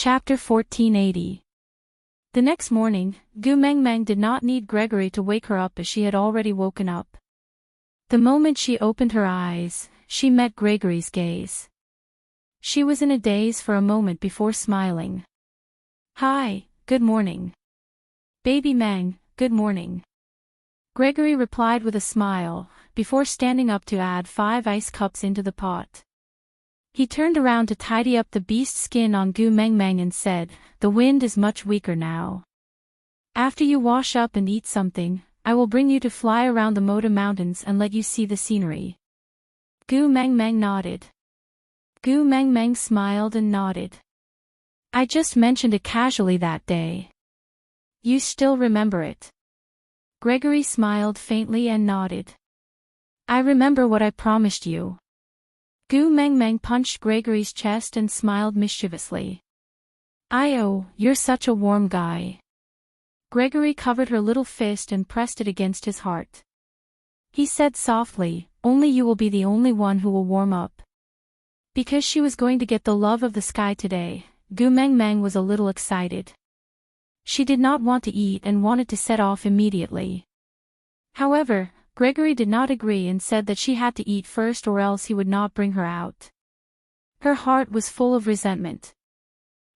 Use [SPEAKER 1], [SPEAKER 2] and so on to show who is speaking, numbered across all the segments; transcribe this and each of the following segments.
[SPEAKER 1] Chapter 1480. The next morning, Gu Mengmeng did not need Gregory to wake her up as she had already woken up. The moment she opened her eyes, she met Gregory's gaze. She was in a daze for a moment before smiling. "Hi, good morning. Baby Meng, good morning." Gregory replied with a smile, before standing up to add 5 ice cups into the pot. He turned around to tidy up the beast skin on Gu Mengmeng and said, "The wind is much weaker now. After you wash up and eat something, I will bring you to fly around the Moda Mountains and let you see the scenery." Gu Mengmeng nodded. Gu Mengmeng smiled and nodded. "I just mentioned it casually that day. You still remember it?" Gregory smiled faintly and nodded. "I remember what I promised you." Gu Mengmeng punched Gregory's chest and smiled mischievously. "Oh, you're such a warm guy." Gregory covered her little fist and pressed it against his heart. He said softly, "Only you will be the only one who will warm up." Because she was going to get the love of the sky today, Gu Mengmeng was a little excited. She did not want to eat and wanted to set off immediately. However, Gregory did not agree and said that she had to eat first or else he would not bring her out. Her heart was full of resentment.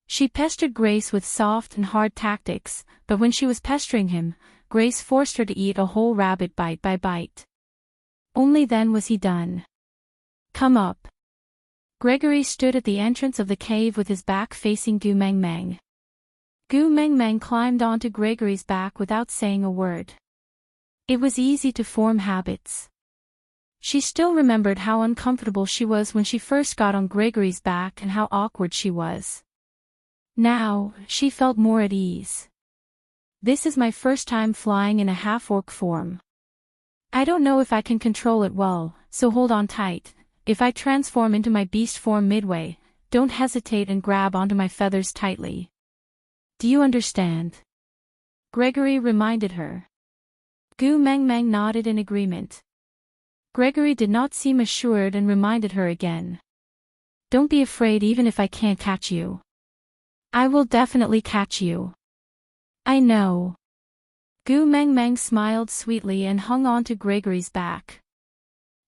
[SPEAKER 1] She pestered Grace with soft and hard tactics, but when she was pestering him, Grace forced her to eat a whole rabbit bite by bite. Only then was he done. "Come up." Gregory stood at the entrance of the cave with his back facing Gu Mengmeng. Gu Mengmeng climbed onto Gregory's back without saying a word. It was easy to form habits. She still remembered how uncomfortable she was when she first got on Gregory's back and how awkward she was. Now, she felt more at ease. "This is my first time flying in a half-orc form. I don't know if I can control it well, so hold on tight. If I transform into my beast form midway, don't hesitate and grab onto my feathers tightly. Do you understand?" Gregory reminded her. Gu Mengmeng nodded in agreement. Gregory did not seem assured and reminded her again. "Don't be afraid even if I can't catch you. I will definitely catch you." "I know." Gu Mengmeng smiled sweetly and hung on to Gregory's back.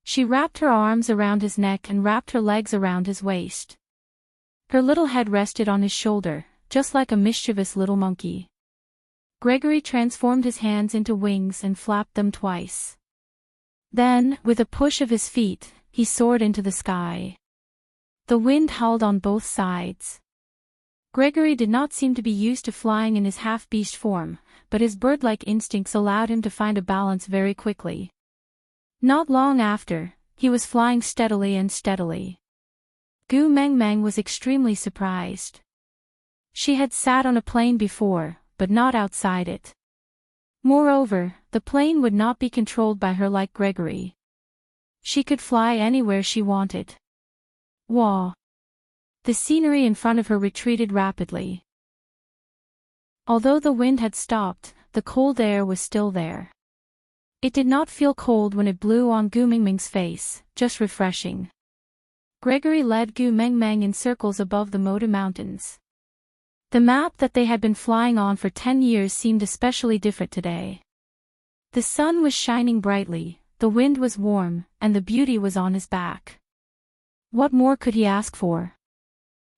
[SPEAKER 1] She wrapped her arms around his neck and wrapped her legs around his waist. Her little head rested on his shoulder, just like a mischievous little monkey. Gregory transformed his hands into wings and flapped them twice. Then, with a push of his feet, he soared into the sky. The wind howled on both sides. Gregory did not seem to be used to flying in his half-beast form, but his bird-like instincts allowed him to find a balance very quickly. Not long after, he was flying steadily and steadily. Gu Mengmeng was extremely surprised. She had sat on a plane before, but not outside it. Moreover, the plane would not be controlled by her like Gregory. She could fly anywhere she wanted. Wah! The scenery in front of her retreated rapidly. Although the wind had stopped, the cold air was still there. It did not feel cold when it blew on Gu Mengmeng's face, just refreshing. Gregory led Gu Mengmeng in circles above the Moda Mountains. The map that they had been flying on for 10 years seemed especially different today. The sun was shining brightly, the wind was warm, and the beauty was on his back. What more could he ask for?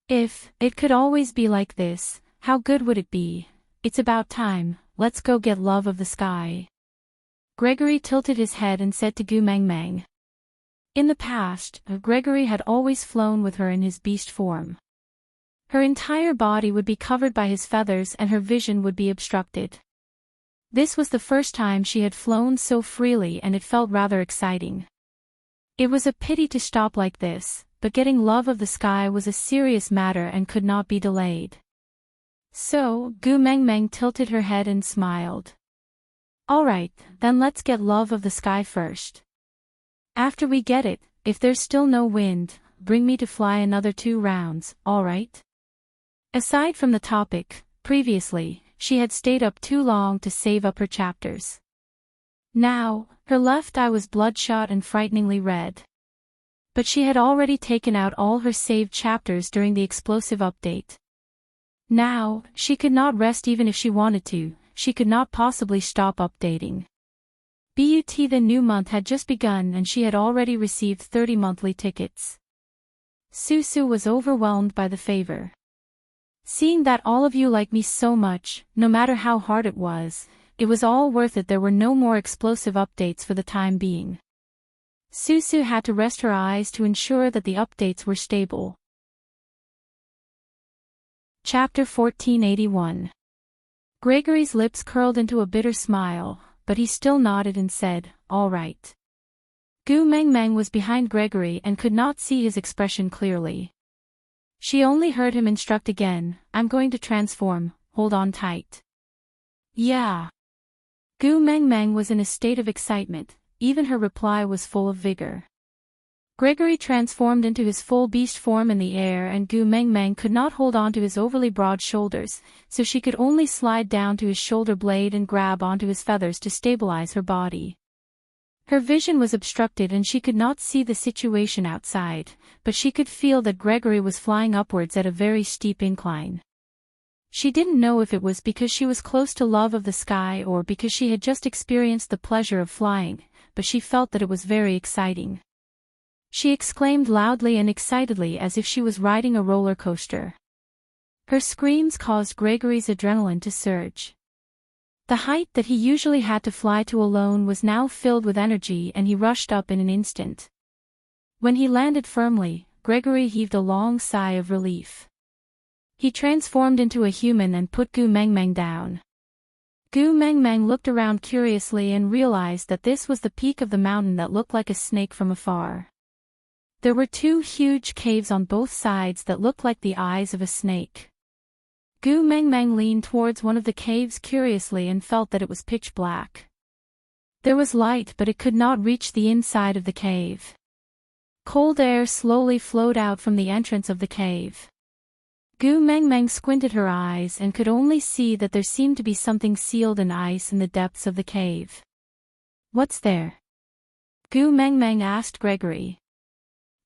[SPEAKER 1] If it could always be like this, how good would it be? It's about time, let's go get love of the sky. Gregory tilted his head and said to Gu Mengmeng. In the past, Gregory had always flown with her in his beast form. Her entire body would be covered by his feathers and her vision would be obstructed. This was the first time she had flown so freely and it felt rather exciting. It was a pity to stop like this, but getting love of the sky was a serious matter and could not be delayed. So, Gu Mengmeng tilted her head and smiled. "Alright, then let's get love of the sky first. After we get it, if there's still no wind, bring me to fly another 2 rounds, alright?" Aside from the topic, previously, she had stayed up too long to save up her chapters. Now, her left eye was bloodshot and frighteningly red. But she had already taken out all her saved chapters during the explosive update. Now, she could not rest even if she wanted to, she could not possibly stop updating. The new month had just begun and she had already received 30 monthly tickets. Susu was overwhelmed by the favor. Seeing that all of you like me so much, no matter how hard it was all worth it. There were no more explosive updates for the time being. Susu had to rest her eyes to ensure that the updates were stable. Chapter 1481. Gregory's lips curled into a bitter smile, but he still nodded and said, "All right." Gu Mengmeng was behind Gregory and could not see his expression clearly. She only heard him instruct again, "I'm going to transform, hold on tight." Yeah. Gu Mengmeng was in a state of excitement, even her reply was full of vigor. Gregory transformed into his full beast form in the air and Gu Mengmeng could not hold on to his overly broad shoulders, so she could only slide down to his shoulder blade and grab onto his feathers to stabilize her body. Her vision was obstructed and she could not see the situation outside, but she could feel that Gregory was flying upwards at a very steep incline. She didn't know if it was because she was close to love of the sky or because she had just experienced the pleasure of flying, but she felt that it was very exciting. She exclaimed loudly and excitedly as if she was riding a roller coaster. Her screams caused Gregory's adrenaline to surge. The height that he usually had to fly to alone was now filled with energy and he rushed up in an instant. When he landed firmly, Gregory heaved a long sigh of relief. He transformed into a human and put Gu Mengmeng down. Gu Mengmeng looked around curiously and realized that this was the peak of the mountain that looked like a snake from afar. There were two huge caves on both sides that looked like the eyes of a snake. Gu Mengmeng leaned towards one of the caves curiously and felt that it was pitch black. There was light but it could not reach the inside of the cave. Cold air slowly flowed out from the entrance of the cave. Gu Mengmeng squinted her eyes and could only see that there seemed to be something sealed in ice in the depths of the cave. "What's there?" Gu Mengmeng asked Gregory.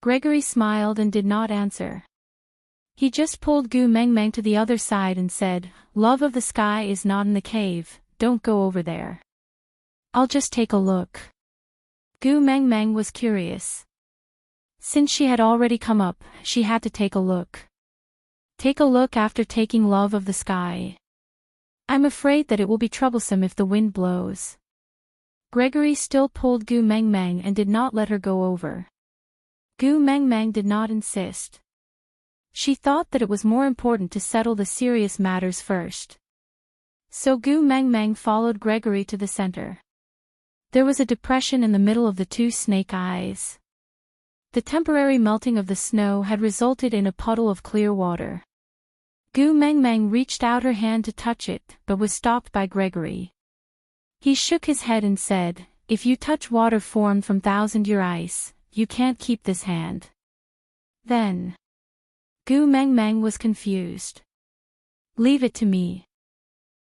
[SPEAKER 1] Gregory smiled and did not answer. He just pulled Gu Mengmeng to the other side and said, "Love of the sky is not in the cave, don't go over there. I'll just take a look." Gu Mengmeng was curious. Since she had already come up, she had to take a look. Take a look after taking love of the sky. I'm afraid that it will be troublesome if the wind blows. Gregory still pulled Gu Mengmeng and did not let her go over. Gu Mengmeng did not insist. She thought that it was more important to settle the serious matters first. So Gu Mengmeng followed Gregory to the center. There was a depression in the middle of the two snake eyes. The temporary melting of the snow had resulted in a puddle of clear water. Gu Mengmeng reached out her hand to touch it, but was stopped by Gregory. He shook his head and said, "If you touch water formed from thousand-year ice, you can't keep this hand." Then, Gu Mengmeng was confused. "Leave it to me."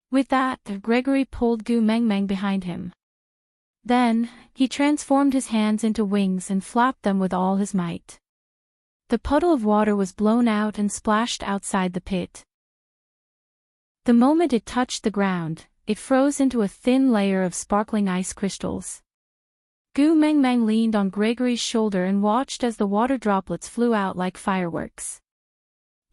[SPEAKER 1] With that, Gregory pulled Gu Mengmeng behind him. Then, he transformed his hands into wings and flapped them with all his might. The puddle of water was blown out and splashed outside the pit. The moment it touched the ground, it froze into a thin layer of sparkling ice crystals. Gu Mengmeng leaned on Gregory's shoulder and watched as the water droplets flew out like fireworks.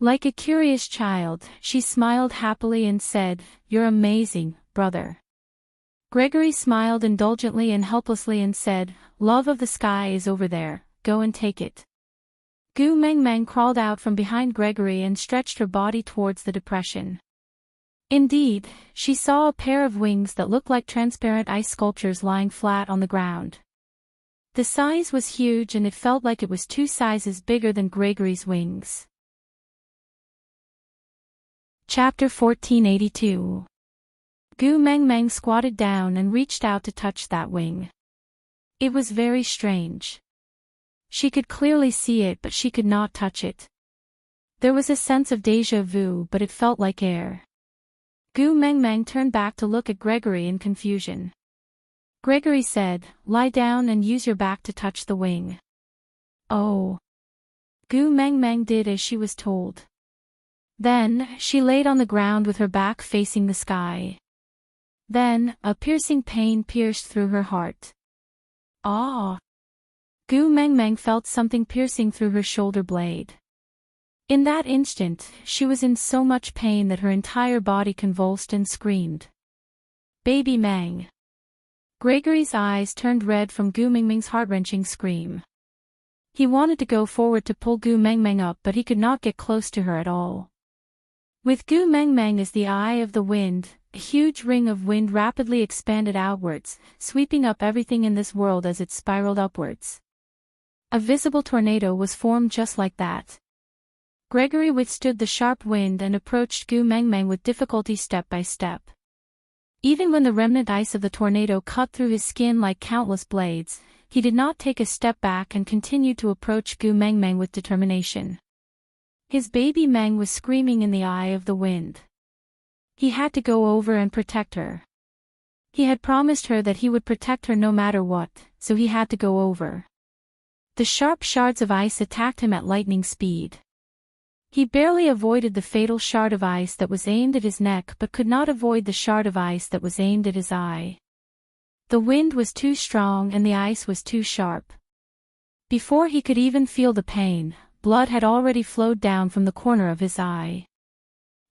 [SPEAKER 1] Like a curious child, she smiled happily and said, "You're amazing, brother." Gregory smiled indulgently and helplessly and said, "Love of the sky is over there, go and take it." Gu Mengmeng crawled out from behind Gregory and stretched her body towards the depression. Indeed, she saw a pair of wings that looked like transparent ice sculptures lying flat on the ground. The size was huge and it felt like it was 2 sizes bigger than Gregory's wings. Chapter 1482. Gu Mengmeng squatted down and reached out to touch that wing. It was very strange. She could clearly see it but she could not touch it. There was a sense of déjà vu but it felt like air. Gu Mengmeng turned back to look at Gregory in confusion. Gregory said, "Lie down and use your back to touch the wing." Oh. Gu Mengmeng did as she was told. Then, she laid on the ground with her back facing the sky. Then, a piercing pain pierced through her heart. Ah! Gu Mengmeng felt something piercing through her shoulder blade. In that instant, she was in so much pain that her entire body convulsed and screamed. Baby Meng! Gregory's eyes turned red from Gu Mengmeng's heart-wrenching scream. He wanted to go forward to pull Gu Mengmeng up, but he could not get close to her at all. With Gu Mengmeng as the eye of the wind, a huge ring of wind rapidly expanded outwards, sweeping up everything in this world as it spiraled upwards. A visible tornado was formed just like that. Gregory withstood the sharp wind and approached Gu Mengmeng with difficulty step by step. Even when the remnant ice of the tornado cut through his skin like countless blades, he did not take a step back and continued to approach Gu Mengmeng with determination. His baby Meng was screaming in the eye of the wind. He had to go over and protect her. He had promised her that he would protect her no matter what, so he had to go over. The sharp shards of ice attacked him at lightning speed. He barely avoided the fatal shard of ice that was aimed at his neck but could not avoid the shard of ice that was aimed at his eye. The wind was too strong and the ice was too sharp. Before he could even feel the pain, blood had already flowed down from the corner of his eye.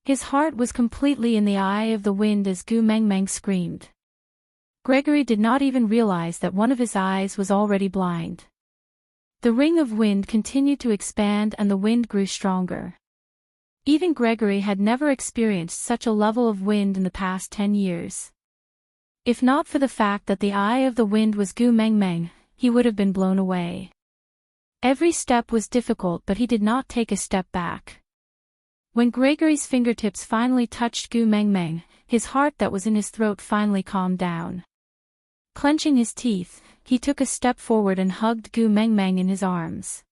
[SPEAKER 1] His heart was completely in the eye of the wind as Gu Mengmeng screamed. Gregory did not even realize that one of his eyes was already blind. The ring of wind continued to expand and the wind grew stronger. Even Gregory had never experienced such a level of wind in the past 10 years. If not for the fact that the eye of the wind was Gu Mengmeng, he would have been blown away. Every step was difficult, but he did not take a step back. When Gregory's fingertips finally touched Gu Mengmeng, his heart that was in his throat finally calmed down. Clenching his teeth, he took a step forward and hugged Gu Mengmeng in his arms.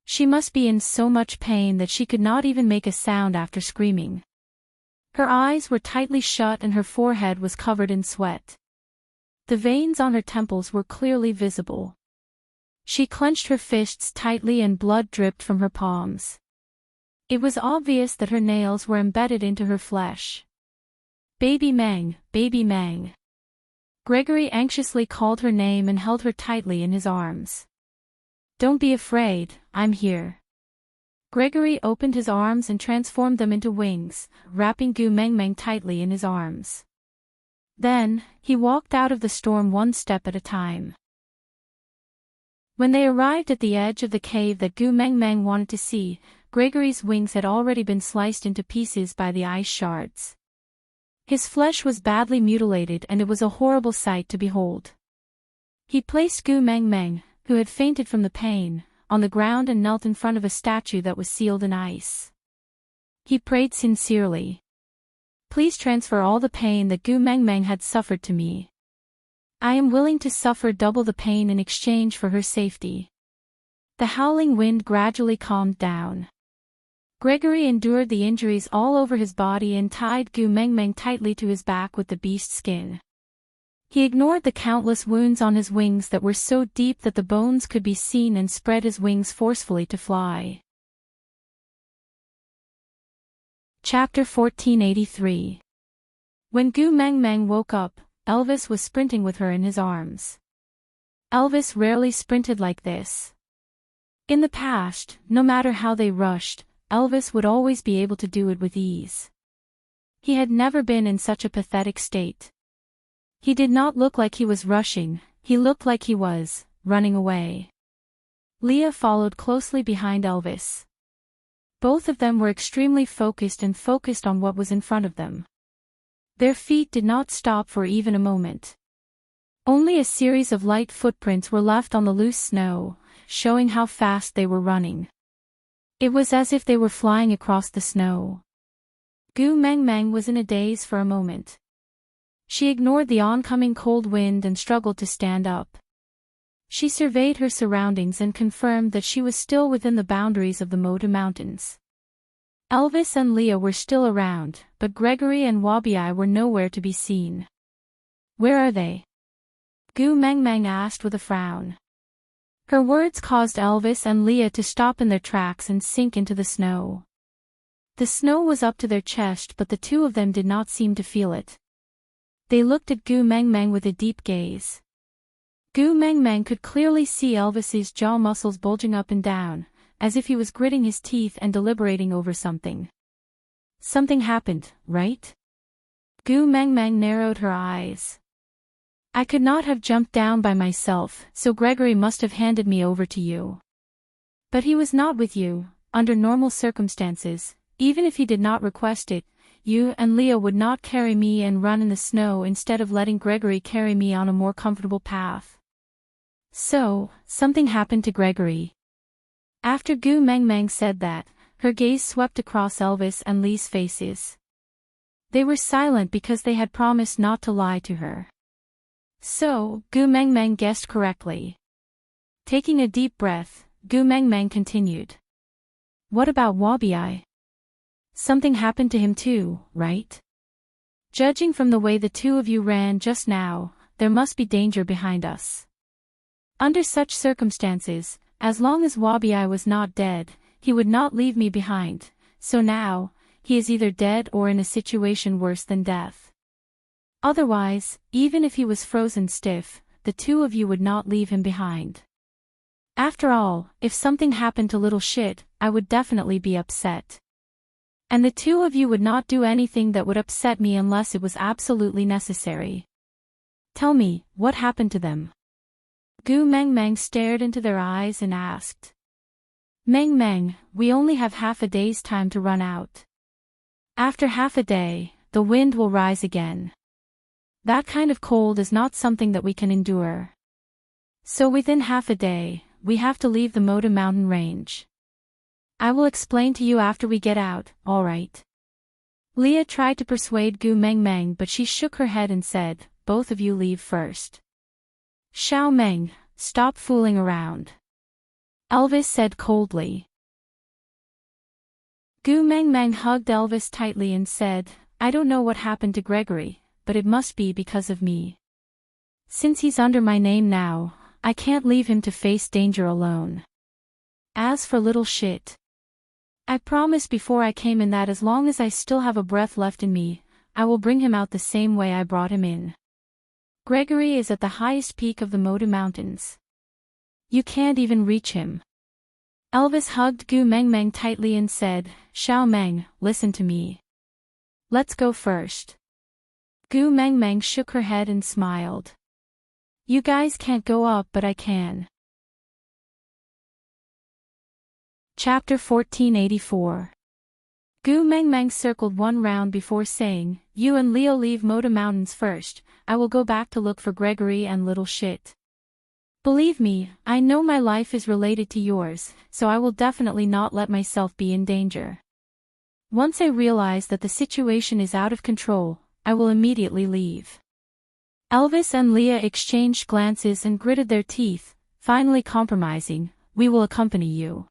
[SPEAKER 1] She must be in so much pain that she could not even make a sound after screaming. Her eyes were tightly shut and her forehead was covered in sweat. The veins on her temples were clearly visible. She clenched her fists tightly and blood dripped from her palms. It was obvious that her nails were embedded into her flesh. Baby Meng, Baby Meng. Gregory anxiously called her name and held her tightly in his arms. Don't be afraid, I'm here. Gregory opened his arms and transformed them into wings, wrapping Gu Mengmeng tightly in his arms. Then, he walked out of the storm one step at a time. When they arrived at the edge of the cave that Gu Mengmeng wanted to see, Gregory's wings had already been sliced into pieces by the ice shards. His flesh was badly mutilated and it was a horrible sight to behold. He placed Gu Mengmeng, who had fainted from the pain, on the ground and knelt in front of a statue that was sealed in ice. He prayed sincerely. Please transfer all the pain that Gu Mengmeng had suffered to me. I am willing to suffer double the pain in exchange for her safety. The howling wind gradually calmed down. Gregory endured the injuries all over his body and tied Gu Mengmeng tightly to his back with the beast skin. He ignored the countless wounds on his wings that were so deep that the bones could be seen and spread his wings forcefully to fly. Chapter 1483. When Gu Mengmeng woke up, Elvis was sprinting with her in his arms. Elvis rarely sprinted like this. In the past, no matter how they rushed, Elvis would always be able to do it with ease. He had never been in such a pathetic state. He did not look like he was rushing, he looked like he was running away. Leah followed closely behind Elvis. Both of them were extremely focused on what was in front of them. Their feet did not stop for even a moment. Only a series of light footprints were left on the loose snow, showing how fast they were running. It was as if they were flying across the snow. Gu Mengmeng was in a daze for a moment. She ignored the oncoming cold wind and struggled to stand up. She surveyed her surroundings and confirmed that she was still within the boundaries of the Moda Mountains. Elvis and Leah were still around, but Gregory and Wabi were nowhere to be seen. Where are they? Gu Mengmeng asked with a frown. Her words caused Elvis and Leah to stop in their tracks and sink into the snow. The snow was up to their chest, but the two of them did not seem to feel it. They looked at Gu Meng Meng with a deep gaze. Gu Meng Meng could clearly see Elvis's jaw muscles bulging up and down, as if he was gritting his teeth and deliberating over something. Something happened, right? Gu Meng Meng narrowed her eyes. I could not have jumped down by myself, so Gregory must have handed me over to you. But he was not with you. Under normal circumstances, even if he did not request it, you and Leah would not carry me and run in the snow instead of letting Gregory carry me on a more comfortable path. So, something happened to Gregory. After Gu Meng Meng said that, her gaze swept across Elvis and Lee's faces. They were silent because they had promised not to lie to her. So, Gu Meng Meng guessed correctly. Taking a deep breath, Gu Meng Meng continued. What about Wabi? Something happened to him too, right? Judging from the way the two of you ran just now, there must be danger behind us. Under such circumstances, as long as Wabi was not dead, he would not leave me behind, so now, he is either dead or in a situation worse than death. Otherwise, even if he was frozen stiff, the two of you would not leave him behind. After all, if something happened to little shit, I would definitely be upset. And the two of you would not do anything that would upset me unless it was absolutely necessary. Tell me, what happened to them? Gu Meng Meng stared into their eyes and asked. Meng Meng, we only have half a day's time to run out. After half a day, the wind will rise again. That kind of cold is not something that we can endure. So within half a day, we have to leave the Moda mountain range. I will explain to you after we get out, alright? Leah tried to persuade Gu Meng Meng, but she shook her head and said, both of you leave first. Xiao Meng, stop fooling around. Elvis said coldly. Gu Meng Meng hugged Elvis tightly and said, I don't know what happened to Gregory, but it must be because of me. Since he's under my name now, I can't leave him to face danger alone. As for little shit, I promised before I came in that as long as I still have a breath left in me, I will bring him out the same way I brought him in. Gregory is at the highest peak of the Moda Mountains. You can't even reach him. Elvis hugged Gu Meng Meng tightly and said, Xiao Meng, listen to me. Let's go first. Gu Meng Meng shook her head and smiled. You guys can't go up, but I can. Chapter 1484. Gu Meng Meng circled one round before saying, You and Leo leave Moda Mountains first, I will go back to look for Gregory and little shit. Believe me, I know my life is related to yours, so I will definitely not let myself be in danger. Once I realize that the situation is out of control, I will immediately leave. Elvis and Leah exchanged glances and gritted their teeth, finally compromising, We will accompany you.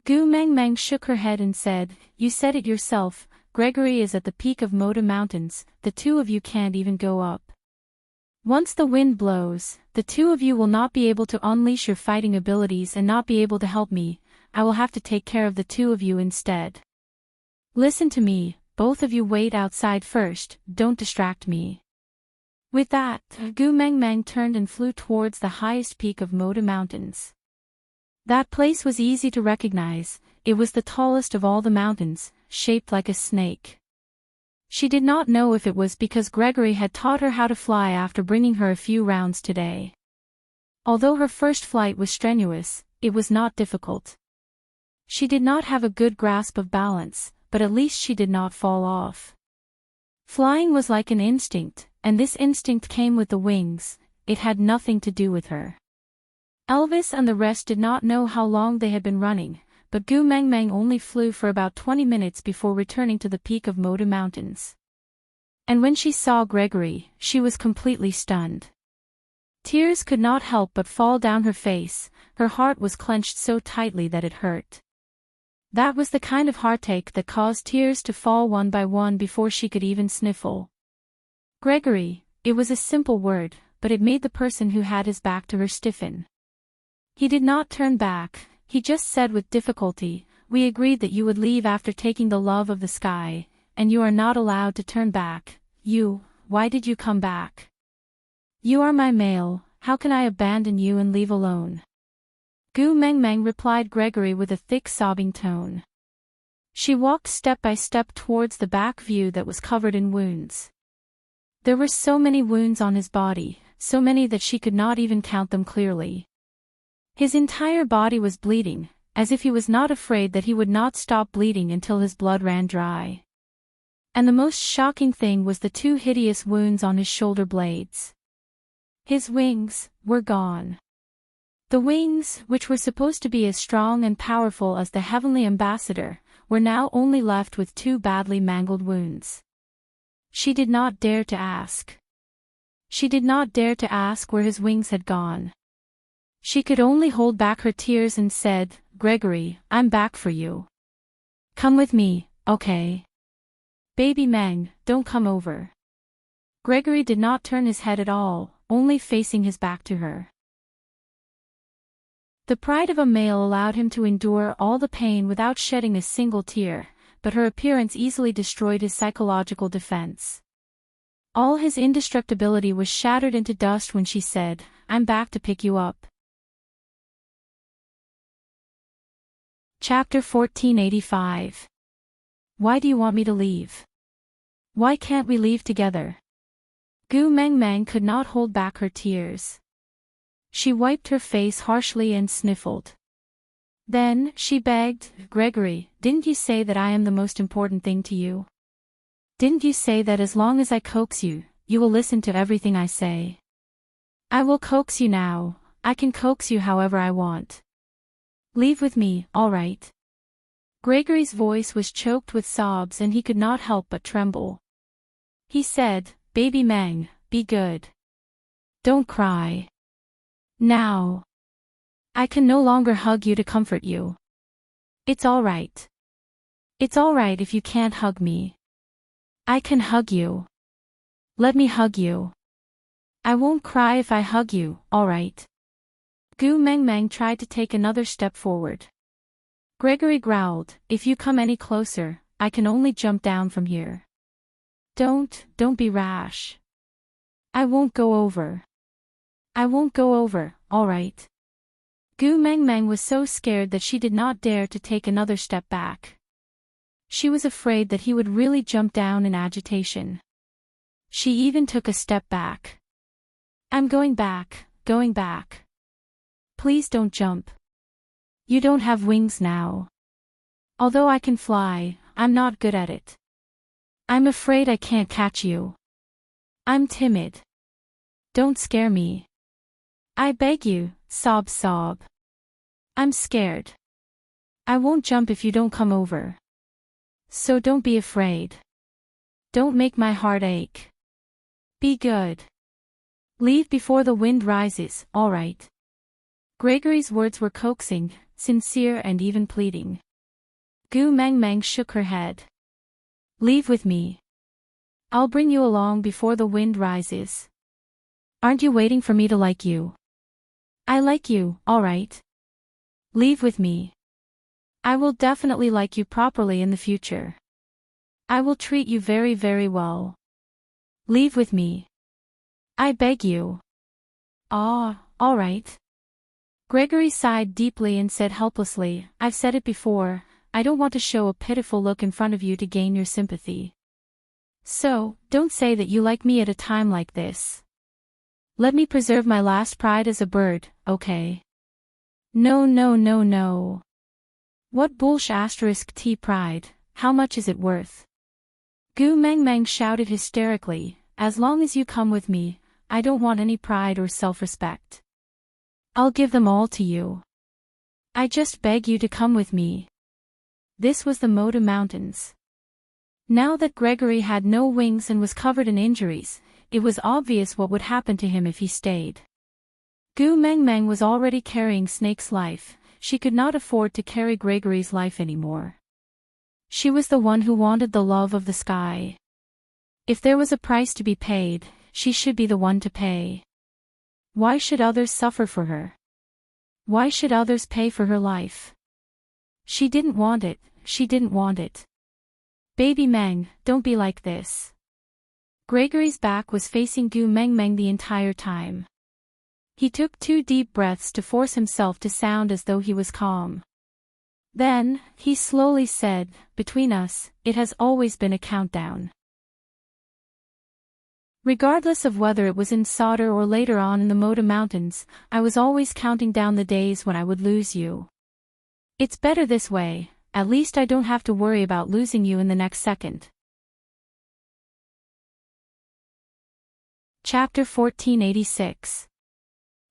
[SPEAKER 1] Gu Meng Meng shook her head and said, You said it yourself, Gregory is at the peak of Moda Mountains, the two of you can't even go up. Once the wind blows, the two of you will not be able to unleash your fighting abilities and not be able to help me, I will have to take care of the two of you instead. Listen to me, both of you wait outside first, don't distract me. With that, Gu Meng Meng turned and flew towards the highest peak of Moda Mountains. That place was easy to recognize, it was the tallest of all the mountains, shaped like a snake. She did not know if it was because Gregory had taught her how to fly after bringing her a few rounds today. Although her first flight was strenuous, it was not difficult. She did not have a good grasp of balance, but at least she did not fall off. Flying was like an instinct, and this instinct came with the wings, it had nothing to do with her. Elvis and the rest did not know how long they had been running, but Gu Meng Meng only flew for about 20 minutes before returning to the peak of Moda Mountains. And when she saw Gregory, she was completely stunned. Tears could not help but fall down her face, her heart was clenched so tightly that it hurt. That was the kind of heartache that caused tears to fall one by one before she could even sniffle. Gregory, it was a simple word, but it made the person who had his back to her stiffen. He did not turn back, he just said with difficulty, we agreed that you would leave after taking the love of the sky, and you are not allowed to turn back. Why did you come back? You are my male, how can I abandon you and leave alone? Gu Mengmeng replied Gregory with a thick sobbing tone. She walked step by step towards the back view that was covered in wounds. There were so many wounds on his body, so many that she could not even count them clearly. His entire body was bleeding, as if he was not afraid that he would not stop bleeding until his blood ran dry. And the most shocking thing was the two hideous wounds on his shoulder blades. His wings were gone. The wings, which were supposed to be as strong and powerful as the heavenly ambassador, were now only left with two badly mangled wounds. She did not dare to ask. She did not dare to ask where his wings had gone. She could only hold back her tears and said, Gregory, I'm back for you. Come with me, okay? Baby Meng, don't come over. Gregory did not turn his head at all, only facing his back to her. The pride of a male allowed him to endure all the pain without shedding a single tear, but her appearance easily destroyed his psychological defense. All his indestructibility was shattered into dust when she said, I'm back to pick you up. Chapter 1485. Why do you want me to leave? Why can't we leave together? Gu Mengmeng could not hold back her tears. She wiped her face harshly and sniffled. Then, she begged, Gregory, didn't you say that I am the most important thing to you? Didn't you say that as long as I coax you, you will listen to everything I say? I will coax you now, I can coax you however I want. Leave with me, all right? Gregory's voice was choked with sobs and he could not help but tremble. He said, Baby Meng, be good. Don't cry. Now. I can no longer hug you to comfort you. It's all right. It's all right if you can't hug me. I can hug you. Let me hug you. I won't cry if I hug you, all right? Gu Mengmeng tried to take another step forward. Gregory growled, if you come any closer, I can only jump down from here. Don't be rash. I won't go over. I won't go over, all right? Gu Mengmeng was so scared that she did not dare to take another step back. She was afraid that he would really jump down in agitation. She even took a step back. I'm going back, going back. Please don't jump. You don't have wings now. Although I can fly, I'm not good at it. I'm afraid I can't catch you. I'm timid. Don't scare me. I beg you, sob. I'm scared. I won't jump if you don't come over. So don't be afraid. Don't make my heart ache. Be good. Leave before the wind rises, all right? Gregory's words were coaxing, sincere and even pleading. Gu Mengmeng shook her head. Leave with me. I'll bring you along before the wind rises. Aren't you waiting for me to like you? I like you, all right. Leave with me. I will definitely like you properly in the future. I will treat you very, very well. Leave with me. I beg you. Ah, all right. Gregory sighed deeply and said helplessly, I've said it before, I don't want to show a pitiful look in front of you to gain your sympathy. So, don't say that you like me at a time like this. Let me preserve my last pride as a bird, okay? No. What bullsh** T pride, how much is it worth? Gu Mengmeng shouted hysterically, as long as you come with me, I don't want any pride or self-respect. I'll give them all to you. I just beg you to come with me. This was the Moda Mountains. Now that Gregory had no wings and was covered in injuries, it was obvious what would happen to him if he stayed. Gu Mengmeng was already carrying Snake's life, she could not afford to carry Gregory's life anymore. She was the one who wanted the love of the sky. If there was a price to be paid, she should be the one to pay. Why should others suffer for her? Why should others pay for her life? She didn't want it, she didn't want it. Baby Meng, don't be like this. Gregory's back was facing Gu Mengmeng the entire time. He took 2 deep breaths to force himself to sound as though he was calm. Then, he slowly said, between us, it has always been a countdown. Regardless of whether it was in Sauder or later on in the Moda Mountains, I was always counting down the days when I would lose you. It's better this way, at least I don't have to worry about losing you in the next second. Chapter 1486.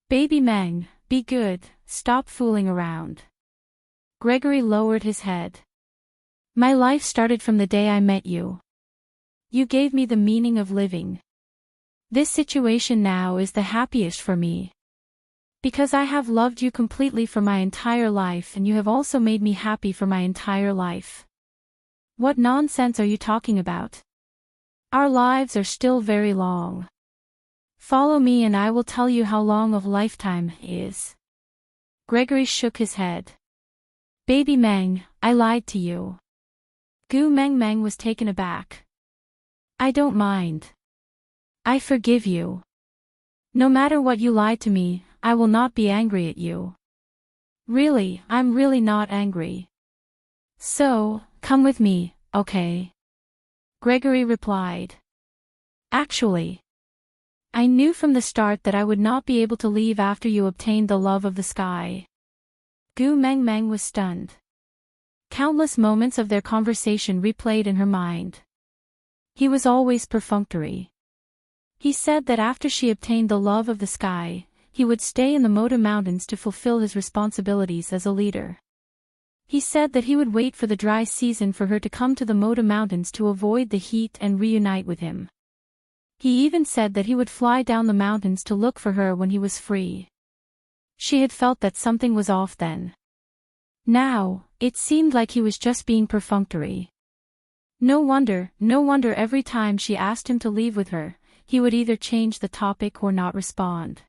[SPEAKER 1] Baby Meng, be good, stop fooling around. Gregory lowered his head. My life started from the day I met you. You gave me the meaning of living. This situation now is the happiest for me. Because I have loved you completely for my entire life and you have also made me happy for my entire life. What nonsense are you talking about? Our lives are still very long. Follow me and I will tell you how long of lifetime is. Gregory shook his head. Baby Meng, I lied to you. Gu Mengmeng was taken aback. I don't mind. I forgive you. No matter what you lied to me, I will not be angry at you. Really, I'm really not angry. So, come with me, okay? Gregory replied. Actually, I knew from the start that I would not be able to leave after you obtained the love of the sky. Gu Mengmeng was stunned. Countless moments of their conversation replayed in her mind. He was always perfunctory. He said that after she obtained the love of the sky, he would stay in the Moda Mountains to fulfill his responsibilities as a leader. He said that he would wait for the dry season for her to come to the Moda Mountains to avoid the heat and reunite with him. He even said that he would fly down the mountains to look for her when he was free. She had felt that something was off then. Now, it seemed like he was just being perfunctory. No wonder every time she asked him to leave with her, he would either change the topic or not respond.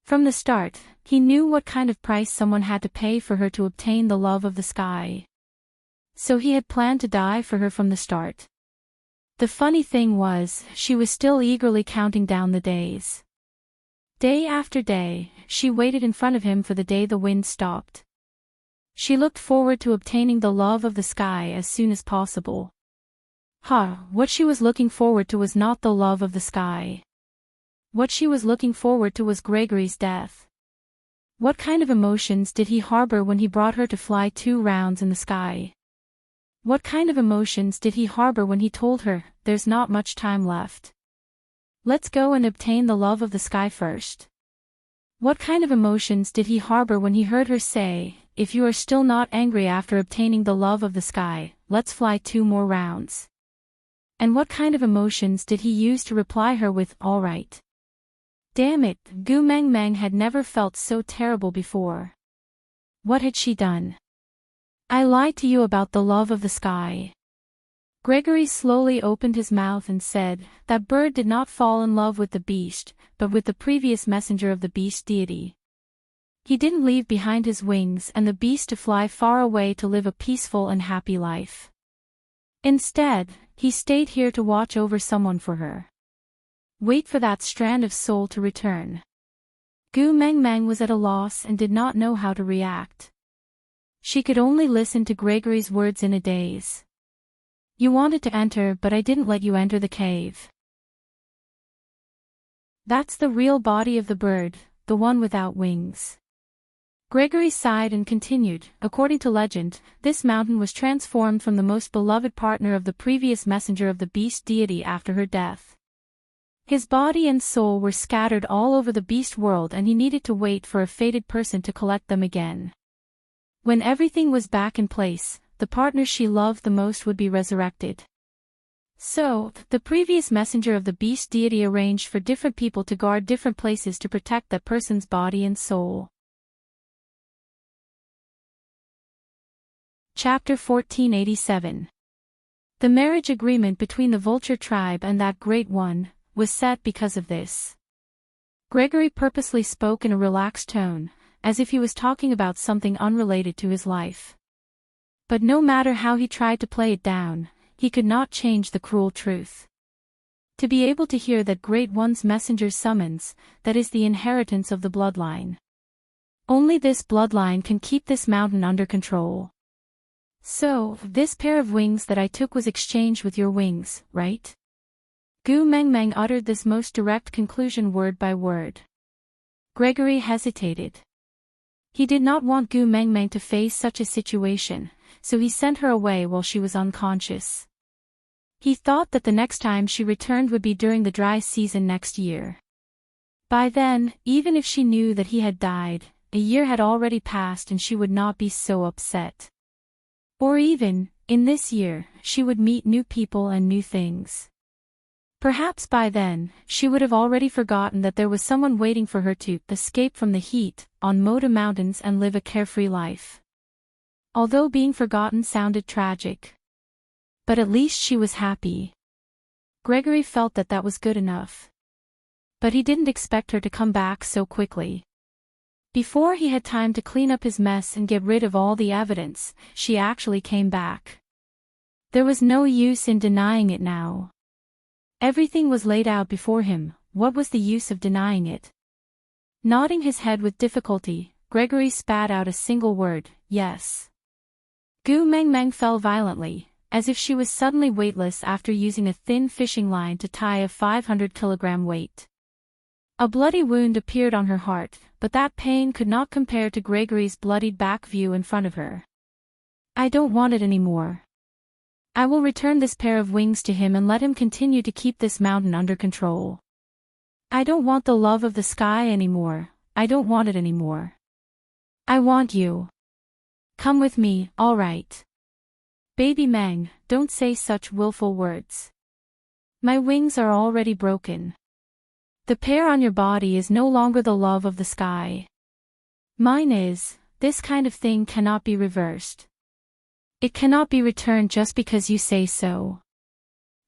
[SPEAKER 1] From the start, he knew what kind of price someone had to pay for her to obtain the love of the sky. So he had planned to die for her from the start. The funny thing was, she was still eagerly counting down the days. Day after day, she waited in front of him for the day the wind stopped. She looked forward to obtaining the love of the sky as soon as possible. What she was looking forward to was not the love of the sky. What she was looking forward to was Gregory's death. What kind of emotions did he harbor when he brought her to fly 2 rounds in the sky? What kind of emotions did he harbor when he told her, there's not much time left? Let's go and obtain the love of the sky first. What kind of emotions did he harbor when he heard her say, if you are still not angry after obtaining the love of the sky, let's fly 2 more rounds? And what kind of emotions did he use to reply her with, all right? Damn it, Gu Mengmeng had never felt so terrible before. What had she done? I lied to you about the love of the sky. Gregory slowly opened his mouth and said, that bird did not fall in love with the beast, but with the previous messenger of the beast deity. He didn't leave behind his wings and the beast to fly far away to live a peaceful and happy life. Instead, he stayed here to watch over someone for her. Wait for that strand of soul to return. Gu Mengmeng was at a loss and did not know how to react. She could only listen to Gregory's words in a daze. You wanted to enter but I didn't let you enter the cave. That's the real body of the bird, the one without wings. Gregory sighed and continued, according to legend, this mountain was transformed from the most beloved partner of the previous messenger of the beast deity after her death. His body and soul were scattered all over the beast world and he needed to wait for a fated person to collect them again. When everything was back in place, the partner she loved the most would be resurrected. So, the previous messenger of the beast deity arranged for different people to guard different places to protect that person's body and soul. Chapter 1487. The marriage agreement between the Vulture tribe and that Great One was set because of this. Gregory purposely spoke in a relaxed tone, as if he was talking about something unrelated to his life. But no matter how he tried to play it down, he could not change the cruel truth. To be able to hear that great one's messenger's summons, that is the inheritance of the bloodline. Only this bloodline can keep this mountain under control. So, this pair of wings that I took was exchanged with your wings, right? Gu Mengmeng uttered this most direct conclusion word by word. Gregory hesitated. He did not want Gu Mengmeng to face such a situation, so he sent her away while she was unconscious. He thought that the next time she returned would be during the dry season next year. By then, even if she knew that he had died, a year had already passed and she would not be so upset. Or even, in this year, she would meet new people and new things. Perhaps by then, she would have already forgotten that there was someone waiting for her to escape from the heat on Moda Mountains and live a carefree life. Although being forgotten sounded tragic. But at least she was happy. Gregory felt that that was good enough. But he didn't expect her to come back so quickly. Before he had time to clean up his mess and get rid of all the evidence, she actually came back. There was no use in denying it now. Everything was laid out before him, what was the use of denying it? Nodding his head with difficulty, Gregory spat out a single word, yes. Gu Mengmeng fell violently, as if she was suddenly weightless after using a thin fishing line to tie a 500-kilogram weight. A bloody wound appeared on her heart, but that pain could not compare to Gregory's bloodied back view in front of her. I don't want it anymore. I will return this pair of wings to him and let him continue to keep this mountain under control. I don't want the love of the sky anymore, I don't want it anymore. I want you. Come with me, all right. Baby Meng, don't say such willful words. My wings are already broken. The pair on your body is no longer the love of the sky. Mine is. This kind of thing cannot be reversed. It cannot be returned just because you say so.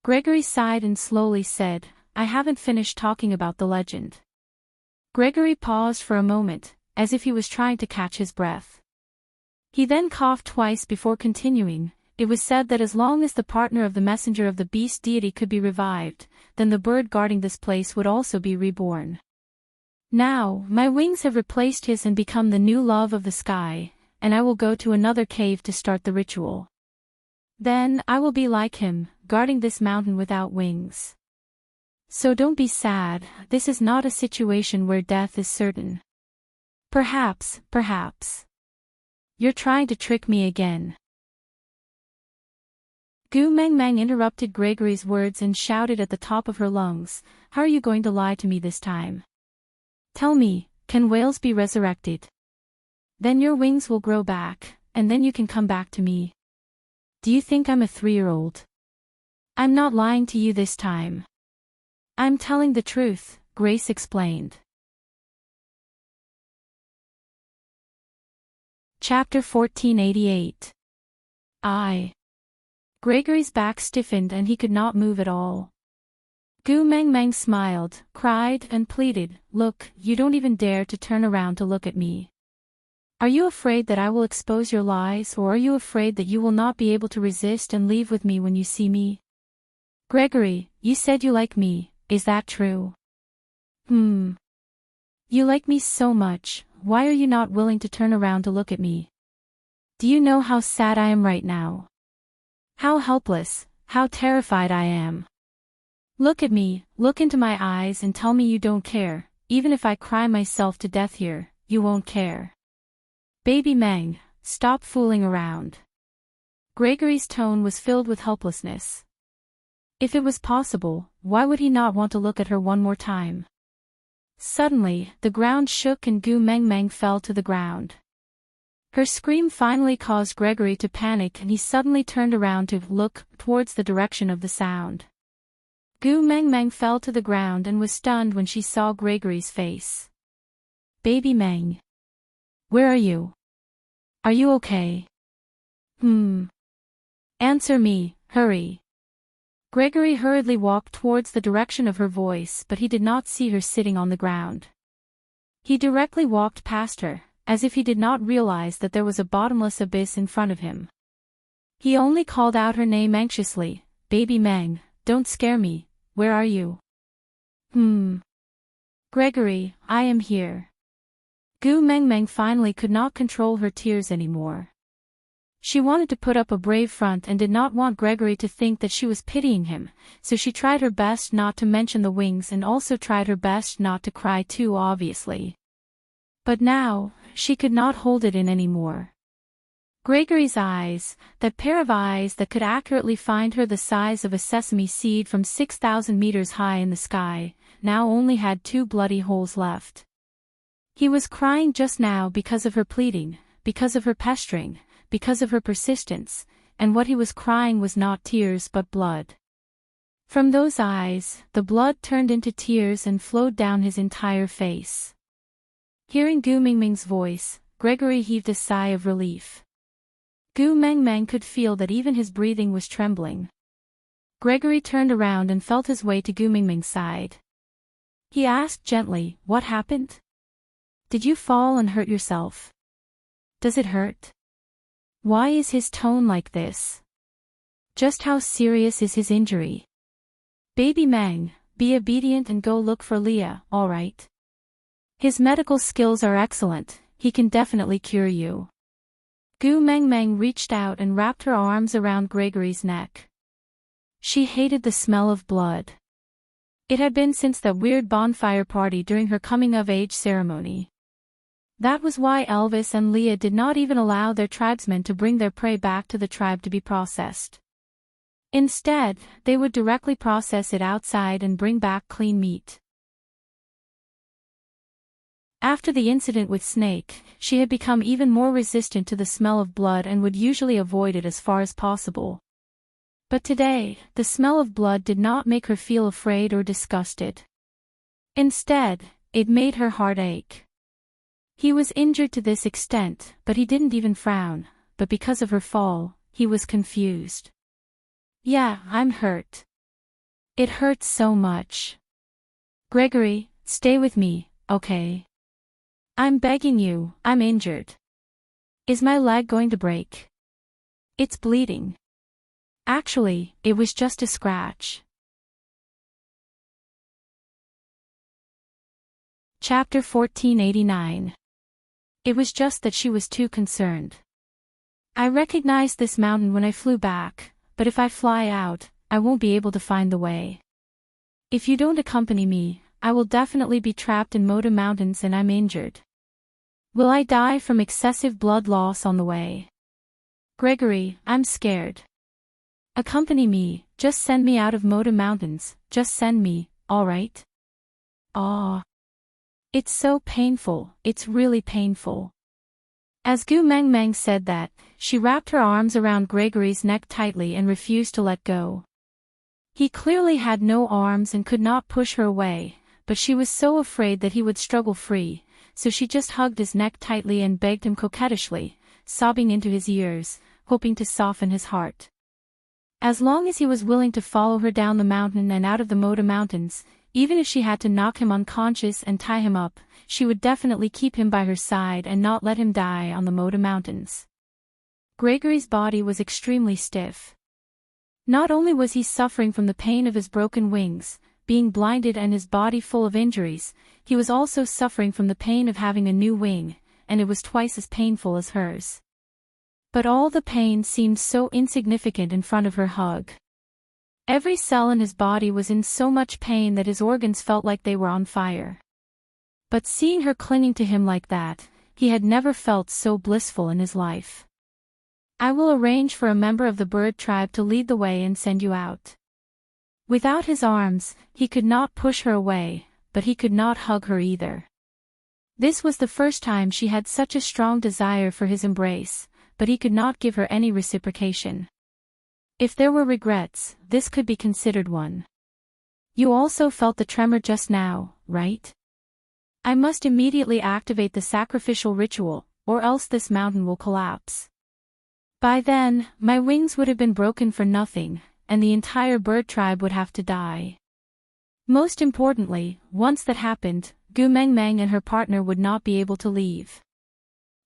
[SPEAKER 1] Gregory sighed and slowly said, I haven't finished talking about the legend. Gregory paused for a moment, as if he was trying to catch his breath. He then coughed twice before continuing. It was said that as long as the partner of the messenger of the beast deity could be revived, then the bird guarding this place would also be reborn. Now, my wings have replaced his and become the new love of the sky, and I will go to another cave to start the ritual. Then, I will be like him, guarding this mountain without wings. So don't be sad, this is not a situation where death is certain. Perhaps. You're trying to trick me again. Gu Mengmeng interrupted Gregory's words and shouted at the top of her lungs, how are you going to lie to me this time? Tell me, can whales be resurrected? Then your wings will grow back, and then you can come back to me. Do you think I'm a 3-year-old? I'm not lying to you this time. I'm telling the truth, Grace explained. Chapter 1488. Gregory's back stiffened and he could not move at all. Gu Mengmeng smiled, cried, and pleaded, look, you don't even dare to turn around to look at me. Are you afraid that I will expose your lies, or are you afraid that you will not be able to resist and leave with me when you see me? Gregory, you said you like me, is that true? You like me so much, why are you not willing to turn around to look at me? Do you know how sad I am right now? How helpless, how terrified I am. Look at me, look into my eyes and tell me you don't care, even if I cry myself to death here, you won't care. Baby Meng, stop fooling around. Gregory's tone was filled with helplessness. If it was possible, why would he not want to look at her one more time? Suddenly, the ground shook and Gu Mengmeng fell to the ground. Her scream finally caused Gregory to panic and he suddenly turned around to look towards the direction of the sound. Gu Mengmeng fell to the ground and was stunned when she saw Gregory's face. Baby Meng. Where are you? Are you okay? Answer me, hurry. Gregory hurriedly walked towards the direction of her voice, but he did not see her sitting on the ground. He directly walked past her, as if he did not realize that there was a bottomless abyss in front of him. He only called out her name anxiously. Baby Meng, don't scare me, where are you? Gregory, I am here. Gu Mengmeng finally could not control her tears anymore. She wanted to put up a brave front and did not want Gregory to think that she was pitying him, so she tried her best not to mention the wings and also tried her best not to cry too obviously. But now, she could not hold it in anymore. Gregory's eyes, that pair of eyes that could accurately find her the size of a sesame seed from 6,000 meters high in the sky, now only had 2 bloody holes left. He was crying just now because of her pleading, because of her pestering, because of her persistence, and what he was crying was not tears but blood. From those eyes, the blood turned into tears and flowed down his entire face. Hearing Gu Mengmeng's voice, Gregory heaved a sigh of relief. Gu Mengmeng could feel that even his breathing was trembling. Gregory turned around and felt his way to Gu Mengmeng's side. He asked gently, "What happened? Did you fall and hurt yourself? Does it hurt?" Why is his tone like this? Just how serious is his injury? Baby Meng, be obedient and go look for Leah, alright? His medical skills are excellent, he can definitely cure you. Gu Mengmeng reached out and wrapped her arms around Gregory's neck. She hated the smell of blood. It had been since that weird bonfire party during her coming-of-age ceremony. That was why Elvis and Leah did not even allow their tribesmen to bring their prey back to the tribe to be processed. Instead, they would directly process it outside and bring back clean meat. After the incident with Snake, she had become even more resistant to the smell of blood and would usually avoid it as far as possible. But today, the smell of blood did not make her feel afraid or disgusted. Instead, it made her heart ache. He was injured to this extent, but he didn't even frown, but because of her fall, he was confused. Yeah, I'm hurt. It hurts so much. Gregory, stay with me, okay? I'm begging you, I'm injured. Is my leg going to break? It's bleeding. Actually, it was just a scratch. Chapter 1489. It was just that she was too concerned. I recognized this mountain when I flew back, but if I fly out, I won't be able to find the way. If you don't accompany me, I will definitely be trapped in Moda Mountains and I'm injured. Will I die from excessive blood loss on the way? Gregory, I'm scared. Accompany me, just send me out of Moda Mountains, just send me, alright? Aw. It's so painful, it's really painful. As Gu Mengmeng said that, she wrapped her arms around Gregory's neck tightly and refused to let go. He clearly had no arms and could not push her away, but she was so afraid that he would struggle free, so she just hugged his neck tightly and begged him coquettishly, sobbing into his ears, hoping to soften his heart. As long as he was willing to follow her down the mountain and out of the Moda Mountains, even if she had to knock him unconscious and tie him up, she would definitely keep him by her side and not let him die on the Moda Mountains. Gregory's body was extremely stiff. Not only was he suffering from the pain of his broken wings, being blinded and his body full of injuries, he was also suffering from the pain of having a new wing, and it was twice as painful as hers. But all the pain seemed so insignificant in front of her hug. Every cell in his body was in so much pain that his organs felt like they were on fire. But seeing her clinging to him like that, he had never felt so blissful in his life. I will arrange for a member of the bird tribe to lead the way and send you out. Without his arms, he could not push her away, but he could not hug her either. This was the first time she had such a strong desire for his embrace, but he could not give her any reciprocation. If there were regrets, this could be considered one. You also felt the tremor just now, right? I must immediately activate the sacrificial ritual, or else this mountain will collapse. By then, my wings would have been broken for nothing, and the entire bird tribe would have to die. Most importantly, once that happened, Gu Mengmeng and her partner would not be able to leave.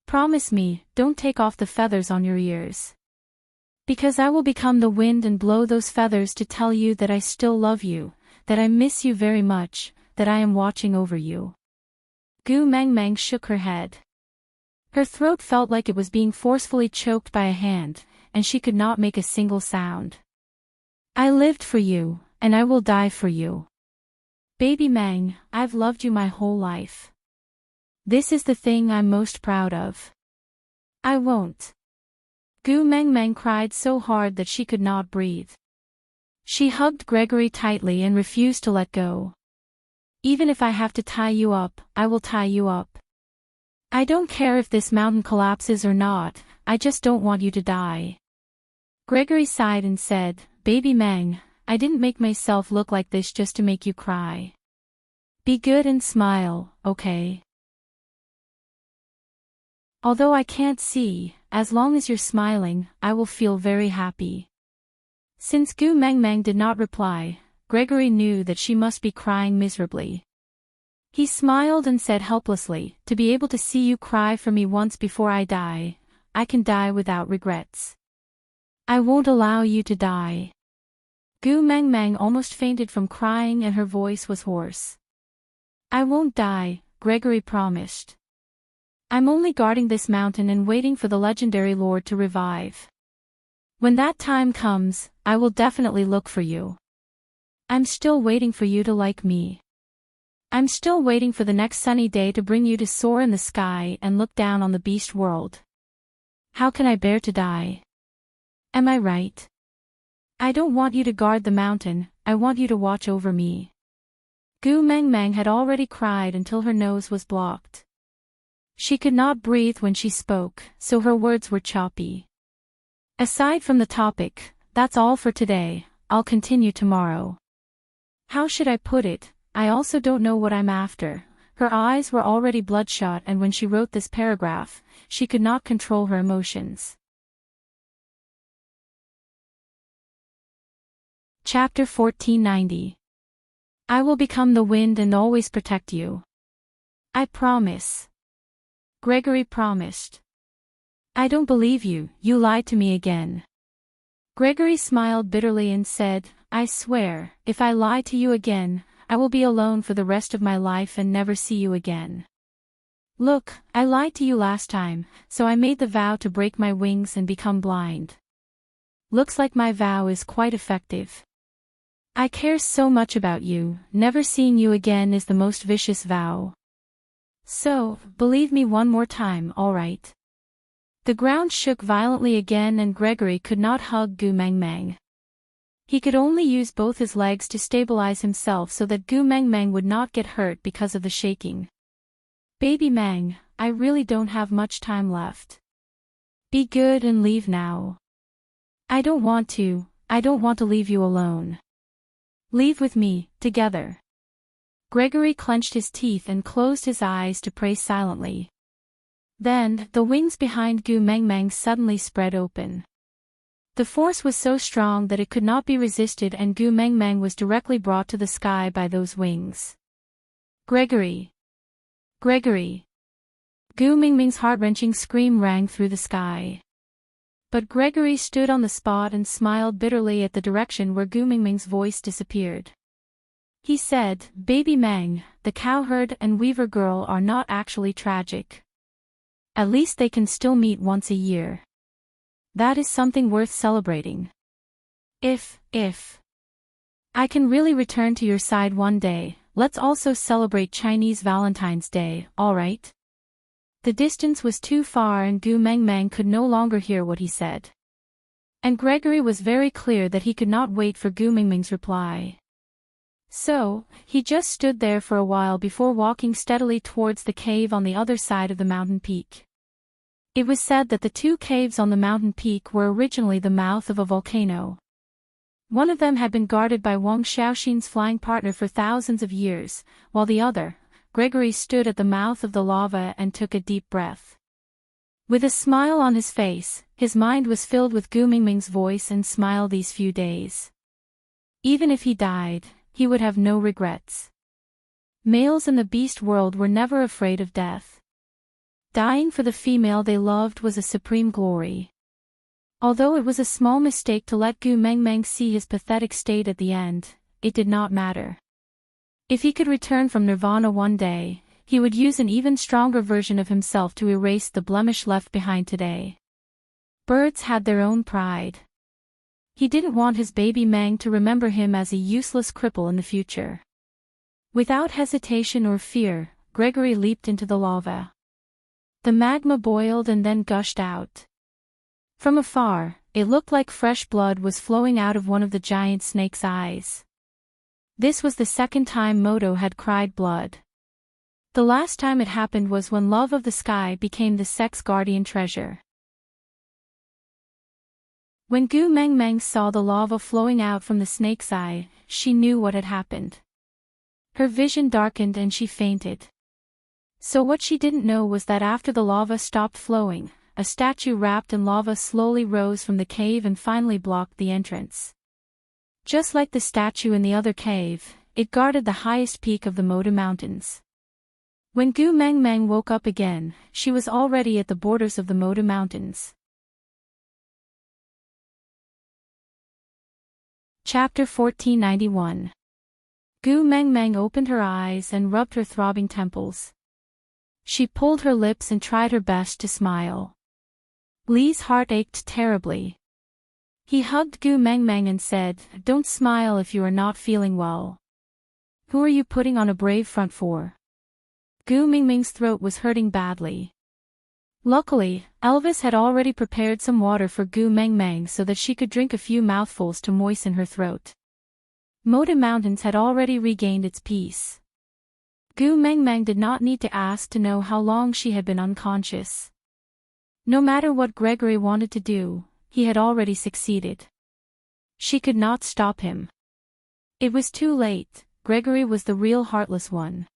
[SPEAKER 1] Promise me, don't take off the feathers on your ears. Because I will become the wind and blow those feathers to tell you that I still love you, that I miss you very much, that I am watching over you. Gu Mengmeng shook her head. Her throat felt like it was being forcefully choked by a hand, and she could not make a single sound. I lived for you, and I will die for you. Baby Meng, I've loved you my whole life. This is the thing I'm most proud of. I won't. Gu Mengmeng cried so hard that she could not breathe. She hugged Gregory tightly and refused to let go. Even if I have to tie you up, I will tie you up. I don't care if this mountain collapses or not, I just don't want you to die. Gregory sighed and said, Baby Meng, I didn't make myself look like this just to make you cry. Be good and smile, okay? Although I can't see, as long as you're smiling, I will feel very happy. Since Gu Mengmeng did not reply, Gregory knew that she must be crying miserably. He smiled and said helplessly, to be able to see you cry for me once before I die, I can die without regrets. I won't allow you to die. Gu Mengmeng almost fainted from crying and her voice was hoarse. I won't die, Gregory promised. I'm only guarding this mountain and waiting for the legendary lord to revive. When that time comes, I will definitely look for you. I'm still waiting for you to like me. I'm still waiting for the next sunny day to bring you to soar in the sky and look down on the beast world. How can I bear to die? Am I right? I don't want you to guard the mountain, I want you to watch over me. Gu Mengmeng had already cried until her nose was blocked. She could not breathe when she spoke, so her words were choppy. Aside from the topic, that's all for today, I'll continue tomorrow. How should I put it? I also don't know what I'm after. Her eyes were already bloodshot and when she wrote this paragraph, she could not control her emotions. Chapter 1490. I will become the wind and always protect you. I promise. Gregory promised. I don't believe you, you lied to me again. Gregory smiled bitterly and said, I swear, if I lie to you again, I will be alone for the rest of my life and never see you again. Look, I lied to you last time, so I made the vow to break my wings and become blind. Looks like my vow is quite effective. I care so much about you, never seeing you again is the most vicious vow. So, believe me one more time, alright? The ground shook violently again and Gregory could not hug Gu Mengmeng. He could only use both his legs to stabilize himself so that Gu Mengmeng would not get hurt because of the shaking. Baby Meng, I really don't have much time left. Be good and leave now. I don't want to leave you alone. Leave with me, together. Gregory clenched his teeth and closed his eyes to pray silently. Then, the wings behind Gu Mengmeng suddenly spread open. The force was so strong that it could not be resisted and Gu Mengmeng was directly brought to the sky by those wings. Gregory! Gregory! Gu Mengmeng's heart-wrenching scream rang through the sky. But Gregory stood on the spot and smiled bitterly at the direction where Gu Mengmeng's voice disappeared. He said, Baby Meng, the cowherd and weaver girl are not actually tragic. At least they can still meet once a year. That is something worth celebrating. If I can really return to your side one day, let's also celebrate Chinese Valentine's Day, alright? The distance was too far and Gu Mengmeng could no longer hear what he said. And Gregory was very clear that he could not wait for Gu Mengmeng's reply. So, he just stood there for a while before walking steadily towards the cave on the other side of the mountain peak. It was said that the two caves on the mountain peak were originally the mouth of a volcano. One of them had been guarded by Wang Xiaoxin's flying partner for thousands of years, while the other, Gregory, stood at the mouth of the lava and took a deep breath. With a smile on his face, his mind was filled with Gu Mengmeng's voice and smile these few days. Even if he died, he would have no regrets. Males in the beast world were never afraid of death. Dying for the female they loved was a supreme glory. Although it was a small mistake to let Gu Mengmeng see his pathetic state at the end, it did not matter. If he could return from Nirvana one day, he would use an even stronger version of himself to erase the blemish left behind today. Birds had their own pride. He didn't want his baby Meng to remember him as a useless cripple in the future. Without hesitation or fear, Gregory leaped into the lava. The magma boiled and then gushed out. From afar, it looked like fresh blood was flowing out of one of the giant snake's eyes. This was the second time Moto had cried blood. The last time it happened was when Love of the Sky became the sex guardian treasure. When Gu Mengmeng saw the lava flowing out from the snake's eye, she knew what had happened. Her vision darkened and she fainted. So what she didn't know was that after the lava stopped flowing, a statue wrapped in lava slowly rose from the cave and finally blocked the entrance. Just like the statue in the other cave, it guarded the highest peak of the Moda Mountains. When Gu Mengmeng woke up again, she was already at the borders of the Moda Mountains. Chapter 1491. Gu Mengmeng opened her eyes and rubbed her throbbing temples. She pulled her lips and tried her best to smile. Li's heart ached terribly. He hugged Gu Mengmeng and said, "Don't smile if you are not feeling well. Who are you putting on a brave front for?" Gu Mengmeng's throat was hurting badly. Luckily, Elvis had already prepared some water for Gu Mengmeng so that she could drink a few mouthfuls to moisten her throat. Moda Mountains had already regained its peace. Gu Mengmeng did not need to ask to know how long she had been unconscious. No matter what Gregory wanted to do, he had already succeeded. She could not stop him. It was too late. Gregory was the real heartless one.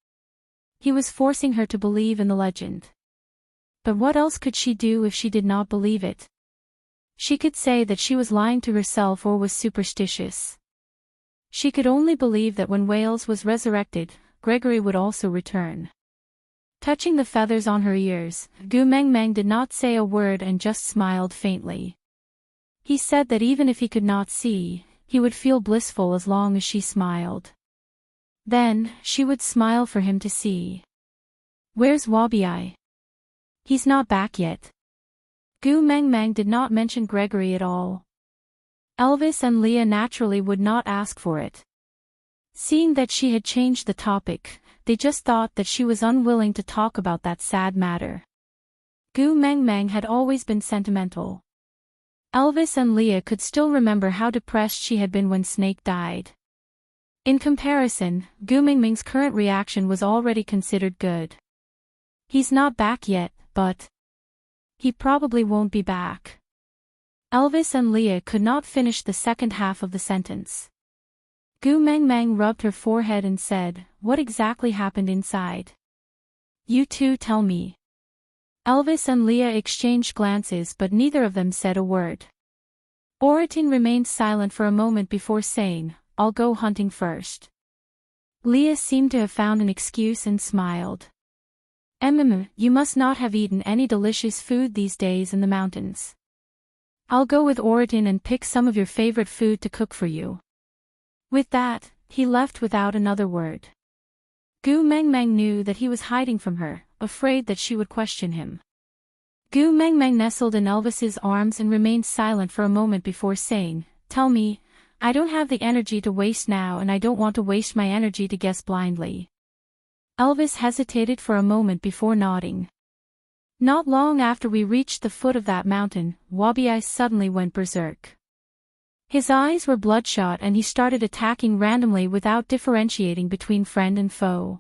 [SPEAKER 1] He was forcing her to believe in the legend. But what else could she do if she did not believe it? She could say that she was lying to herself or was superstitious. She could only believe that when Wales was resurrected, Gregory would also return. Touching the feathers on her ears, Gu Mengmeng did not say a word and just smiled faintly. He said that even if he could not see, he would feel blissful as long as she smiled. Then, she would smile for him to see. "Where's Wabi-Eye? He's not back yet." Gu Mengmeng did not mention Gregory at all. Elvis and Leah naturally would not ask for it. Seeing that she had changed the topic, they just thought that she was unwilling to talk about that sad matter. Gu Mengmeng had always been sentimental. Elvis and Leah could still remember how depressed she had been when Snake died. In comparison, Gu Mengmeng's current reaction was already considered good. "He's not back yet, but he probably won't be back." Elvis and Leah could not finish the second half of the sentence. Gu Mengmeng rubbed her forehead and said, "What exactly happened inside? You two tell me." Elvis and Leah exchanged glances but neither of them said a word. Oratin remained silent for a moment before saying, "I'll go hunting first." Leah seemed to have found an excuse and smiled. You must not have eaten any delicious food these days in the mountains. I'll go with Oratin and pick some of your favorite food to cook for you." With that, he left without another word. Gu Mengmeng knew that he was hiding from her, afraid that she would question him. Gu Mengmeng nestled in Elvis's arms and remained silent for a moment before saying, "Tell me, I don't have the energy to waste now and I don't want to waste my energy to guess blindly." Elvis hesitated for a moment before nodding. "Not long after we reached the foot of that mountain, Wabi-Eye suddenly went berserk. His eyes were bloodshot and he started attacking randomly without differentiating between friend and foe.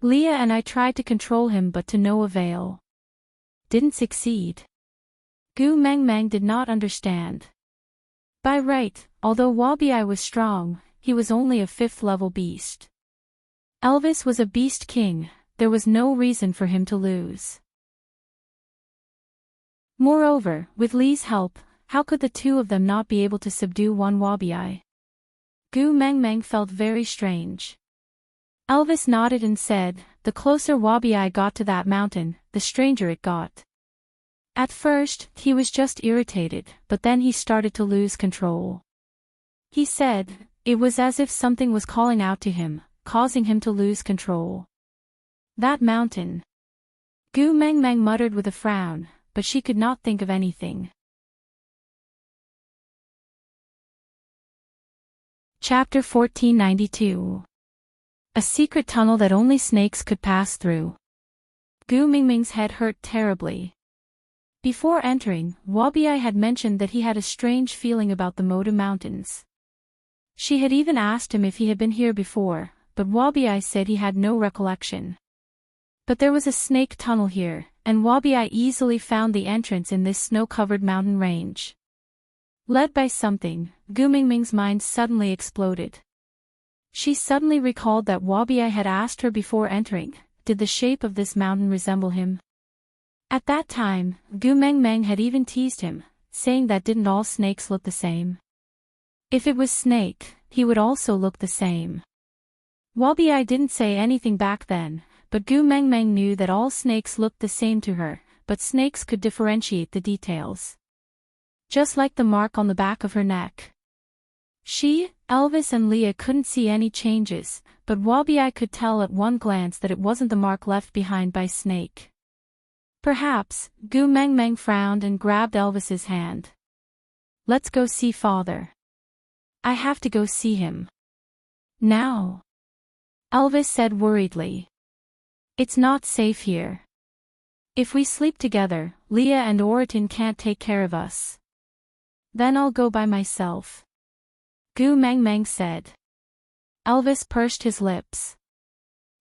[SPEAKER 1] Leah and I tried to control him but to no avail. Didn't succeed." Gu Mengmeng did not understand. By right, although Wabi-Eye was strong, he was only a 5th-level beast. Elvis was a beast king, there was no reason for him to lose. Moreover, with Li's help, how could the two of them not be able to subdue one Wabi-Eye? Gu Mengmeng felt very strange. Elvis nodded and said, "The closer Wabi-Eye got to that mountain, the stranger it got." At first, he was just irritated, but then he started to lose control. He said, it was as if something was calling out to him, causing him to lose control. That mountain. Gu Mengmeng muttered with a frown, but she could not think of anything. Chapter 1492. A secret tunnel that only snakes could pass through. Gu Mingming's head hurt terribly. Before entering, Wabiai had mentioned that he had a strange feeling about the Moda Mountains. She had even asked him if he had been here before, but Wabiai said he had no recollection. But there was a snake tunnel here, and Wabiai easily found the entrance in this snow-covered mountain range. Led by something, Gu Mingming's mind suddenly exploded. She suddenly recalled that Wabiai had asked her before entering, did the shape of this mountain resemble him? At that time, Gu Mengmeng had even teased him, saying that didn't all snakes look the same? If it was snake, he would also look the same. Wabiai didn't say anything back then, but Gu Mengmeng knew that all snakes looked the same to her, but snakes could differentiate the details. Just like the mark on the back of her neck. She, Elvis and Leah couldn't see any changes, but Wabiai could tell at one glance that it wasn't the mark left behind by Snake. Perhaps, Gu Mengmeng frowned and grabbed Elvis's hand. Let's go see father. I have to go see him. Now. Elvis said worriedly. It's not safe here. If we sleep together, Leah and Oriton can't take care of us. Then I'll go by myself. Gu Mengmeng said. Elvis pursed his lips.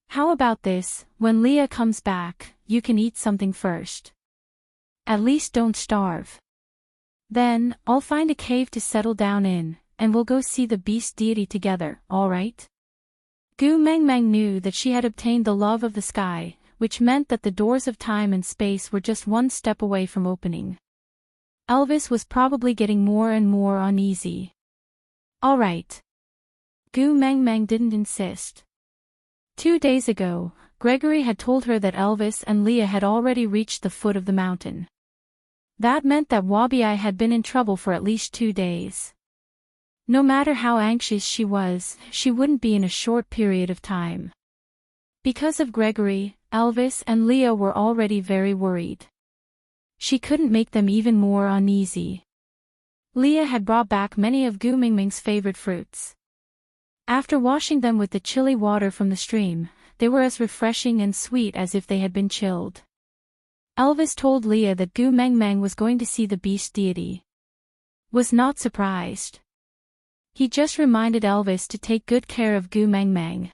[SPEAKER 1] How about this, when Leah comes back, you can eat something first. At least don't starve. Then, I'll find a cave to settle down in, and we'll go see the beast deity together, alright? Gu Mengmeng knew that she had obtained the love of the sky, which meant that the doors of time and space were just one step away from opening. Elvis was probably getting more and more uneasy. Alright. Gu Mengmeng didn't insist. 2 days ago, Gregory had told her that Elvis and Leah had already reached the foot of the mountain. That meant that Wabiai had been in trouble for at least 2 days. No matter how anxious she was, she wouldn't be in a short period of time. Because of Gregory, Elvis and Leah were already very worried. She couldn't make them even more uneasy. Leah had brought back many of Gu Mingming's favorite fruits. After washing them with the chilly water from the stream, they were as refreshing and sweet as if they had been chilled. Elvis told Leah that Gu Mengmeng was going to see the beast deity. Was not surprised. He just reminded Elvis to take good care of Gu Mengmeng.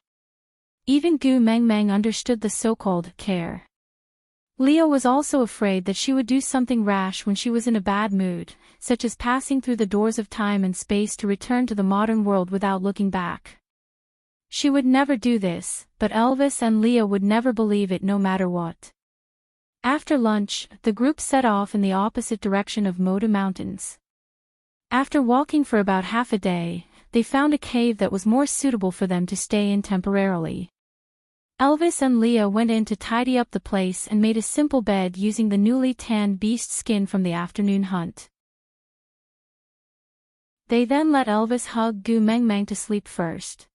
[SPEAKER 1] Even Gu Mengmeng understood the so-called care. Leah was also afraid that she would do something rash when she was in a bad mood, such as passing through the doors of time and space to return to the modern world without looking back. She would never do this, but Elvis and Leah would never believe it no matter what. After lunch, the group set off in the opposite direction of Moda Mountains. After walking for about half a day, they found a cave that was more suitable for them to stay in temporarily. Elvis and Leah went in to tidy up the place and made a simple bed using the newly tanned beast skin from the afternoon hunt. They then let Elvis hug Gu Mengmeng to sleep first.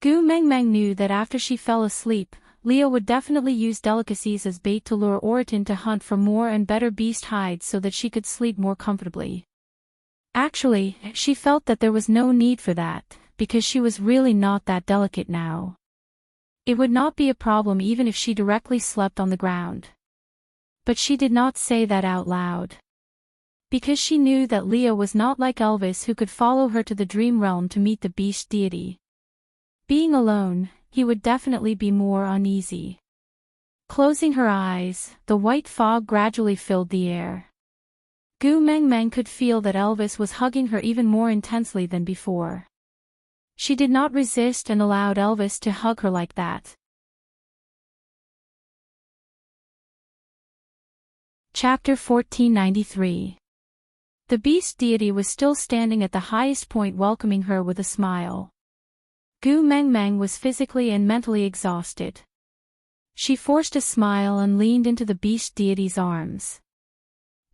[SPEAKER 1] Gu Mengmeng knew that after she fell asleep, Leah would definitely use delicacies as bait to lure Oriton to hunt for more and better beast hides so that she could sleep more comfortably. Actually, she felt that there was no need for that, because she was really not that delicate now. It would not be a problem even if she directly slept on the ground. But she did not say that out loud. Because she knew that Leah was not like Elvis, who could follow her to the dream realm to meet the beast deity. Being alone, he would definitely be more uneasy. Closing her eyes, the white fog gradually filled the air. Gu Mengmeng could feel that Elvis was hugging her even more intensely than before. She did not resist and allowed Elvis to hug her like that. Chapter 1493. The beast deity was still standing at the highest point, welcoming her with a smile. Gu Mengmeng was physically and mentally exhausted. She forced a smile and leaned into the beast deity's arms.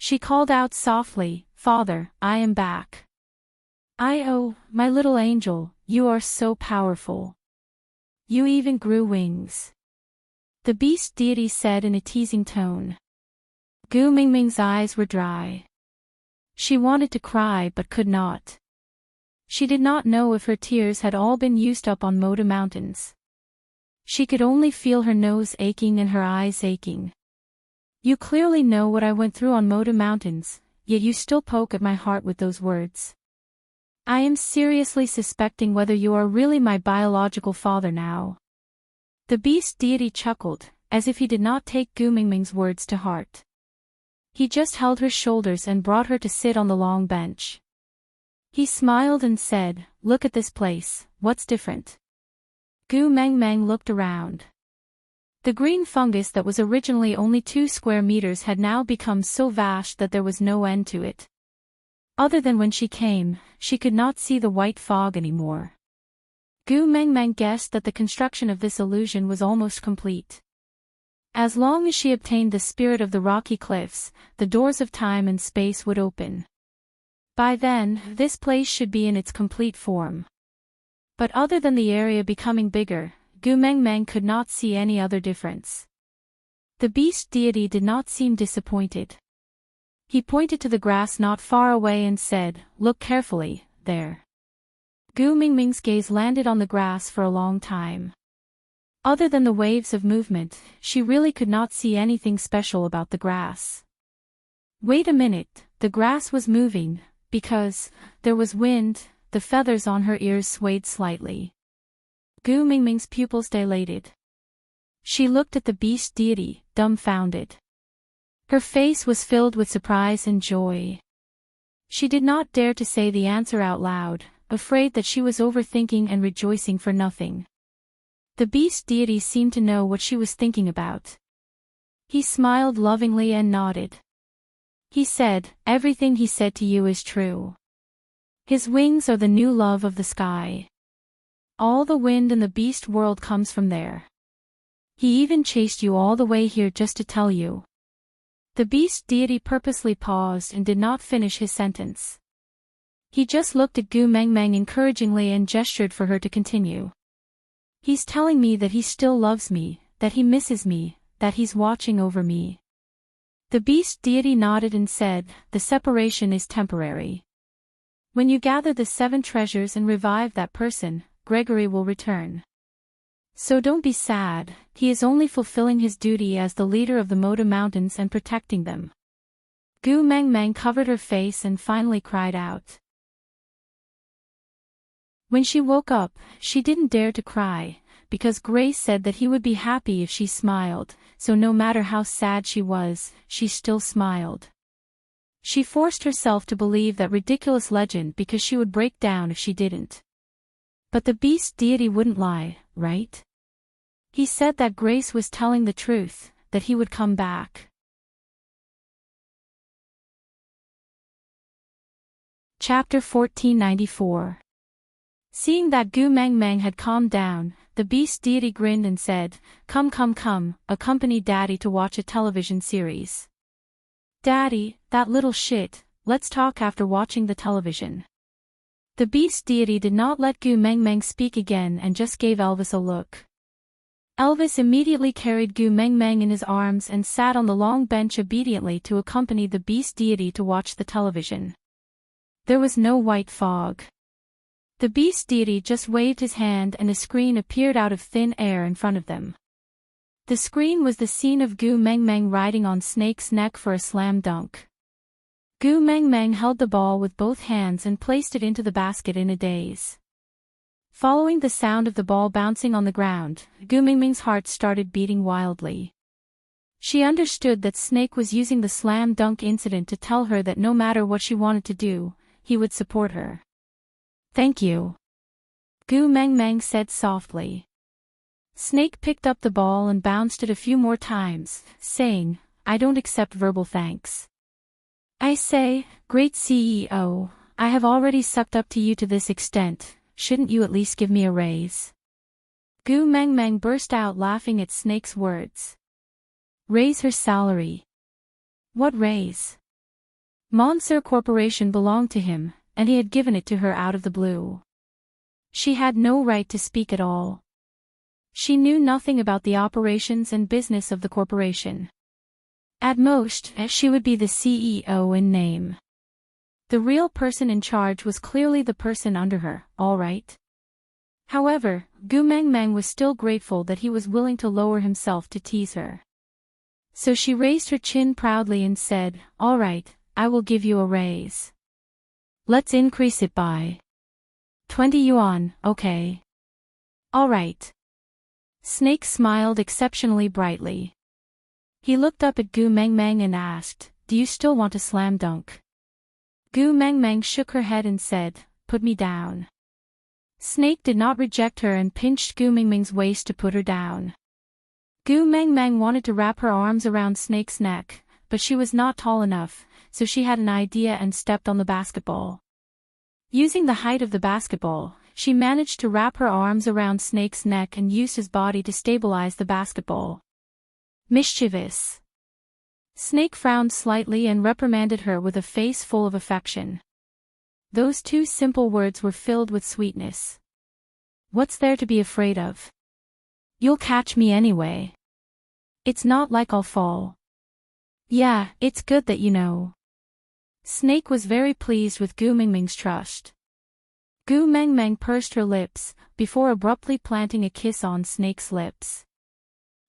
[SPEAKER 1] She called out softly, "Father, I am back. Oh, my little angel, you are so powerful. You even grew wings." The beast deity said in a teasing tone. Gu Mingming's eyes were dry. She wanted to cry but could not. She did not know if her tears had all been used up on Moda Mountains. She could only feel her nose aching and her eyes aching. "You clearly know what I went through on Moda Mountains, yet you still poke at my heart with those words. I am seriously suspecting whether you are really my biological father now." The beast deity chuckled, as if he did not take Gu Mingming's words to heart. He just held her shoulders and brought her to sit on the long bench. He smiled and said, "Look at this place, what's different?" Gu Mengmeng looked around. The green fungus that was originally only 2 square meters had now become so vast that there was no end to it. Other than when she came, she could not see the white fog anymore. Gu Mengmeng guessed that the construction of this illusion was almost complete. As long as she obtained the spirit of the rocky cliffs, the doors of time and space would open. By then, this place should be in its complete form. But other than the area becoming bigger, Gu Mengmeng could not see any other difference. The beast deity did not seem disappointed. He pointed to the grass not far away and said, "Look carefully, there." Gu Mingming's gaze landed on the grass for a long time. Other than the waves of movement, she really could not see anything special about the grass. Wait a minute, the grass was moving, because there was wind. The feathers on her ears swayed slightly. Gu Mingming's pupils dilated. She looked at the beast deity, dumbfounded. Her face was filled with surprise and joy. She did not dare to say the answer out loud, afraid that she was overthinking and rejoicing for nothing. The beast deity seemed to know what she was thinking about. He smiled lovingly and nodded. He said, "Everything he said to you is true. His wings are the new love of the sky. All the wind in the beast world comes from there. He even chased you all the way here just to tell you." The beast deity purposely paused and did not finish his sentence. He just looked at Gu Mengmeng encouragingly and gestured for her to continue. "He's telling me that he still loves me, that he misses me, that he's watching over me." The beast deity nodded and said, "The separation is temporary. When you gather the 7 treasures and revive that person, Gregory will return. So don't be sad, he is only fulfilling his duty as the leader of the Moda Mountains and protecting them." Gu Mengmeng covered her face and finally cried out. When she woke up, she didn't dare to cry, because Grace said that he would be happy if she smiled, so no matter how sad she was, she still smiled. She forced herself to believe that ridiculous legend because she would break down if she didn't. But the beast deity wouldn't lie, right? He said that Grace was telling the truth, that he would come back. Chapter 1494. Seeing that Gu Mengmeng had calmed down, the beast deity grinned and said, Come, accompany Daddy to watch a television series." "Daddy, that little shit, let's talk after watching the television." The beast deity did not let Gu Mengmeng speak again and just gave Elvis a look. Elvis immediately carried Gu Mengmeng in his arms and sat on the long bench obediently to accompany the beast deity to watch the television. There was no white fog. The beast deity just waved his hand and a screen appeared out of thin air in front of them. The screen was the scene of Gu Mengmeng riding on Snake's neck for a slam dunk. Gu Mengmeng held the ball with both hands and placed it into the basket in a daze. Following the sound of the ball bouncing on the ground, Gu Mengmeng's heart started beating wildly. She understood that Snake was using the slam dunk incident to tell her that no matter what she wanted to do, he would support her. "Thank you," Gu Mengmeng said softly. Snake picked up the ball and bounced it a few more times, saying, "I don't accept verbal thanks. I say, great CEO, I have already sucked up to you to this extent, shouldn't you at least give me a raise?" Gu Mengmeng burst out laughing at Snake's words. "Raise her salary? What raise? Monster Corporation belonged to him, and he had given it to her out of the blue. She had no right to speak at all. She knew nothing about the operations and business of the corporation. At most, she would be the CEO in name. The real person in charge was clearly the person under her, all right. However, Gu Mengmeng was still grateful that he was willing to lower himself to tease her. So she raised her chin proudly and said, "All right, I will give you a raise. Let's increase it by 20 yuan, okay?" "All right." Snake smiled exceptionally brightly. He looked up at Gu Mengmeng and asked, "Do you still want a slam dunk?" Gu Mengmeng shook her head and said, "Put me down." Snake did not reject her and pinched Gu Mengmeng's waist to put her down. Gu Mengmeng wanted to wrap her arms around Snake's neck, but she was not tall enough, so she had an idea and stepped on the basketball. Using the height of the basketball, she managed to wrap her arms around Snake's neck and used his body to stabilize the basketball. Mischievous. Snake frowned slightly and reprimanded her with a face full of affection. Those two simple words were filled with sweetness. "What's there to be afraid of? You'll catch me anyway. It's not like I'll fall." "Yeah, it's good that you know." Snake was very pleased with Gu Mengmeng's trust. Gu Mengmeng pursed her lips, before abruptly planting a kiss on Snake's lips.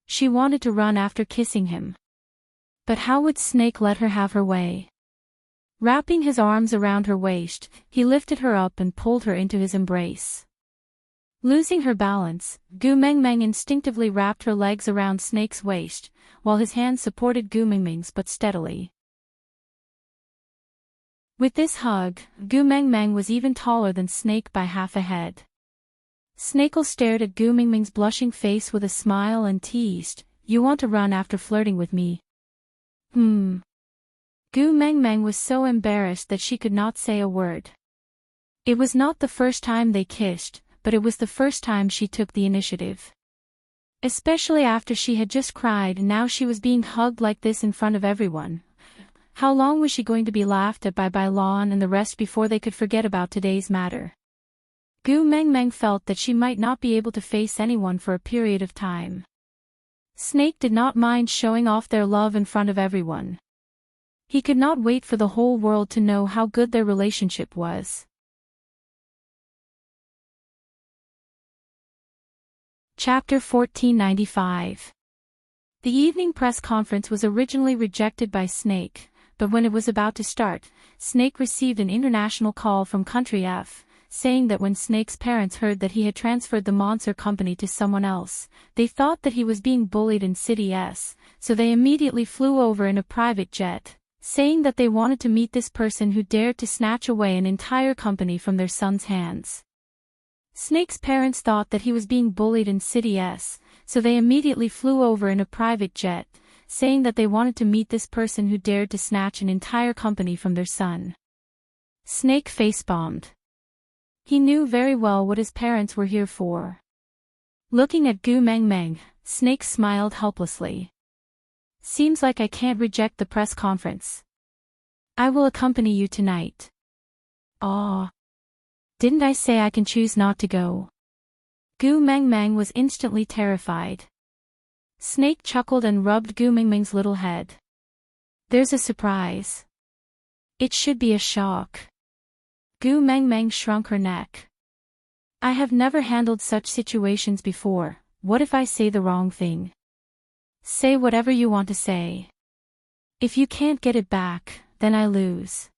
[SPEAKER 1] She wanted to run after kissing him. But how would Snake let her have her way? Wrapping his arms around her waist, he lifted her up and pulled her into his embrace. Losing her balance, Gu Mengmeng instinctively wrapped her legs around Snake's waist, while his hands supported Gu Mengmeng's but steadily. With this hug, Gu Mengmeng was even taller than Snake by half a head. Snake stared at Gu Mengmeng's blushing face with a smile and teased, "You want to run after flirting with me?" Gu Mengmeng was so embarrassed that she could not say a word. It was not the first time they kissed, but it was the first time she took the initiative. Especially after she had just cried and now she was being hugged like this in front of everyone. How long was she going to be laughed at by Lon and the rest before they could forget about today's matter? Gu Mengmeng felt that she might not be able to face anyone for a period of time. Snake did not mind showing off their love in front of everyone. He could not wait for the whole world to know how good their relationship was. Chapter 1495. The evening press conference was originally rejected by Snake, but when it was about to start, Snake received an international call from Country F, saying that when Snake's parents heard that he had transferred the Monster Company to someone else, they thought that he was being bullied in City S, so they immediately flew over in a private jet, saying that they wanted to meet this person who dared to snatch away an entire company from their son's hands. Snake's parents thought that he was being bullied in City S, so they immediately flew over in a private jet, saying that they wanted to meet this person who dared to snatch an entire company from their son. Snake face-bombed. He knew very well what his parents were here for. Looking at Gu Mengmeng, Snake smiled helplessly. "Seems like I can't reject the press conference. I will accompany you tonight." "Aw. Didn't I say I can choose not to go?" Gu Mengmeng was instantly terrified. Snake chuckled and rubbed Gu Mengmeng's little head. "There's a surprise. It should be a shock." Gu Mengmeng shrunk her neck. "I have never handled such situations before. What if I say the wrong thing?" "Say whatever you want to say. If you can't get it back, then I lose."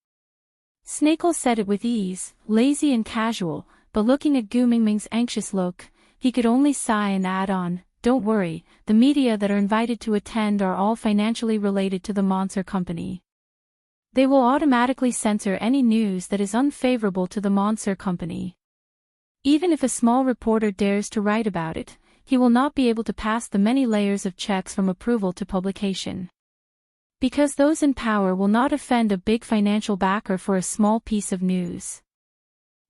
[SPEAKER 1] Snake said it with ease, lazy and casual, but looking at Gu Mengmeng's anxious look, he could only sigh and add on, "Don't worry, the media that are invited to attend are all financially related to the Monster Company. They will automatically censor any news that is unfavorable to the Monster Company. Even if a small reporter dares to write about it, he will not be able to pass the many layers of checks from approval to publication. Because those in power will not offend a big financial backer for a small piece of news.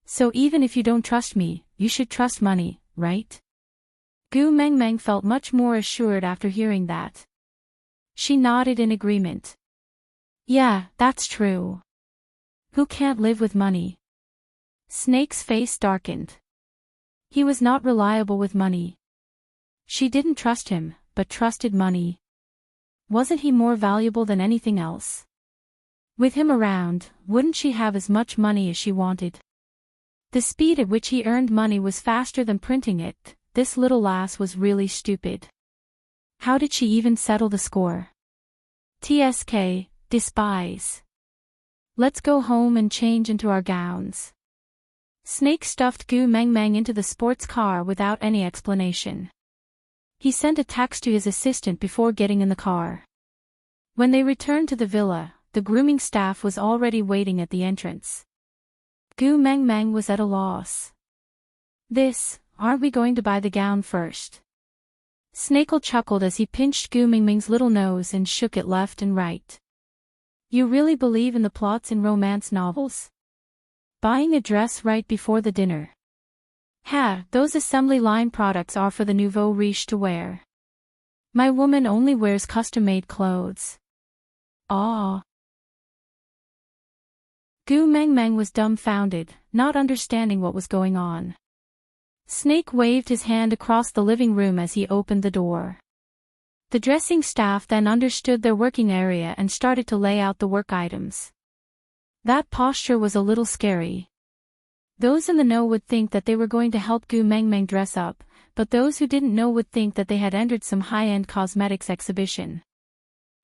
[SPEAKER 1] So even if you don't trust me, you should trust money, right?" Gu Mengmeng felt much more assured after hearing that. She nodded in agreement. Yeah, that's true. Who can't live with money? Snake's face darkened. He was not reliable with money. She didn't trust him, but trusted money. Wasn't he more valuable than anything else? With him around, wouldn't she have as much money as she wanted? The speed at which he earned money was faster than printing it. This little lass was really stupid. How did she even settle the score? TSK, despise. Let's go home and change into our gowns. Snake stuffed Gu Meng Meng into the sports car without any explanation. He sent a text to his assistant before getting in the car. When they returned to the villa, the grooming staff was already waiting at the entrance. Gu Meng Meng was at a loss. Aren't we going to buy the gown first? Snakel chuckled as he pinched Gu Meng Meng's little nose and shook it left and right. You really believe in the plots in romance novels? Buying a dress right before the dinner. Those assembly line products are for the nouveau riche to wear. My woman only wears custom-made clothes. Ah. Gu Meng Meng was dumbfounded, not understanding what was going on. Snake waved his hand across the living room as he opened the door. The dressing staff then understood their working area and started to lay out the work items. That posture was a little scary. Those in the know would think that they were going to help Gu Meng Meng dress up, but those who didn't know would think that they had entered some high-end cosmetics exhibition.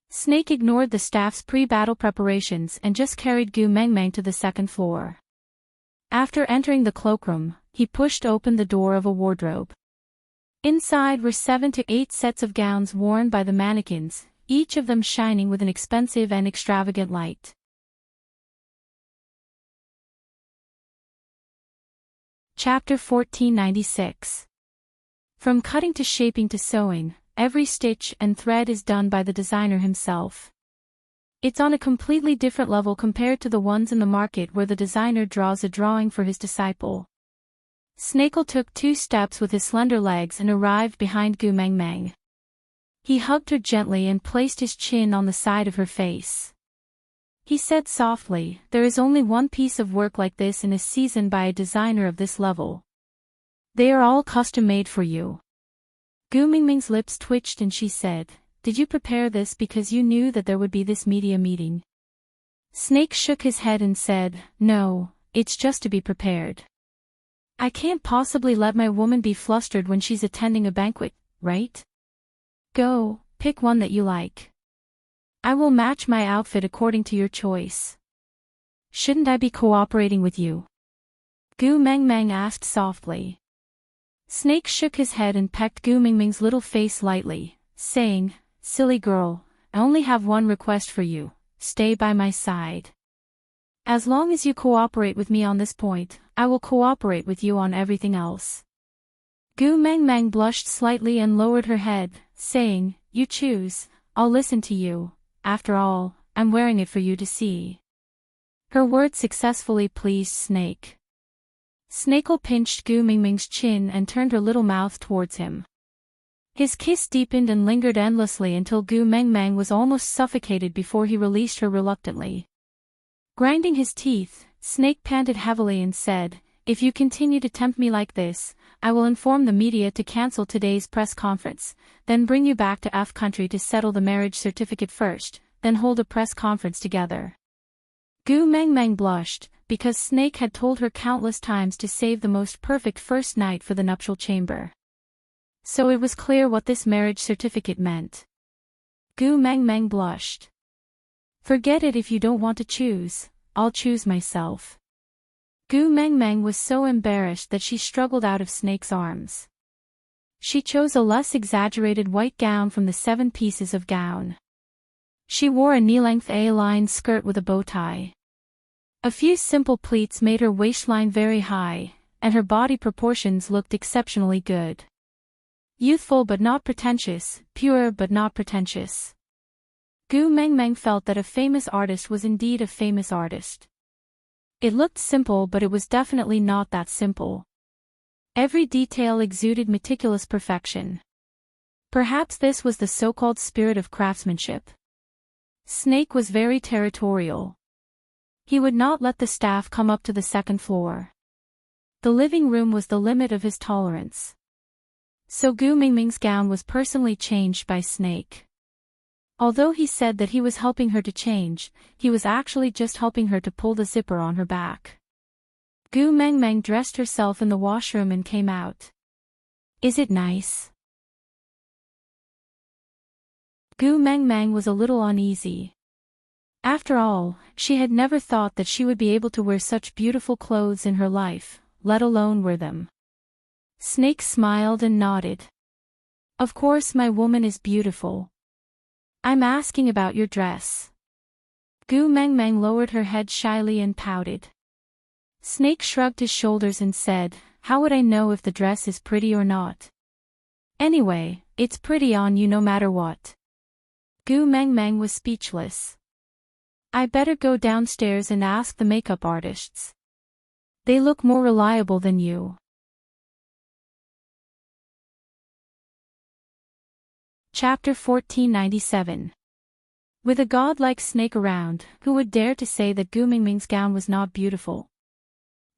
[SPEAKER 1] Snake ignored the staff's pre-battle preparations and just carried Gu Meng Meng to the second floor. After entering the cloakroom, he pushed open the door of a wardrobe. Inside were 7 to 8 sets of gowns worn by the mannequins, each of them shining with an expensive and extravagant light. Chapter 1496. From cutting to shaping to sewing, every stitch and thread is done by the designer himself. It's on a completely different level compared to the ones in the market where the designer draws a drawing for his disciple. Snakel took 2 steps with his slender legs and arrived behind Gu Meng Meng. He hugged her gently and placed his chin on the side of her face. He said softly, "There is only one piece of work like this in a season by a designer of this level. They are all custom-made for you." Gu Meng Meng's lips twitched and she said, "Did you prepare this because you knew that there would be this media meeting?" Snake shook his head and said, "No, it's just to be prepared. I can't possibly let my woman be flustered when she's attending a banquet, right? Go, pick one that you like. I will match my outfit according to your choice." "Shouldn't I be cooperating with you?" Gu Meng Meng asked softly. Snake shook his head and pecked Gu Meng Meng's little face lightly, saying, "Silly girl, I only have one request for you, stay by my side. As long as you cooperate with me on this point, I will cooperate with you on everything else." Gu Meng Meng blushed slightly and lowered her head, saying, "You choose, I'll listen to you. After all, I'm wearing it for you to see." Her words successfully pleased Snake. Snakel pinched Gu Meng Meng's chin and turned her little mouth towards him. His kiss deepened and lingered endlessly until Gu Meng Meng was almost suffocated before he released her reluctantly. Grinding his teeth, Snake panted heavily and said, "If you continue to tempt me like this, I will inform the media to cancel today's press conference, then bring you back to F country to settle the marriage certificate first, then hold a press conference together." Gu Meng Meng blushed, because Snake had told her countless times to save the most perfect first night for the nuptial chamber. So it was clear what this marriage certificate meant. Gu Meng Meng blushed. "Forget it if you don't want to choose, I'll choose myself." Gu Meng Meng was so embarrassed that she struggled out of Snake's arms. She chose a less exaggerated white gown from the 7 pieces of gown. She wore a knee-length A-line skirt with a bow tie. A few simple pleats made her waistline very high, and her body proportions looked exceptionally good. Youthful but not pretentious, pure but not pretentious. Gu Meng Meng felt that a famous artist was indeed a famous artist. It looked simple, but it was definitely not that simple. Every detail exuded meticulous perfection. Perhaps this was the so-called spirit of craftsmanship. Snake was very territorial. He would not let the staff come up to the second floor. The living room was the limit of his tolerance. So Gu Mingming's gown was personally changed by Snake. Although he said that he was helping her to change, he was actually just helping her to pull the zipper on her back. Gu Mengmeng dressed herself in the washroom and came out. Is it nice? Gu Mengmeng was a little uneasy. After all, she had never thought that she would be able to wear such beautiful clothes in her life, let alone wear them. Snake smiled and nodded. Of course my woman is beautiful. I'm asking about your dress. Gu Mengmeng lowered her head shyly and pouted. Snake shrugged his shoulders and said, how would I know if the dress is pretty or not? Anyway, it's pretty on you no matter what. Gu Mengmeng was speechless. I better go downstairs and ask the makeup artists. They look more reliable than you. Chapter 1497. With a god like Snake around, who would dare to say that Gu Mingming's gown was not beautiful?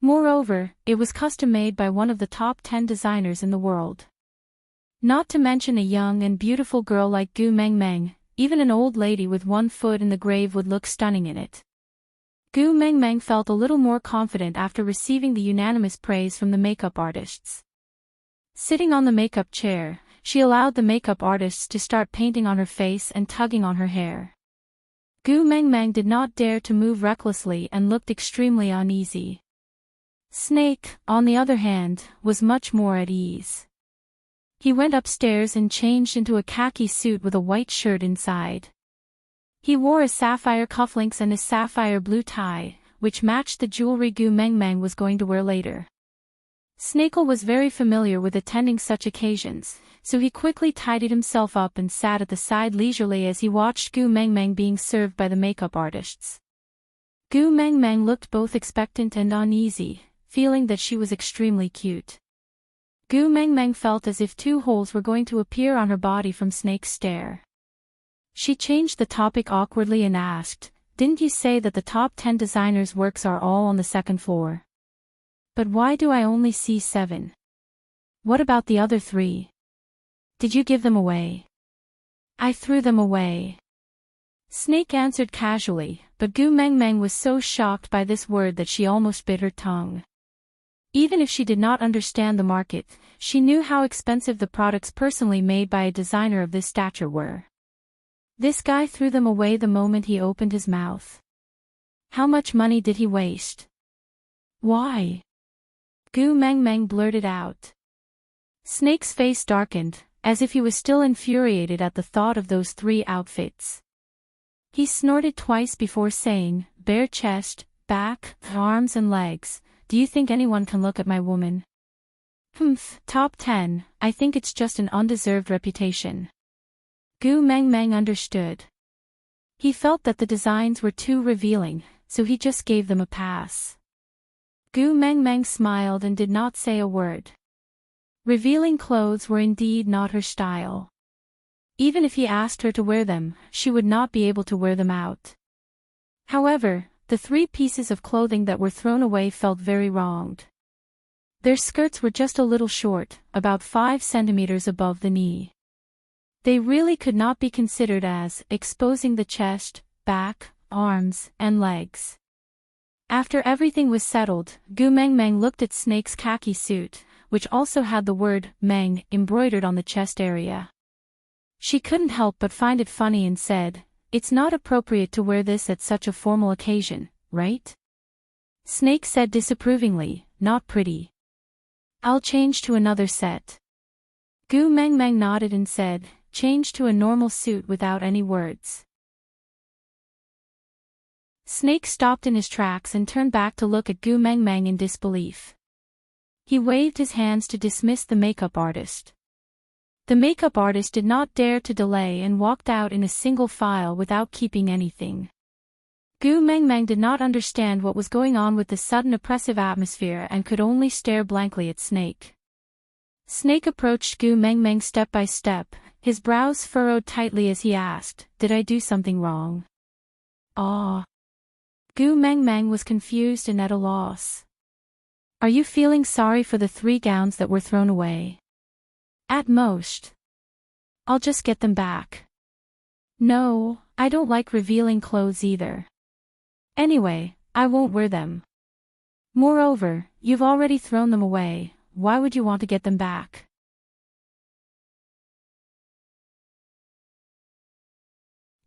[SPEAKER 1] Moreover, it was custom-made by one of the top 10 designers in the world. Not to mention a young and beautiful girl like Gu Mengmeng, even an old lady with one foot in the grave would look stunning in it. Gu Mengmeng felt a little more confident after receiving the unanimous praise from the makeup artists. Sitting on the makeup chair, she allowed the makeup artists to start painting on her face and tugging on her hair. Gu Mengmeng did not dare to move recklessly and looked extremely uneasy. Snake, on the other hand, was much more at ease. He went upstairs and changed into a khaki suit with a white shirt inside. He wore a sapphire cufflinks and a sapphire blue tie, which matched the jewelry Gu Mengmeng was going to wear later. Snakel was very familiar with attending such occasions, so he quickly tidied himself up and sat at the side leisurely as he watched Gu Mengmeng being served by the makeup artists. Gu Mengmeng looked both expectant and uneasy, feeling that she was extremely cute. Gu Mengmeng felt as if two holes were going to appear on her body from Snake's stare. She changed the topic awkwardly and asked, didn't you say that the top 10 designers' works are all on the second floor? But why do I only see 7? What about the other 3? Did you give them away? I threw them away. Snake answered casually, but Gu Mengmeng was so shocked by this word that she almost bit her tongue. Even if she did not understand the market, she knew how expensive the products personally made by a designer of this stature were. This guy threw them away the moment he opened his mouth. How much money did he waste? Why? Gu Mengmeng blurted out. Snake's face darkened, as if he was still infuriated at the thought of those 3 outfits. He snorted twice before saying, bare chest, back, arms and legs. Do you think anyone can look at my woman? Top 10, I think it's just an undeserved reputation. Gu Mengmeng understood. He felt that the designs were too revealing, so he just gave them a pass. Gu Mengmeng smiled and did not say a word. Revealing clothes were indeed not her style. Even if he asked her to wear them, she would not be able to wear them out. However, the 3 pieces of clothing that were thrown away felt very wronged. Their skirts were just a little short, about 5 centimeters above the knee. They really could not be considered as exposing the chest, back, arms, and legs. After everything was settled, Gu Mengmeng looked at Snake's khaki suit, which also had the word Meng embroidered on the chest area. She couldn't help but find it funny and said, it's not appropriate to wear this at such a formal occasion, right? Snake said disapprovingly, not pretty. I'll change to another set. Gu Mengmeng nodded and said, change to a normal suit without any words. Snake stopped in his tracks and turned back to look at Gu Mengmeng in disbelief. He waved his hands to dismiss the makeup artist. The makeup artist did not dare to delay and walked out in a single file without keeping anything. Gu Mengmeng did not understand what was going on with the sudden oppressive atmosphere and could only stare blankly at Snake. Snake approached Gu Mengmeng step by step, his brows furrowed tightly as he asked, did I do something wrong? Ah. Gu Meng Meng was confused and at a loss. Are you feeling sorry for the 3 gowns that were thrown away? At most. I'll just get them back. No, I don't like revealing clothes either. Anyway, I won't wear them. Moreover, you've already thrown them away, why would you want to get them back?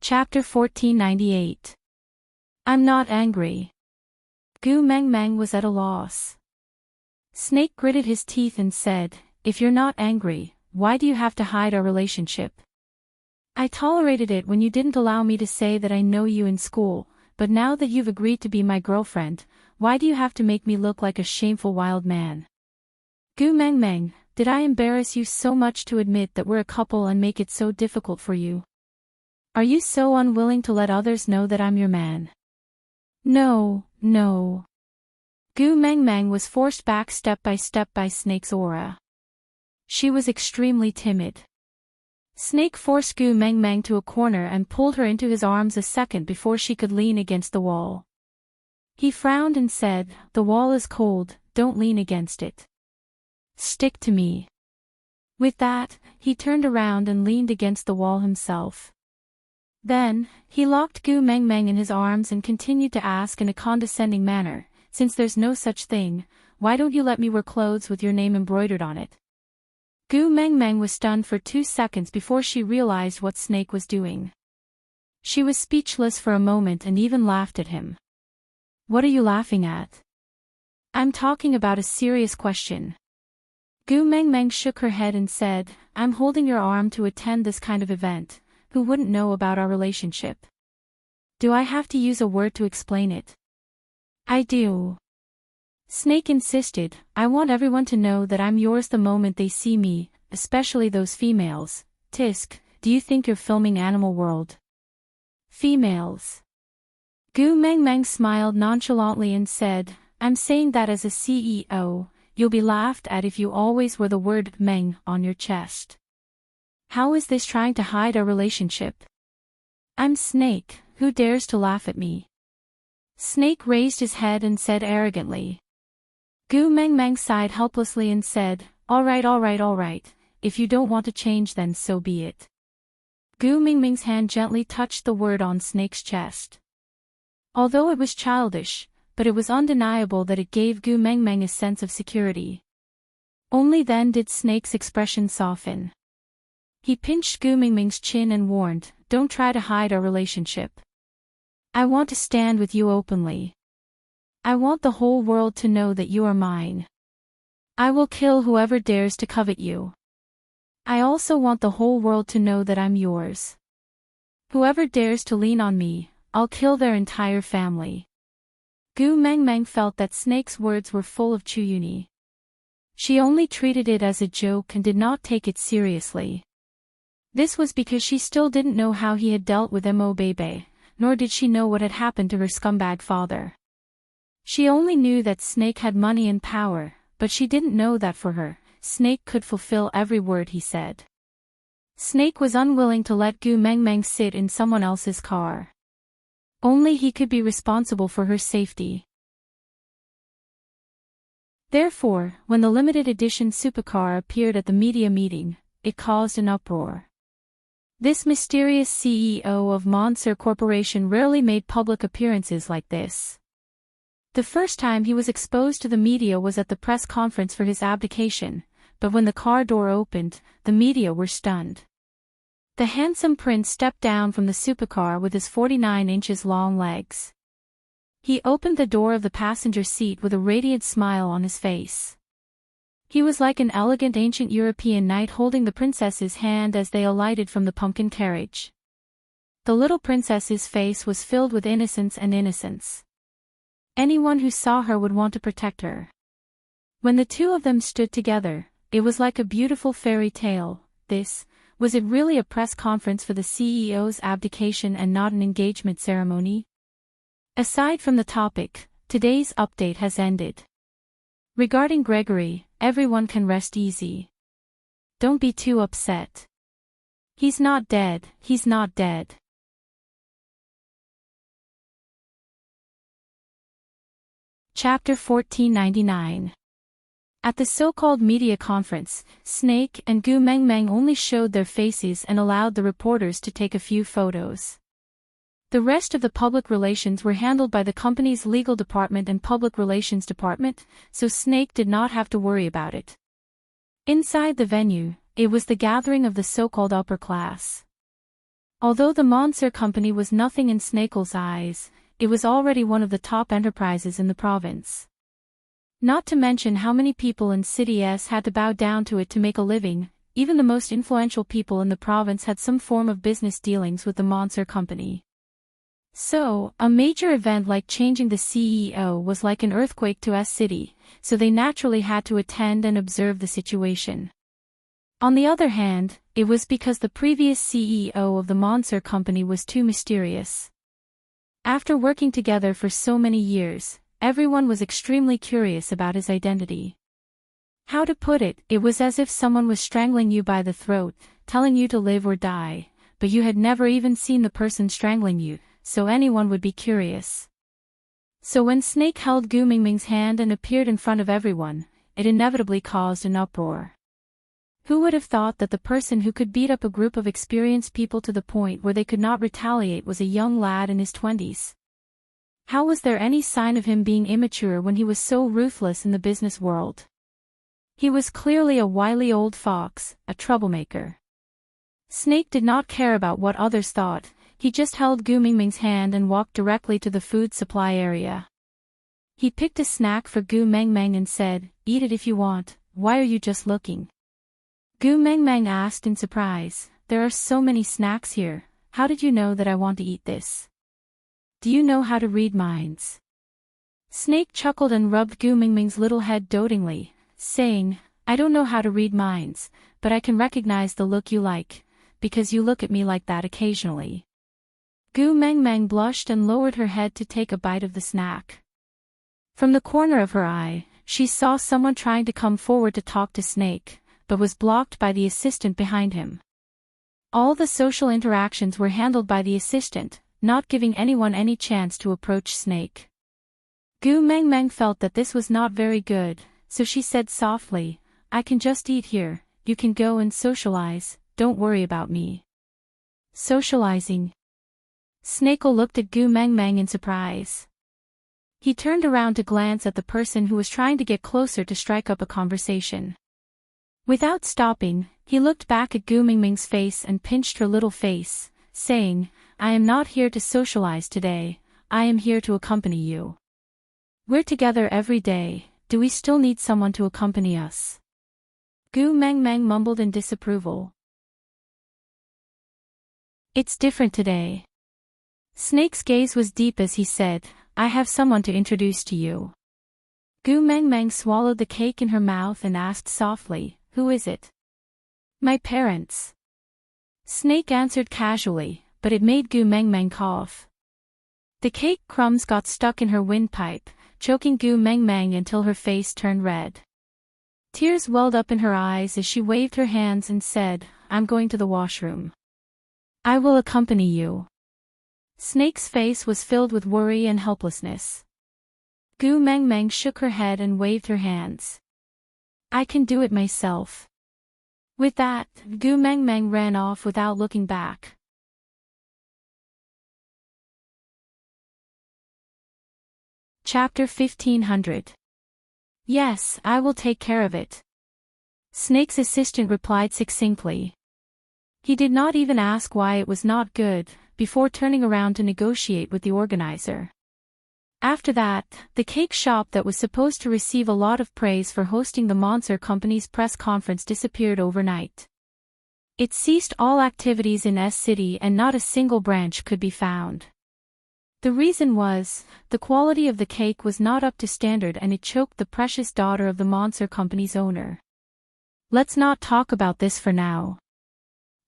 [SPEAKER 1] Chapter 1498. I'm not angry. Gu Meng Meng was at a loss. Snake gritted his teeth and said, if you're not angry, why do you have to hide our relationship? I tolerated it when you didn't allow me to say that I know you in school, but now that you've agreed to be my girlfriend, why do you have to make me look like a shameful wild man? Gu Meng Meng, did I embarrass you so much to admit that we're a couple and make it so difficult for you? Are you so unwilling to let others know that I'm your man? No, no. Gu Meng Meng was forced back step by Snake's aura. She was extremely timid. Snake forced Gu Meng Meng to a corner and pulled her into his arms a second before she could lean against the wall. He frowned and said, the wall is cold, don't lean against it. Stick to me. With that, he turned around and leaned against the wall himself. Then, he locked Gu Meng Meng in his arms and continued to ask in a condescending manner, since there's no such thing, why don't you let me wear clothes with your name embroidered on it? Gu Meng Meng was stunned for 2 seconds before she realized what Snake was doing. She was speechless for a moment and even laughed at him. What are you laughing at? I'm talking about a serious question. Gu Meng Meng shook her head and said, I'm holding your arm to attend this kind of event. Who wouldn't know about our relationship? Do I have to use a word to explain it? I do. Snake insisted, I want everyone to know that I'm yours the moment they see me, especially those females. Tisk, do you think you're filming Animal World? Females. Gu Meng Meng smiled nonchalantly and said, I'm saying that as a CEO, you'll be laughed at if you always wear the word Meng on your chest. How is this trying to hide our relationship? I'm Snake, who dares to laugh at me? Snake raised his head and said arrogantly. Gu Meng Meng sighed helplessly and said, all right, if you don't want to change then so be it. Gu Meng Meng's hand gently touched the word on Snake's chest. Although it was childish, but it was undeniable that it gave Gu Meng Meng a sense of security. Only then did Snake's expression soften. He pinched Gu Meng Meng's chin and warned, don't try to hide our relationship. I want to stand with you openly. I want the whole world to know that you are mine. I will kill whoever dares to covet you. I also want the whole world to know that I'm yours. Whoever dares to lean on me, I'll kill their entire family. Gu Meng Meng felt that Snake's words were full of Chuyuni. She only treated it as a joke and did not take it seriously. This was because she still didn't know how he had dealt with Mo Bebe, nor did she know what had happened to her scumbag father. She only knew that Snake had money and power, but she didn't know that for her, Snake could fulfill every word he said. Snake was unwilling to let Gu Meng Meng sit in someone else's car. Only he could be responsible for her safety. Therefore, when the limited edition supercar appeared at the media meeting, it caused an uproar. This mysterious CEO of Monster Corporation rarely made public appearances like this. The first time he was exposed to the media was at the press conference for his abdication, but when the car door opened, the media were stunned. The handsome prince stepped down from the supercar with his 49 inches long legs. He opened the door of the passenger seat with a radiant smile on his face. He was like an elegant ancient European knight holding the princess's hand as they alighted from the pumpkin carriage. The little princess's face was filled with innocence and innocence. Anyone who saw her would want to protect her. When the two of them stood together, it was like a beautiful fairy tale. Was it really a press conference for the CEO's abdication and not an engagement ceremony? Aside from the topic, today's update has ended. Regarding Gregory, everyone can rest easy. Don't be too upset. He's not dead, he's not dead. Chapter 1499. At the so-called media conference, Snake and Gu Mengmeng only showed their faces and allowed the reporters to take a few photos. The rest of the public relations were handled by the company's legal department and public relations department, so Snake did not have to worry about it. Inside the venue, it was the gathering of the so-called upper class. Although the Monster Company was nothing in Snake's eyes, it was already one of the top enterprises in the province. Not to mention how many people in City S had to bow down to it to make a living. Even the most influential people in the province had some form of business dealings with the Monster Company. So, a major event like changing the CEO was like an earthquake to S City, so they naturally had to attend and observe the situation. On the other hand, it was because the previous CEO of the Monster Company was too mysterious. After working together for so many years, everyone was extremely curious about his identity. How to put it, it was as if someone was strangling you by the throat, telling you to live or die, but you had never even seen the person strangling you, so anyone would be curious. So when Snake held Gu Mingming's hand and appeared in front of everyone, it inevitably caused an uproar. Who would have thought that the person who could beat up a group of experienced people to the point where they could not retaliate was a young lad in his 20s? How was there any sign of him being immature when he was so ruthless in the business world? He was clearly a wily old fox, a troublemaker. Snake did not care about what others thought, he just held Gu Mingming's hand and walked directly to the food supply area. He picked a snack for Gu Mengmeng and said, "Eat it if you want, why are you just looking?" Gu Mengmeng asked in surprise, "There are so many snacks here, how did you know that I want to eat this? Do you know how to read minds?" Snake chuckled and rubbed Gu Mingming's little head dotingly, saying, "I don't know how to read minds, but I can recognize the look you like, because you look at me like that occasionally." Gu Mengmeng blushed and lowered her head to take a bite of the snack. From the corner of her eye, she saw someone trying to come forward to talk to Snake, but was blocked by the assistant behind him. All the social interactions were handled by the assistant, not giving anyone any chance to approach Snake. Gu Mengmeng felt that this was not very good, so she said softly, "I can just eat here, you can go and socialize, don't worry about me." Socializing? Snake looked at Gu Mengmeng in surprise. He turned around to glance at the person who was trying to get closer to strike up a conversation. Without stopping, he looked back at Gu Mingming's face and pinched her little face, saying, "I am not here to socialize today, I am here to accompany you. We're together every day, do we still need someone to accompany us?" Gu Mengmeng mumbled in disapproval. "It's different today." Snake's gaze was deep as he said, "I have someone to introduce to you." Gu Mengmeng swallowed the cake in her mouth and asked softly, "Who is it?" "My parents." Snake answered casually, but it made Gu Mengmeng cough. The cake crumbs got stuck in her windpipe, choking Gu Mengmeng until her face turned red. Tears welled up in her eyes as she waved her hands and said, "I'm going to the washroom. I will accompany you." Snake's face was filled with worry and helplessness. Gu Mengmeng shook her head and waved her hands. "I can do it myself." With that, Gu Mengmeng ran off without looking back. Chapter 1500. "Yes, I will take care of it," Snake's assistant replied succinctly. He did not even ask why it was not good, before turning around to negotiate with the organizer. After that, the cake shop that was supposed to receive a lot of praise for hosting the Monster Company's press conference disappeared overnight. It ceased all activities in S City and not a single branch could be found. The reason was, the quality of the cake was not up to standard and it choked the precious daughter of the Monster Company's owner. Let's not talk about this for now.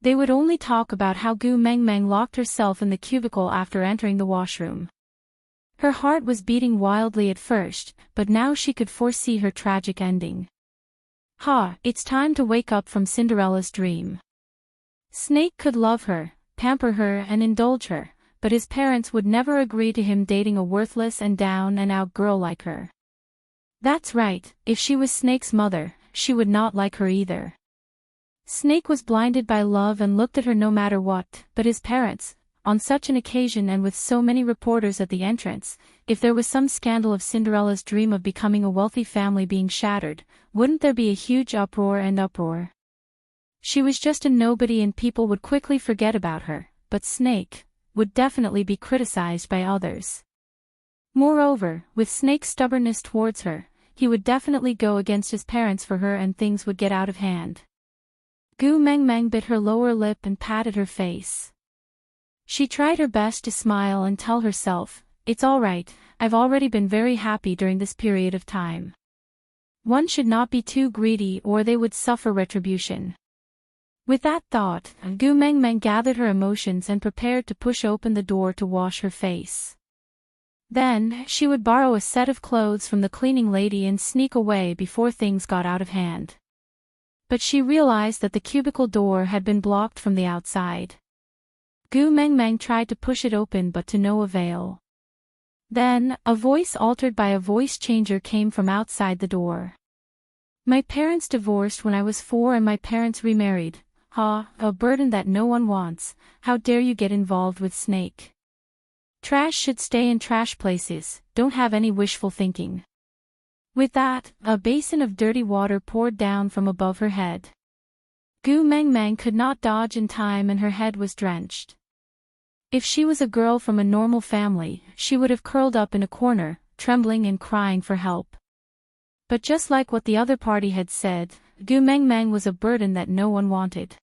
[SPEAKER 1] They would only talk about how Gu Mengmeng locked herself in the cubicle after entering the washroom. Her heart was beating wildly at first, but now she could foresee her tragic ending. It's time to wake up from Cinderella's dream. Snake could love her, pamper her and indulge her, but his parents would never agree to him dating a worthless and down-and-out girl like her. That's right, if she was Snake's mother, she would not like her either. Snake was blinded by love and looked at her no matter what, but his parents, on such an occasion and with so many reporters at the entrance, if there was some scandal of Cinderella's dream of becoming a wealthy family being shattered, wouldn't there be a huge uproar? She was just a nobody and people would quickly forget about her, but Snake would definitely be criticized by others. Moreover, with Snake's stubbornness towards her, he would definitely go against his parents for her and things would get out of hand. Gu Mengmeng bit her lower lip and patted her face. She tried her best to smile and tell herself, "It's all right, I've already been very happy during this period of time." One should not be too greedy or they would suffer retribution. With that thought, Gu Mengmeng gathered her emotions and prepared to push open the door to wash her face. Then, she would borrow a set of clothes from the cleaning lady and sneak away before things got out of hand. But she realized that the cubicle door had been blocked from the outside. Gu Mengmeng tried to push it open but to no avail. Then, a voice altered by a voice changer came from outside the door. "My parents divorced when I was 4 and my parents remarried. A burden that no one wants. How dare you get involved with Snake? Trash should stay in trash places, don't have any wishful thinking." With that, a basin of dirty water poured down from above her head. Gu Mengmeng could not dodge in time and her head was drenched. If she was a girl from a normal family, she would have curled up in a corner, trembling and crying for help. But just like what the other party had said, Gu Mengmeng was a burden that no one wanted.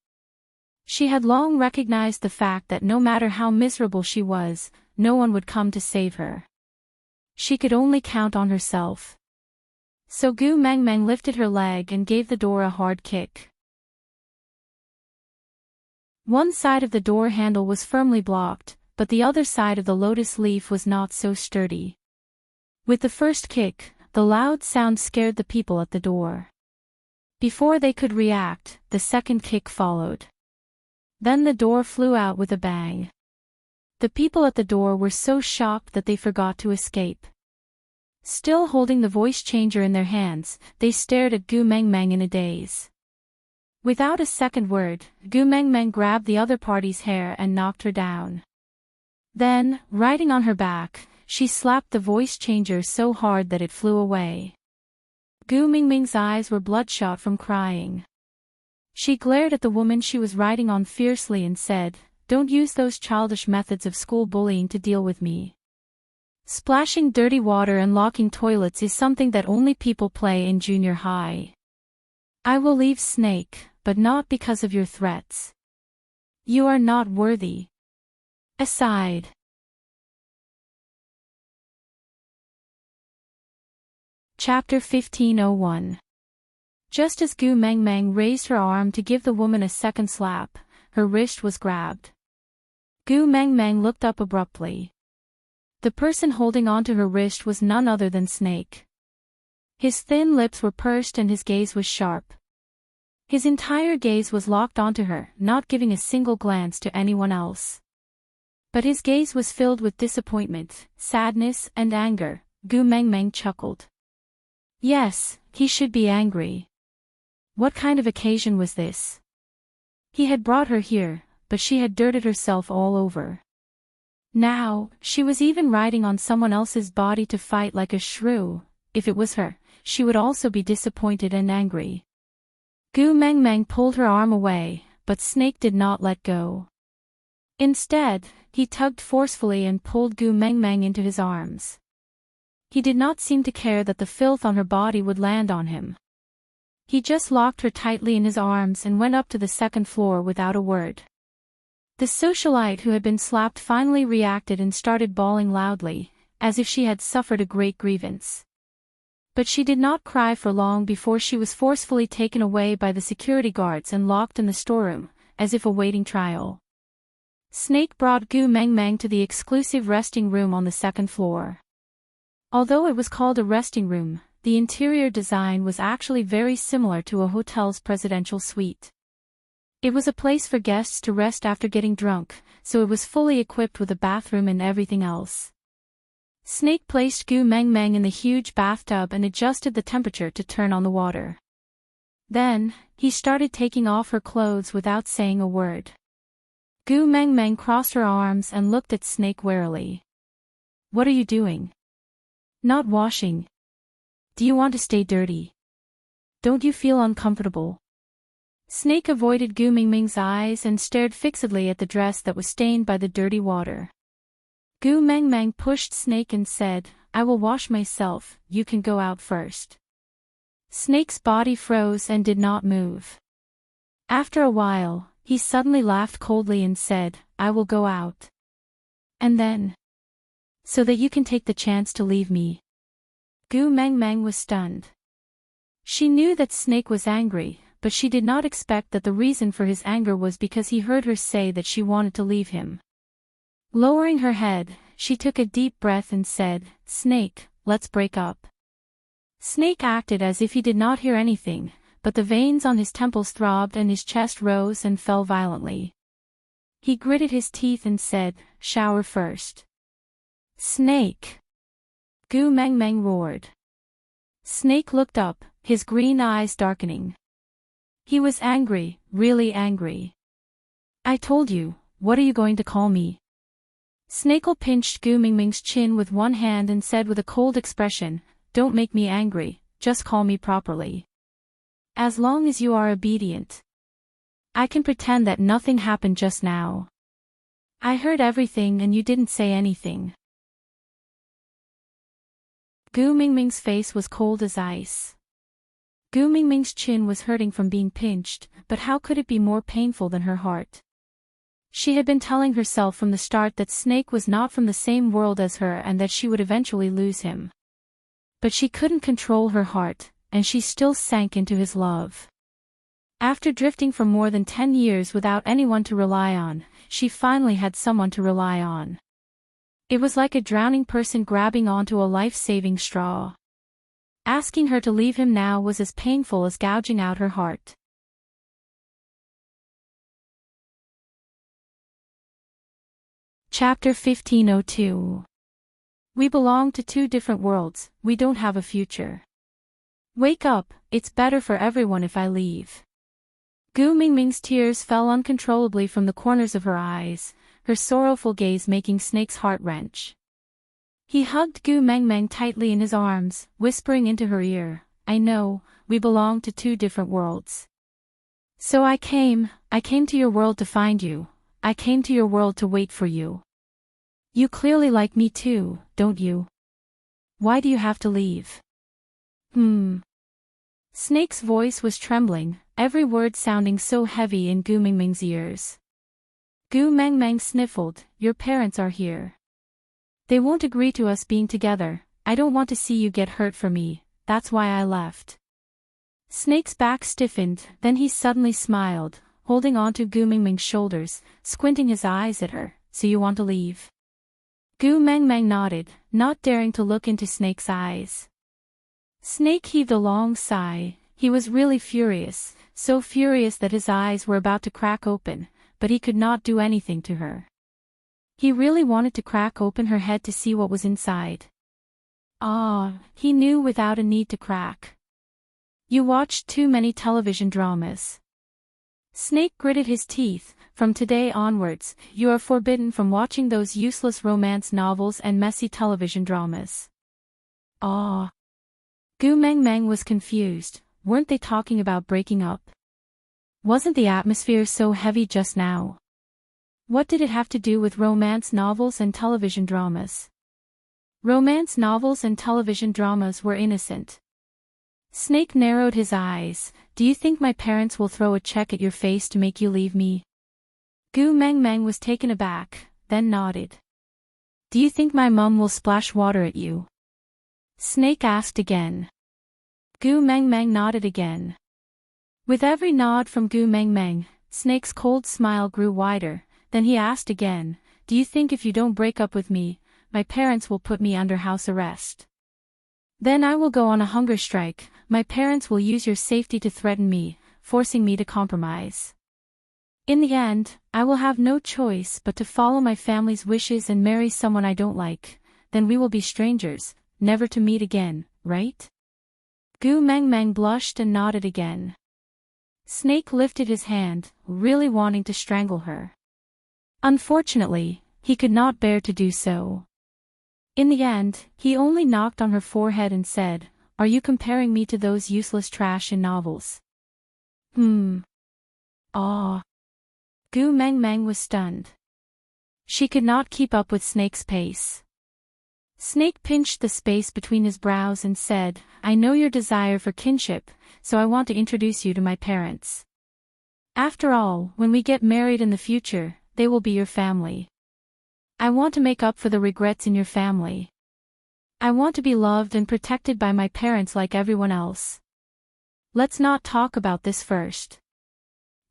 [SPEAKER 1] She had long recognized the fact that no matter how miserable she was, no one would come to save her. She could only count on herself. So Gu Mengmeng lifted her leg and gave the door a hard kick. One side of the door handle was firmly blocked, but the other side of the lotus leaf was not so sturdy. With the first kick, the loud sound scared the people at the door. Before they could react, the second kick followed. Then the door flew out with a bang. The people at the door were so shocked that they forgot to escape. Still holding the voice changer in their hands, they stared at Gu Mengmeng in a daze. Without a second word, Gu Mengmeng grabbed the other party's hair and knocked her down. Then, riding on her back, she slapped the voice changer so hard that it flew away. Gu Mengmeng's eyes were bloodshot from crying. She glared at the woman she was riding on fiercely and said, "Don't use those childish methods of school bullying to deal with me. Splashing dirty water and locking toilets is something that only people play in junior high. I will leave Snake, but not because of your threats. You are not worthy." Aside. Chapter 1501. Just as Gu Mengmeng raised her arm to give the woman a second slap, her wrist was grabbed. Gu Mengmeng looked up abruptly. The person holding onto her wrist was none other than Snake. His thin lips were pursed and his gaze was sharp. His entire gaze was locked onto her, not giving a single glance to anyone else. But his gaze was filled with disappointment, sadness, and anger. Gu Mengmeng chuckled. Yes, he should be angry. What kind of occasion was this? He had brought her here, but she had dirted herself all over. Now, she was even riding on someone else's body to fight like a shrew. If it was her, she would also be disappointed and angry. Gu Mengmeng pulled her arm away, but Snake did not let go. Instead, he tugged forcefully and pulled Gu Mengmeng into his arms. He did not seem to care that the filth on her body would land on him. He just locked her tightly in his arms and went up to the second floor without a word. The socialite who had been slapped finally reacted and started bawling loudly, as if she had suffered a great grievance. But she did not cry for long before she was forcefully taken away by the security guards and locked in the storeroom, as if awaiting trial. Snake brought Gu Mengmeng to the exclusive resting room on the second floor. Although it was called a resting room, the interior design was actually very similar to a hotel's presidential suite. It was a place for guests to rest after getting drunk, so it was fully equipped with a bathroom and everything else. Snake placed Gu Meng Meng in the huge bathtub and adjusted the temperature to turn on the water. Then, he started taking off her clothes without saying a word. Gu Meng Meng crossed her arms and looked at Snake warily. What are you doing? Not washing. Do you want to stay dirty? Don't you feel uncomfortable? Snake avoided Gu Meng Meng's eyes and stared fixedly at the dress that was stained by the dirty water. Gu Meng Meng pushed Snake and said, I will wash myself, you can go out first. Snake's body froze and did not move. After a while, he suddenly laughed coldly and said, I will go out. And then? So that you can take the chance to leave me. Gu Meng Meng was stunned. She knew that Snake was angry, but she did not expect that the reason for his anger was because he heard her say that she wanted to leave him. Lowering her head, she took a deep breath and said, Snake, let's break up. Snake acted as if he did not hear anything, but the veins on his temples throbbed and his chest rose and fell violently. He gritted his teeth and said, shower first. Snake! Gu Meng Meng roared. Snake looked up, his green eyes darkening. He was angry, really angry. I told you, what are you going to call me? Snake pinched Gu Meng Meng's chin with one hand and said with a cold expression, don't make me angry, just call me properly. As long as you are obedient. I can pretend that nothing happened just now. I heard everything and you didn't say anything. Gu Meng Meng's face was cold as ice. Gu Meng Meng's chin was hurting from being pinched, but how could it be more painful than her heart? She had been telling herself from the start that Snake was not from the same world as her and that she would eventually lose him. But she couldn't control her heart, and she still sank into his love. After drifting for more than 10 years without anyone to rely on, she finally had someone to rely on. It was like a drowning person grabbing onto a life-saving straw. Asking her to leave him now was as painful as gouging out her heart. Chapter 1502. We belong to two different worlds, we don't have a future. Wake up, it's better for everyone if I leave. Gu Meng Meng's tears fell uncontrollably from the corners of her eyes, her sorrowful gaze making Snake's heart wrench. He hugged Gu Meng Meng tightly in his arms, whispering into her ear, I know, we belong to two different worlds. So I came to your world to find you, I came to your world to wait for you. You clearly like me too, don't you? Why do you have to leave? Snake's voice was trembling, every word sounding so heavy in Gu Meng Meng's ears. Gu Meng Meng sniffled, your parents are here. They won't agree to us being together, I don't want to see you get hurt for me, that's why I left. Snake's back stiffened, then he suddenly smiled, holding onto Gu Meng Meng's shoulders, squinting his eyes at her, so you want to leave? Gu Meng Meng nodded, not daring to look into Snake's eyes. Snake heaved a long sigh, he was really furious, so furious that his eyes were about to crack open, but he could not do anything to her. He really wanted to crack open her head to see what was inside. He knew without a need to crack. You watched too many television dramas. Snake gritted his teeth, from today onwards, you are forbidden from watching those useless romance novels and messy television dramas. Gu Meng Meng was confused, weren't they talking about breaking up? Wasn't the atmosphere so heavy just now? What did it have to do with romance novels and television dramas? Romance novels and television dramas were innocent. Snake narrowed his eyes, do you think my parents will throw a check at your face to make you leave me? Gu Meng Meng was taken aback, then nodded. Do you think my mum will splash water at you? Snake asked again. Gu Meng Meng nodded again. With every nod from Gu Meng Meng, Snake's cold smile grew wider, then he asked again, do you think if you don't break up with me, my parents will put me under house arrest? Then I will go on a hunger strike, my parents will use your safety to threaten me, forcing me to compromise. In the end, I will have no choice but to follow my family's wishes and marry someone I don't like, then we will be strangers, never to meet again, right? Gu Mengmeng blushed and nodded again. Snake lifted his hand, really wanting to strangle her. Unfortunately, he could not bear to do so. In the end, he only knocked on her forehead and said, "Are you comparing me to those useless trash in novels?" Ah. Gu Mengmeng was stunned. She could not keep up with Snake's pace. Snake pinched the space between his brows and said, "I know your desire for kinship, so I want to introduce you to my parents. After all, when we get married in the future, they will be your family. I want to make up for the regrets in your family. I want to be loved and protected by my parents like everyone else. Let's not talk about this first.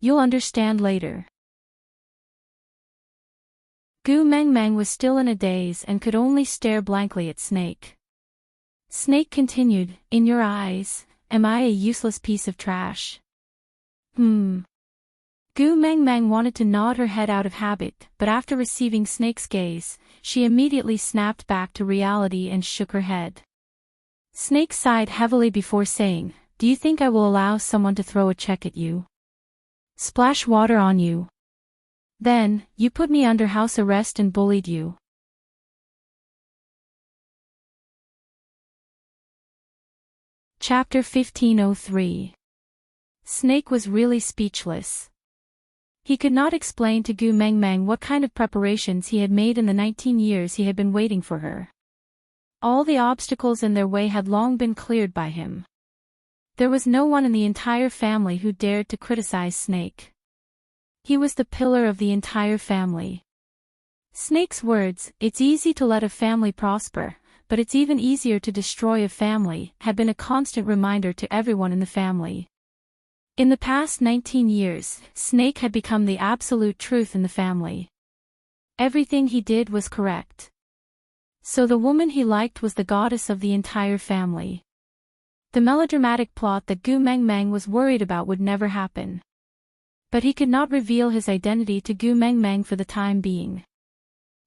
[SPEAKER 1] You'll understand later." Gu Mengmeng was still in a daze and could only stare blankly at Snake. Snake continued, "In your eyes, am I a useless piece of trash?" Gu Mengmeng wanted to nod her head out of habit, but after receiving Snake's gaze, she immediately snapped back to reality and shook her head. Snake sighed heavily before saying, "Do you think I will allow someone to throw a check at you? Splash water on you? Then, you put me under house arrest and bullied you." Chapter 1503. Snake was really speechless. He could not explain to Gu Mengmeng what kind of preparations he had made in the 19 years he had been waiting for her. All the obstacles in their way had long been cleared by him. There was no one in the entire family who dared to criticize Snake. He was the pillar of the entire family. Snake's words, "It's easy to let a family prosper, but it's even easier to destroy a family," had been a constant reminder to everyone in the family. In the past 19 years, Snake had become the absolute truth in the family. Everything he did was correct. So the woman he liked was the goddess of the entire family. The melodramatic plot that Gu Mengmeng was worried about would never happen. But he could not reveal his identity to Gu Mengmeng for the time being.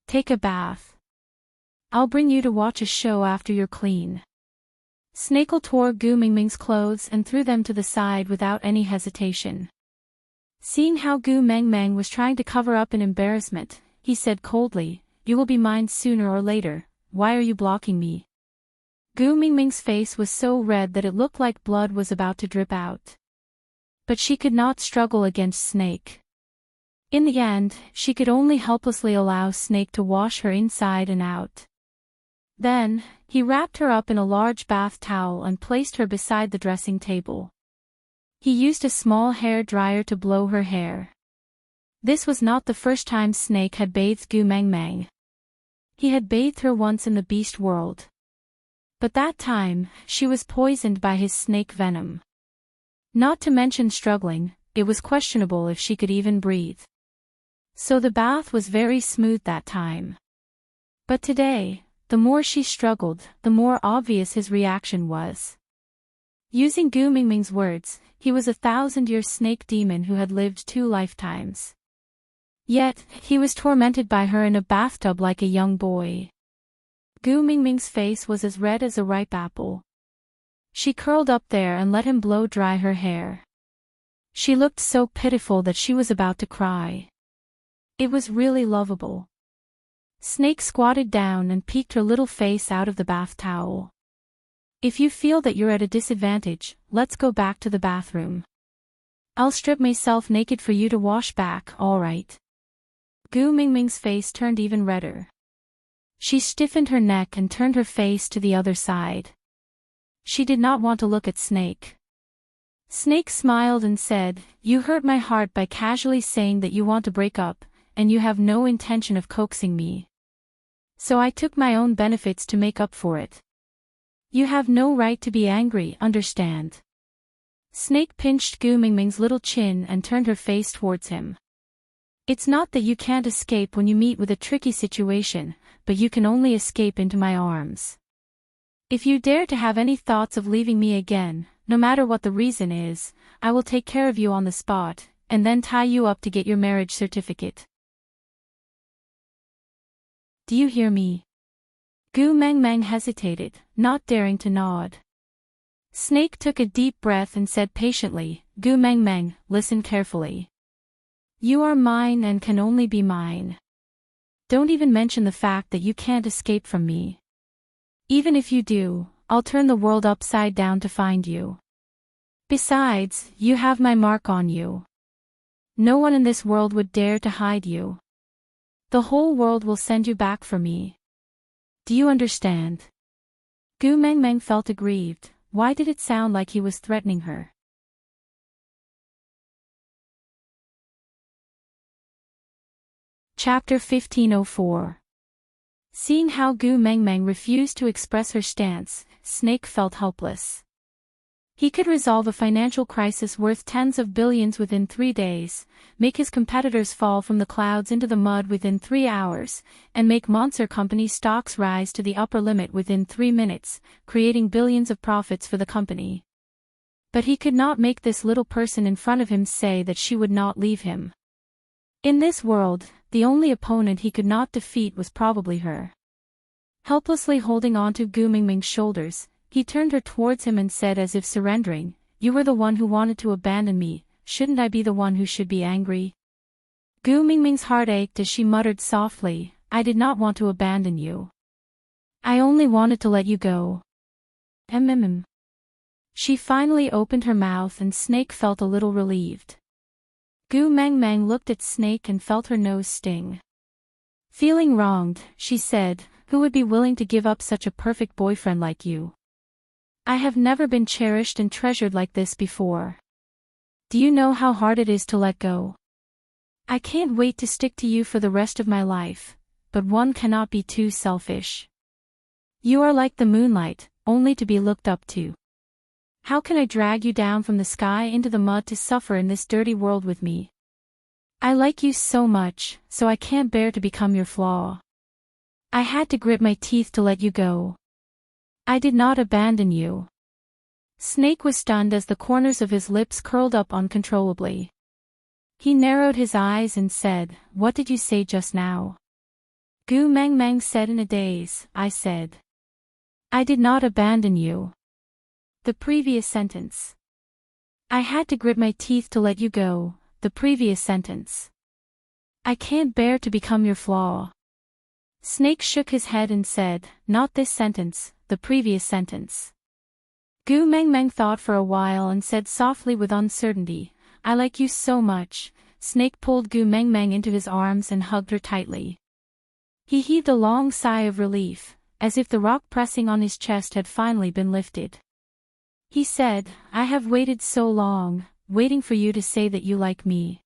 [SPEAKER 1] "Take a bath. I'll bring you to watch a show after you're clean." Snake tore Gu Mengmeng's clothes and threw them to the side without any hesitation. Seeing how Gu Mengmeng was trying to cover up an embarrassment, he said coldly, "You will be mine sooner or later, why are you blocking me?" Gu Mengmeng's face was so red that it looked like blood was about to drip out. But she could not struggle against Snake. In the end, she could only helplessly allow Snake to wash her inside and out. Then, he wrapped her up in a large bath towel and placed her beside the dressing table. He used a small hair dryer to blow her hair. This was not the first time Snake had bathed Gu Mengmeng. He had bathed her once in the beast world. But that time, she was poisoned by his snake venom. Not to mention struggling, it was questionable if she could even breathe. So the bath was very smooth that time. But today, the more she struggled, the more obvious his reaction was. Using Gu Mengmeng's words, he was a 1,000-year snake demon who had lived 2 lifetimes. Yet, he was tormented by her in a bathtub like a young boy. Gu Mengmeng's face was as red as a ripe apple. She curled up there and let him blow dry her hair. She looked so pitiful that she was about to cry. It was really lovable. Snake squatted down and peeked her little face out of the bath towel. "If you feel that you're at a disadvantage, let's go back to the bathroom. I'll strip myself naked for you to wash back, all right?" Gu Mengmeng's face turned even redder. She stiffened her neck and turned her face to the other side. She did not want to look at Snake. Snake smiled and said, "You hurt my heart by casually saying that you want to break up, and you have no intention of coaxing me. So I took my own benefits to make up for it. You have no right to be angry, understand?" Snake pinched Gu Mengmeng's little chin and turned her face towards him. "It's not that you can't escape when you meet with a tricky situation, but you can only escape into my arms. If you dare to have any thoughts of leaving me again, no matter what the reason is, I will take care of you on the spot, and then tie you up to get your marriage certificate. Do you hear me?" Gu Meng Meng hesitated, not daring to nod. Snake took a deep breath and said patiently, Gu Meng Meng, listen carefully. You are mine and can only be mine. Don't even mention the fact that you can't escape from me. Even if you do, I'll turn the world upside down to find you. Besides, you have my mark on you. No one in this world would dare to hide you. The whole world will send you back for me. Do you understand? Gu Meng Meng felt aggrieved. Why did it sound like he was threatening her? Chapter 1504. Seeing how Gu Meng Meng refused to express her stance, Snake felt helpless. He could resolve a financial crisis worth tens of billions within 3 days, make his competitors fall from the clouds into the mud within 3 hours, and make Monster Company stocks rise to the upper limit within 3 minutes, creating billions of profits for the company. But he could not make this little person in front of him say that she would not leave him. In this world, the only opponent he could not defeat was probably her. Helplessly holding on to Gu Meng Meng's shoulders, he turned her towards him and said as if surrendering, You were the one who wanted to abandon me, shouldn't I be the one who should be angry? Gu Meng Meng's heart ached as she muttered softly, I did not want to abandon you. I only wanted to let you go. She finally opened her mouth and Snake felt a little relieved. Gu Meng Meng looked at Snake and felt her nose sting. Feeling wronged, she said, Who would be willing to give up such a perfect boyfriend like you? I have never been cherished and treasured like this before. Do you know how hard it is to let go? I can't wait to stick to you for the rest of my life, but one cannot be too selfish. You are like the moonlight, only to be looked up to. How can I drag you down from the sky into the mud to suffer in this dirty world with me? I like you so much, so I can't bear to become your flaw. I had to grit my teeth to let you go. I did not abandon you. Snake was stunned as the corners of his lips curled up uncontrollably. He narrowed his eyes and said, What did you say just now? Gu Meng Meng said in a daze, I said. I did not abandon you. The previous sentence. I had to grit my teeth to let you go, the previous sentence. I can't bear to become your flaw. Snake shook his head and said, Not this sentence, the previous sentence. Gu Meng Meng thought for a while and said softly with uncertainty, I like you so much. Snake pulled Gu Meng Meng into his arms and hugged her tightly. He heaved a long sigh of relief, as if the rock pressing on his chest had finally been lifted. He said, I have waited so long, waiting for you to say that you like me.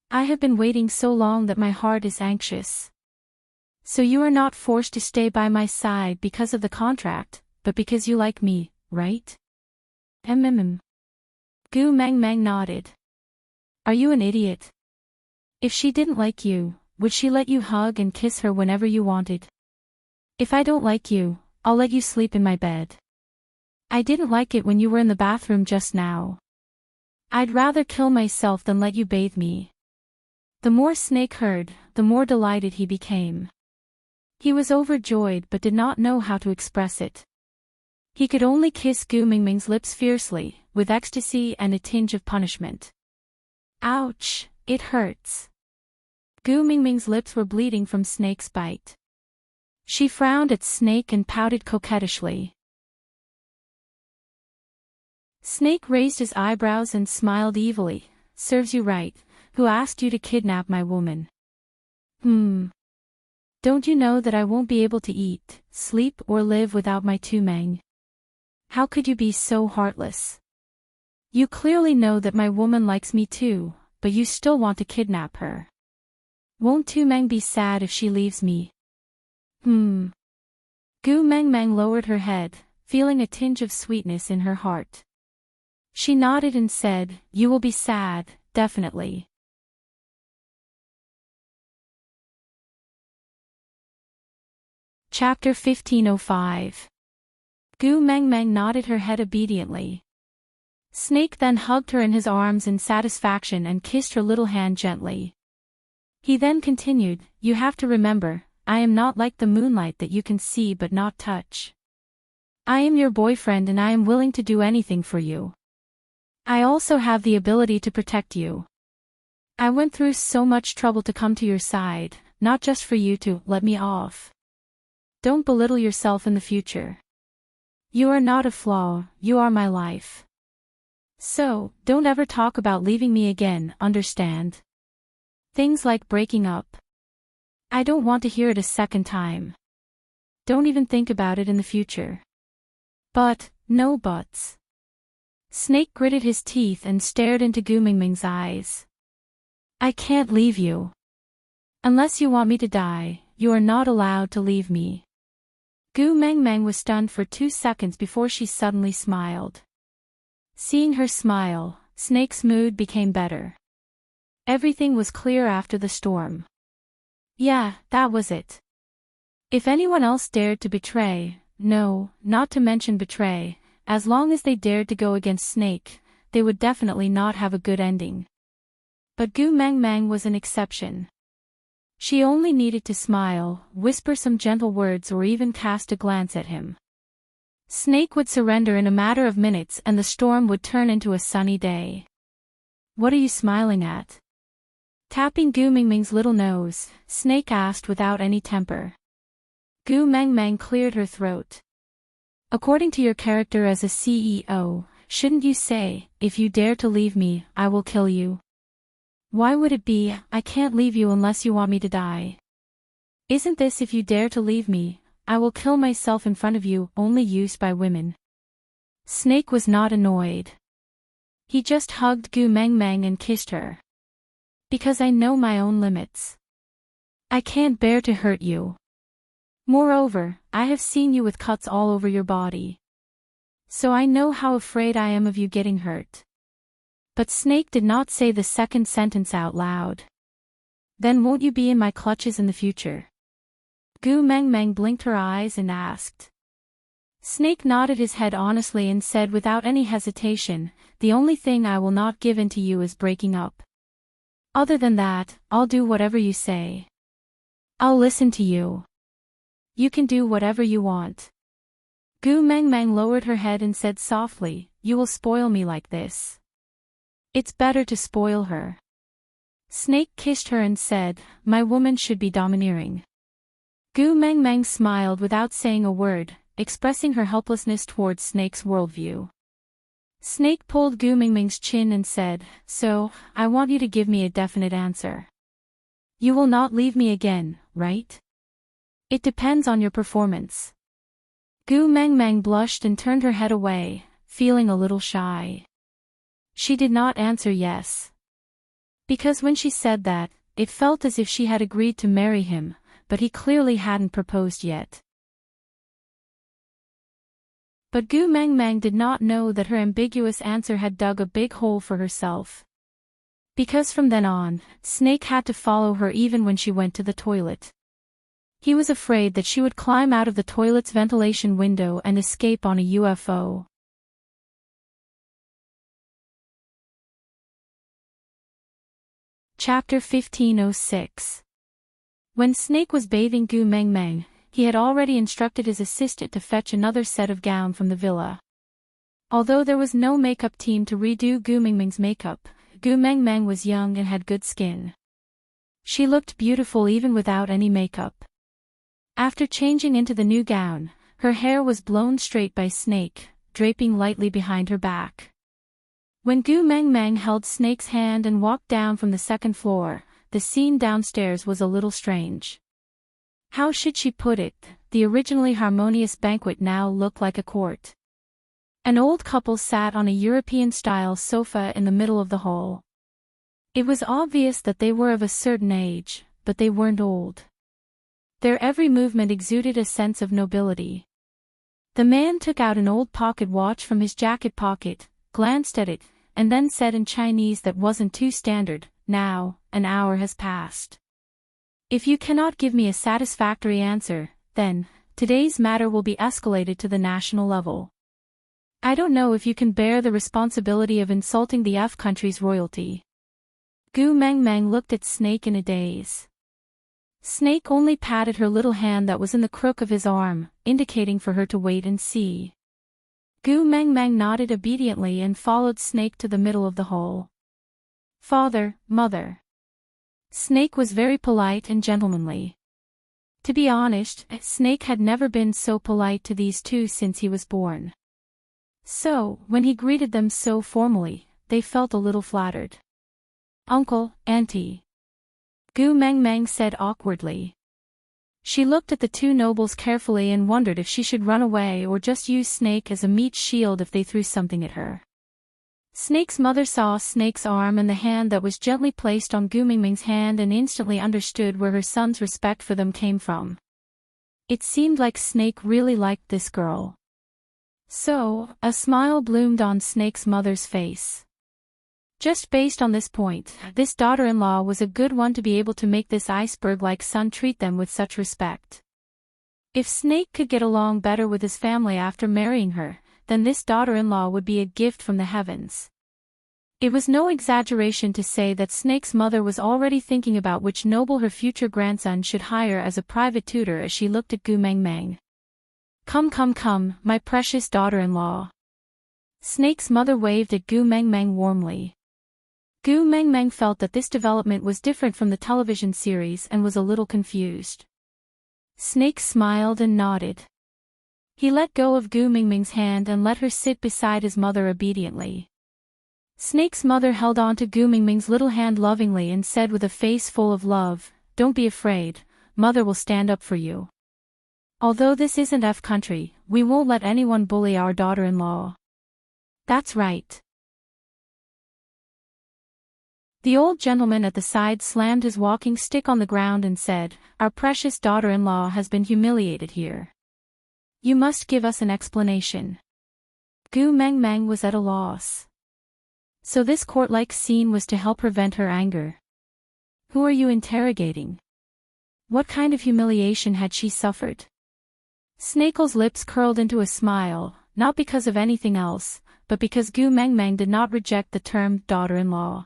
[SPEAKER 1] I have been waiting so long that my heart is anxious. So you are not forced to stay by my side because of the contract, but because you like me, right? Gu Meng Meng nodded. Are you an idiot? If she didn't like you, would she let you hug and kiss her whenever you wanted? If I don't like you, I'll let you sleep in my bed. I didn't like it when you were in the bathroom just now. I'd rather kill myself than let you bathe me. The more Snake heard, the more delighted he became. He was overjoyed but did not know how to express it. He could only kiss Gu Meng Meng's lips fiercely, with ecstasy and a tinge of punishment. Ouch, it hurts. Gu Meng Meng's lips were bleeding from Snake's bite. She frowned at Snake and pouted coquettishly. Snake raised his eyebrows and smiled evilly. Serves you right, who asked you to kidnap my woman? Don't you know that I won't be able to eat, sleep or live without my Tu Meng? How could you be so heartless? You clearly know that my woman likes me too, but you still want to kidnap her. Won't Tu Meng be sad if she leaves me? Gu Meng Meng lowered her head, feeling a tinge of sweetness in her heart. She nodded and said, You will be sad, definitely. Chapter 1505. Gu Meng Meng nodded her head obediently. Snake then hugged her in his arms in satisfaction and kissed her little hand gently. He then continued, You have to remember, I am not like the moonlight that you can see but not touch. I am your boyfriend and I am willing to do anything for you. I also have the ability to protect you. I went through so much trouble to come to your side, not just for you to let me off. Don't belittle yourself in the future. You are not a flaw, you are my life. So, don't ever talk about leaving me again, understand? Things like breaking up. I don't want to hear it a second time. Don't even think about it in the future. But, no buts. Snake gritted his teeth and stared into Gu Mingming's eyes. I can't leave you. Unless you want me to die, you are not allowed to leave me. Gu Mengmeng was stunned for 2 seconds before she suddenly smiled. Seeing her smile, Snake's mood became better. Everything was clear after the storm. Yeah, that was it. If anyone else dared to betray, no, not to mention betray, as long as they dared to go against Snake, they would definitely not have a good ending. But Gu Mengmeng was an exception. She only needed to smile, whisper some gentle words or even cast a glance at him. Snake would surrender in a matter of minutes and the storm would turn into a sunny day. What are you smiling at? Tapping Gu Mingming's little nose, Snake asked without any temper. Gu Mengmeng cleared her throat. According to your character as a CEO, shouldn't you say, if you dare to leave me, I will kill you? Why would it be, I can't leave you unless you want me to die? Isn't this if you dare to leave me, I will kill myself in front of you, only used by women? Snake was not annoyed. He just hugged Gu Mengmeng and kissed her. Because I know my own limits. I can't bear to hurt you. Moreover, I have seen you with cuts all over your body. So I know how afraid I am of you getting hurt. But Snake did not say the second sentence out loud. Then won't you be in my clutches in the future? Gu Mengmeng blinked her eyes and asked. Snake nodded his head honestly and said without any hesitation, the only thing I will not give in to you is breaking up. Other than that, I'll do whatever you say. I'll listen to you. You can do whatever you want. Gu Mengmeng lowered her head and said softly, you will spoil me like this. It's better to spoil her. Snake kissed her and said, my woman should be domineering. Gu Mengmeng smiled without saying a word, expressing her helplessness towards Snake's worldview. Snake pulled Gu Mingming's chin and said, so, I want you to give me a definite answer. You will not leave me again, right? It depends on your performance. Gu Mengmeng blushed and turned her head away, feeling a little shy. She did not answer yes. Because when she said that, it felt as if she had agreed to marry him, but he clearly hadn't proposed yet. But Gu Mengmeng did not know that her ambiguous answer had dug a big hole for herself. Because from then on, Snake had to follow her even when she went to the toilet. He was afraid that she would climb out of the toilet's ventilation window and escape on a UFO. Chapter 1506. When Snake was bathing Gu Mengmeng, he had already instructed his assistant to fetch another set of gown from the villa. Although there was no makeup team to redo Gu Mingming's makeup, Gu Mengmeng was young and had good skin. She looked beautiful even without any makeup. After changing into the new gown, her hair was blown straight by Snake, draping lightly behind her back. When Gu Mengmeng held Snake's hand and walked down from the second floor, the scene downstairs was a little strange. How should she put it, the originally harmonious banquet now looked like a court. An old couple sat on a European-style sofa in the middle of the hall. It was obvious that they were of a certain age, but they weren't old. Their every movement exuded a sense of nobility. The man took out an old pocket watch from his jacket pocket, glanced at it, and then said in Chinese that wasn't too standard, now, an hour has passed. If you cannot give me a satisfactory answer, then, today's matter will be escalated to the national level. I don't know if you can bear the responsibility of insulting the F country's royalty. Gu Mengmeng looked at Snake in a daze. Snake only patted her little hand that was in the crook of his arm, indicating for her to wait and see. Gu Meng Meng nodded obediently and followed Snake to the middle of the hall. Father, Mother. Snake was very polite and gentlemanly. To be honest, Snake had never been so polite to these two since he was born. So, when he greeted them so formally, they felt a little flattered. Uncle, Auntie. Gu Meng Meng said awkwardly. She looked at the two nobles carefully and wondered if she should run away or just use Snake as a meat shield if they threw something at her. Snake's mother saw Snake's arm and the hand that was gently placed on Gu Meng Meng's hand and instantly understood where her son's respect for them came from. It seemed like Snake really liked this girl. So, a smile bloomed on Snake's mother's face. Just based on this point, this daughter-in-law was a good one to be able to make this iceberg-like son treat them with such respect. If Snake could get along better with his family after marrying her, then this daughter-in-law would be a gift from the heavens. It was no exaggeration to say that Snake's mother was already thinking about which noble her future grandson should hire as a private tutor as she looked at Gu Meng Meng. Come, my precious daughter-in-law. Snake's mother waved at Gu Meng Meng warmly. Gu Meng Meng felt that this development was different from the television series and was a little confused. Snake smiled and nodded. He let go of Gu Meng Meng's hand and let her sit beside his mother obediently. Snake's mother held on to Gu Meng Meng's little hand lovingly and said with a face full of love, "Don't be afraid, Mother will stand up for you. Although this isn't F country, we won't let anyone bully our daughter-in-law." That's right. The old gentleman at the side slammed his walking stick on the ground and said, "Our precious daughter-in-law has been humiliated here. You must give us an explanation." Gu Meng Meng was at a loss. So this court-like scene was to help her vent her anger. Who are you interrogating? What kind of humiliation had she suffered? Snake's lips curled into a smile, not because of anything else, but because Gu Meng Meng did not reject the term daughter-in-law.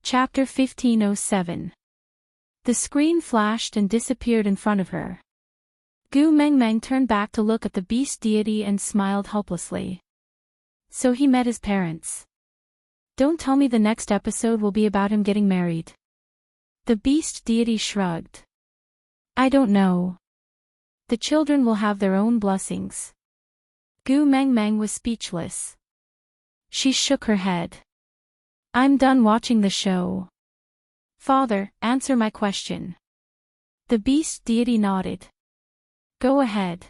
[SPEAKER 1] Chapter 1507. The screen flashed and disappeared in front of her. Gu Meng Meng turned back to look at the beast deity and smiled helplessly. So he met his parents. Don't tell me the next episode will be about him getting married. The beast deity shrugged. I don't know. The children will have their own blessings. Gu Meng Meng was speechless. She shook her head. I'm done watching the show. Father, answer my question. The beast deity nodded. Go ahead.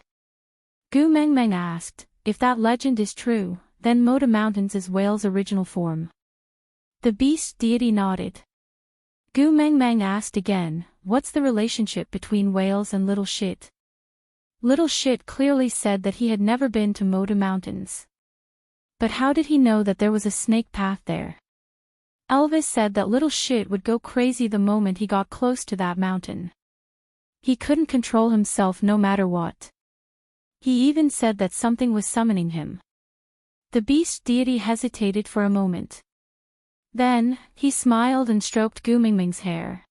[SPEAKER 1] Gu Meng Meng asked, if that legend is true, then Moda Mountains is whale's original form. The beast deity nodded. Gu Meng Meng asked again, what's the relationship between whales and Little Shit? Little Shit clearly said that he had never been to Moda Mountains. But how did he know that there was a snake path there? Elvis said that Little Shit would go crazy the moment he got close to that mountain. He couldn't control himself no matter what. He even said that something was summoning him. The beast deity hesitated for a moment. Then, he smiled and stroked Gu Meng Meng's hair.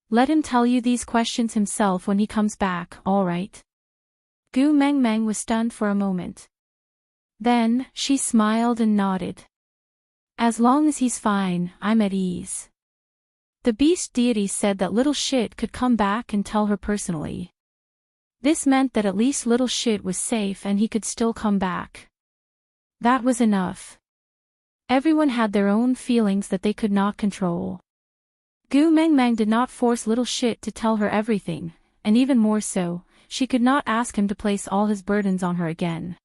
[SPEAKER 1] Let him tell you these questions himself when he comes back, all right? Gu Meng Meng was stunned for a moment. Then, she smiled and nodded. As long as he's fine, I'm at ease. The beast deity said that Little Shit could come back and tell her personally. This meant that at least Little Shit was safe and he could still come back. That was enough. Everyone had their own feelings that they could not control. Gu Meng Meng did not force Little Shit to tell her everything, and even more so, she could not ask him to place all his burdens on her again.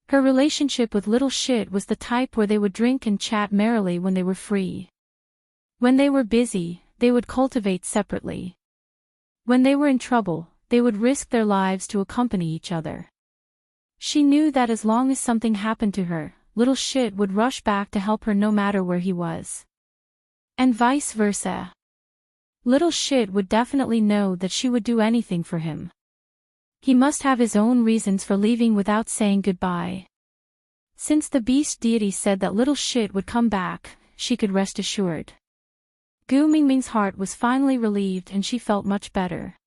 [SPEAKER 1] Her relationship with Little Shit was the type where they would drink and chat merrily when they were free. When they were busy, they would cultivate separately. When they were in trouble, they would risk their lives to accompany each other. She knew that as long as something happened to her, Little Shit would rush back to help her no matter where he was. And vice versa. Little Shit would definitely know that she would do anything for him. He must have his own reasons for leaving without saying goodbye. Since the beast deity said that Little Shit would come back, she could rest assured. Gu Mingming's heart was finally relieved and she felt much better.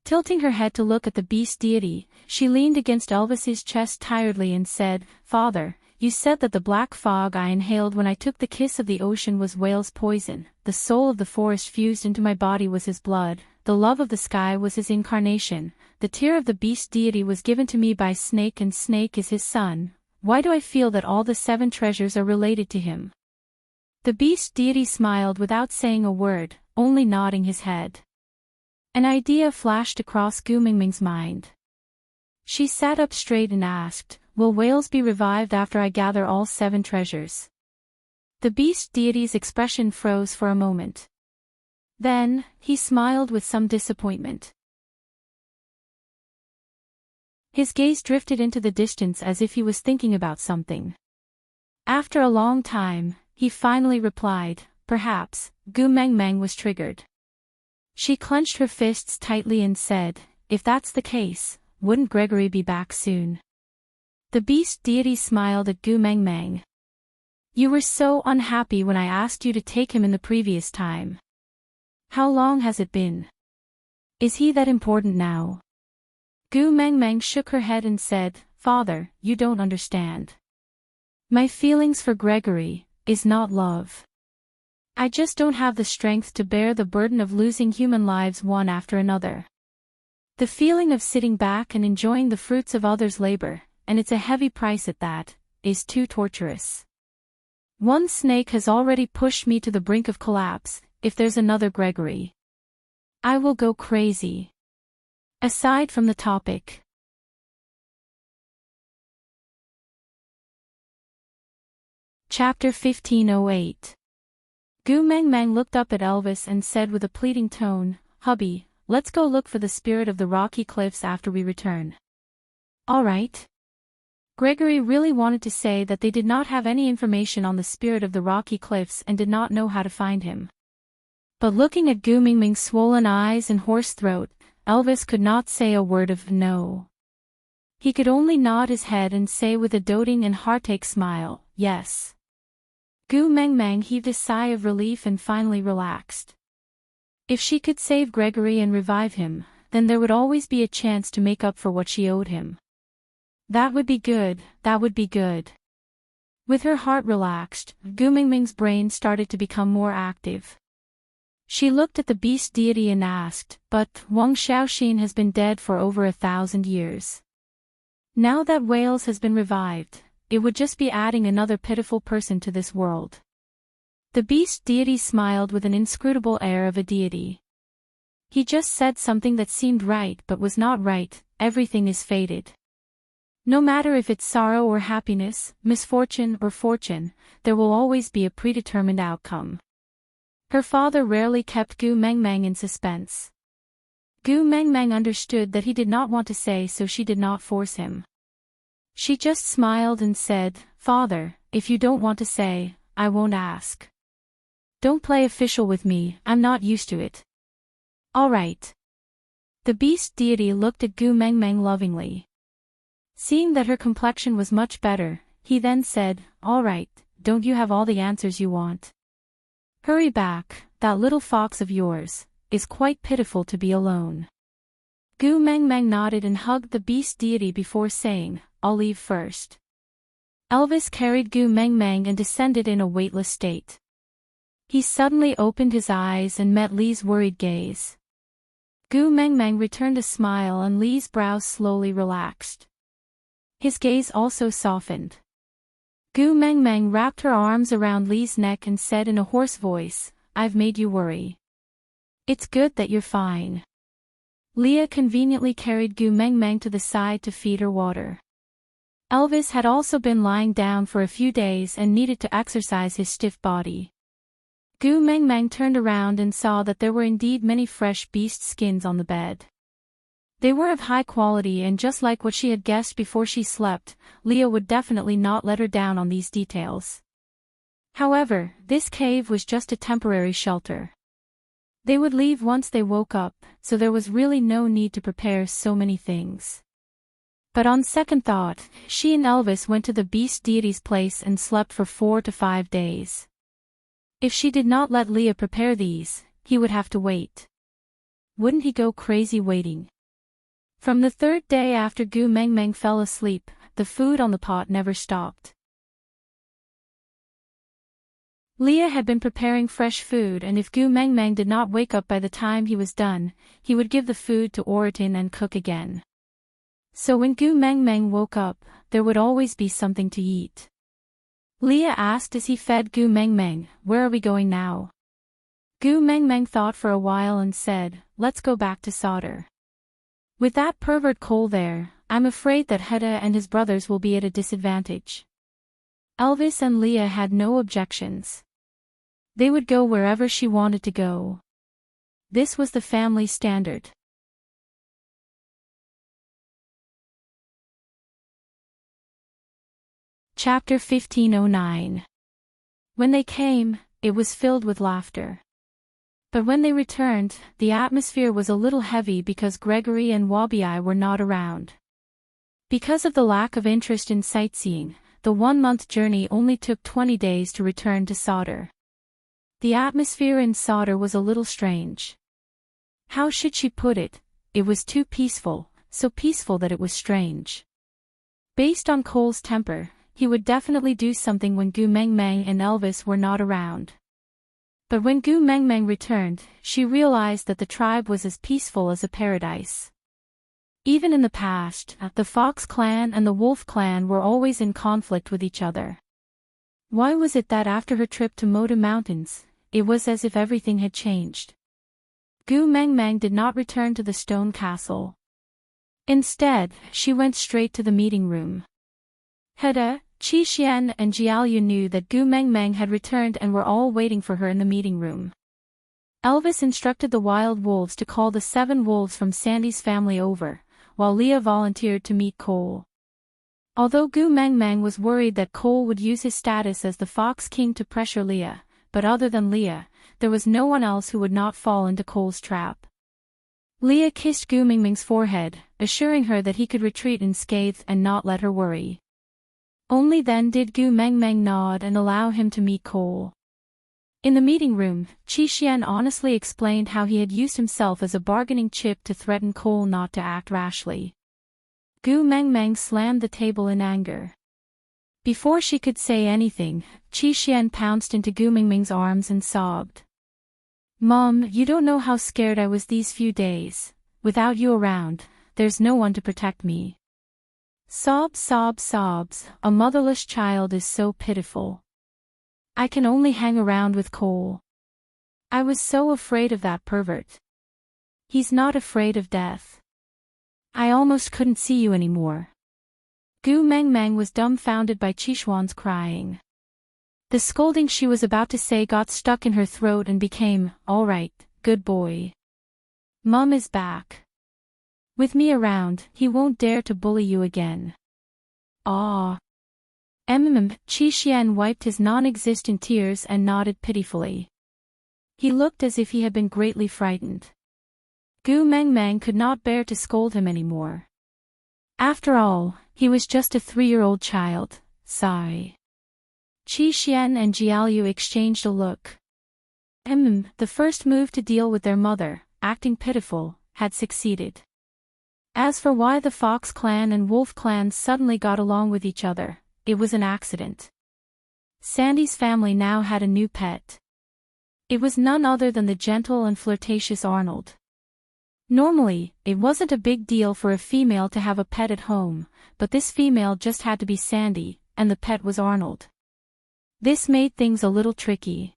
[SPEAKER 1] Tilting her head to look at the beast deity, she leaned against Elvis's chest tiredly and said, "Father, you said that the black fog I inhaled when I took the kiss of the ocean was whale's poison, the soul of the forest fused into my body was his blood, the love of the sky was his incarnation, the tear of the beast deity was given to me by Snake and Snake is his son. Why do I feel that all the 7 treasures are related to him?" The beast deity smiled without saying a word, only nodding his head. An idea flashed across Gu Mingming's mind. She sat up straight and asked, "Will whales be revived after I gather all 7 treasures?" The beast deity's expression froze for a moment. Then, he smiled with some disappointment. His gaze drifted into the distance as if he was thinking about something. After a long time, he finally replied, "Perhaps." Gu Mengmeng was triggered. She clenched her fists tightly and said, "If that's the case, wouldn't Gregory be back soon?" The beast deity smiled at Gu Mengmeng. "You were so unhappy when I asked you to take him in the previous time. How long has it been? Is he that important now?" Gu Mengmeng shook her head and said, "Father, you don't understand. My feelings for Gregory is not love. I just don't have the strength to bear the burden of losing human lives one after another. The feeling of sitting back and enjoying the fruits of others' labor, and it's a heavy price at that, is too torturous. One snake has already pushed me to the brink of collapse. If there's another Gregory, I will go crazy." Aside from the topic. Chapter 1508. Gu Mengmeng looked up at Elvis and said with a pleading tone, "Hubby, let's go look for the spirit of the rocky cliffs after we return." "All right." Gregory really wanted to say that they did not have any information on the spirit of the rocky cliffs and did not know how to find him. But looking at Gu Mingming's swollen eyes and hoarse throat, Elvis could not say a word of no. He could only nod his head and say with a doting and heartache smile, "Yes." Gu Mengmeng heaved a sigh of relief and finally relaxed. If she could save Gregory and revive him, then there would always be a chance to make up for what she owed him. That would be good, that would be good. With her heart relaxed, Gu Mingming's brain started to become more active. She looked at the beast deity and asked, "But Wang Xiaoxin has been dead for over 1,000 years. Now that Wales has been revived, it would just be adding another pitiful person to this world." The beast deity smiled with an inscrutable air of a deity. "He just said something that seemed right but was not right. Everything is fated. No matter if it's sorrow or happiness, misfortune or fortune, there will always be a predetermined outcome." Her father rarely kept Gu Mengmeng in suspense. Gu Mengmeng understood that he did not want to say, so she did not force him. She just smiled and said, "Father, if you don't want to say, I won't ask. Don't play official with me, I'm not used to it." "All right." The beast deity looked at Gu Mengmeng lovingly. Seeing that her complexion was much better, he then said, "All right, don't you have all the answers you want? Hurry back, that little fox of yours is quite pitiful to be alone." Gu Mengmeng nodded and hugged the beast deity before saying, "I'll leave first." Elvis carried Gu Mengmeng and descended in a weightless state. He suddenly opened his eyes and met Li's worried gaze. Gu Mengmeng returned a smile and Li's brows slowly relaxed. His gaze also softened. Gu Mengmeng wrapped her arms around Li's neck and said in a hoarse voice, "I've made you worry. It's good that you're fine." Leah conveniently carried Gu Mengmeng to the side to feed her water. Elvis had also been lying down for a few days and needed to exercise his stiff body. Gu Mengmeng turned around and saw that there were indeed many fresh beast skins on the bed. They were of high quality and just like what she had guessed before she slept, Leah would definitely not let her down on these details. However, this cave was just a temporary shelter. They would leave once they woke up, so there was really no need to prepare so many things. But on second thought, she and Elvis went to the beast deity's place and slept for 4 to 5 days. If she did not let Leah prepare these, he would have to wait. Wouldn't he go crazy waiting? From the third day after Gu Mengmeng fell asleep, the food on the pot never stopped. Leah had been preparing fresh food, and if Gu Mengmeng did not wake up by the time he was done, he would give the food to Oratin and cook again. So when Gu Mengmeng woke up, there would always be something to eat. Leah asked as he fed Gu Mengmeng, "Where are we going now?" Gu Mengmeng thought for a while and said, "Let's go back to solder. With that pervert Cole there, I'm afraid that Hedda and his brothers will be at a disadvantage." Elvis and Leah had no objections. They would go wherever she wanted to go. This was the family standard. Chapter 1509. When they came, it was filled with laughter. But when they returned, the atmosphere was a little heavy because Gregory and Wabi were not around. Because of the lack of interest in sightseeing, the 1-month journey only took 20 days to return to Sodor. The atmosphere in Sodor was a little strange. How should she put it? It was too peaceful, so peaceful that it was strange. Based on Cole's temper, he would definitely do something when Gu Mengmeng and Elvis were not around. But when Gu Mengmeng returned, she realized that the tribe was as peaceful as a paradise. Even in the past, the Fox clan and the Wolf clan were always in conflict with each other. Why was it that after her trip to Moda Mountains, it was as if everything had changed? Gu Mengmeng did not return to the stone castle. Instead, she went straight to the meeting room. Hedda, Qi Xian and Jiaoyu knew that Gu Mengmeng had returned and were all waiting for her in the meeting room. Elvis instructed the wild wolves to call the 7 wolves from Sandy's family over, while Leah volunteered to meet Cole. Although Gu Mengmeng was worried that Cole would use his status as the Fox King to pressure Leah, but other than Leah, there was no one else who would not fall into Cole's trap. Leah kissed Gu Mengmeng's forehead, assuring her that he could retreat unscathed and not let her worry. Only then did Gu Mengmeng nod and allow him to meet Cole. In the meeting room, Qi Xian honestly explained how he had used himself as a bargaining chip to threaten Cole not to act rashly. Gu Mengmeng slammed the table in anger. Before she could say anything, Qi Xian pounced into Gu Mengmeng's arms and sobbed. "Mom, you don't know how scared I was these few days. Without you around, there's no one to protect me." Sobs, sobs, sobs, a motherless child is so pitiful. I can only hang around with Cole. I was so afraid of that pervert. He's not afraid of death. I almost couldn't see you anymore. Gu Mengmeng was dumbfounded by Qishuan's crying. The scolding she was about to say got stuck in her throat and became, "All right, good boy. Mum is back. With me around, he won't dare to bully you again." "Aw." Qi Xian wiped his non-existent tears and nodded pitifully. He looked as if he had been greatly frightened. Gu Mengmeng could not bear to scold him anymore. After all, he was just a 3-year-old child. Sigh. Qi Xian and Jiaoyu exchanged a look. The first move to deal with their mother, acting pitiful, had succeeded. As for why the Fox clan and Wolf clan suddenly got along with each other, it was an accident. Sandy's family now had a new pet. It was none other than the gentle and flirtatious Arnold. Normally, it wasn't a big deal for a female to have a pet at home, but this female just had to be Sandy, and the pet was Arnold. This made things a little tricky.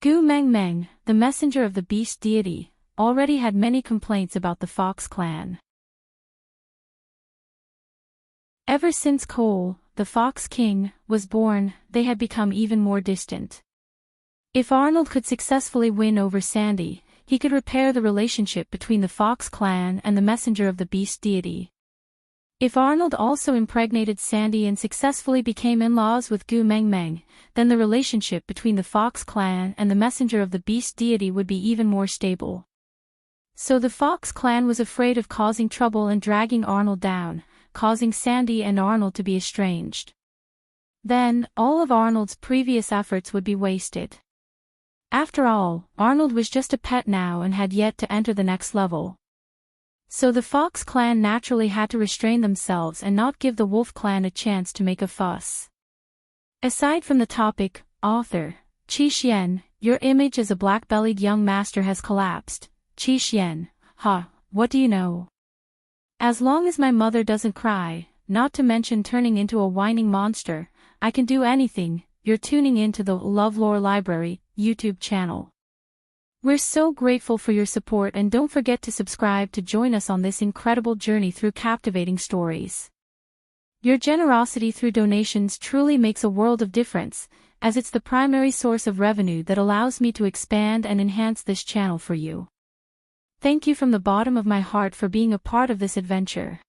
[SPEAKER 1] Gu Mengmeng, the messenger of the beast deity, already had many complaints about the Fox clan. Ever since Cole, the Fox King, was born, they had become even more distant. If Arnold could successfully win over Sandy, he could repair the relationship between the Fox clan and the messenger of the beast deity. If Arnold also impregnated Sandy and successfully became in-laws with Gu Mengmeng, then the relationship between the Fox clan and the messenger of the beast deity would be even more stable. So the Fox clan was afraid of causing trouble and dragging Arnold down, causing Sandy and Arnold to be estranged. Then, all of Arnold's previous efforts would be wasted. After all, Arnold was just a pet now and had yet to enter the next level. So the Fox clan naturally had to restrain themselves and not give the Wolf clan a chance to make a fuss. Aside from the topic, author, Qi Xian, your image as a black-bellied young master has collapsed. Qi Xian, what do you know? As long as my mother doesn't cry, not to mention turning into a whining monster, I can do anything. You're tuning into the LoveLore Library YouTube channel. We're so grateful for your support, and don't forget to subscribe to join us on this incredible journey through captivating stories. Your generosity through donations truly makes a world of difference, as it's the primary source of revenue that allows me to expand and enhance this channel for you. Thank you from the bottom of my heart for being a part of this adventure.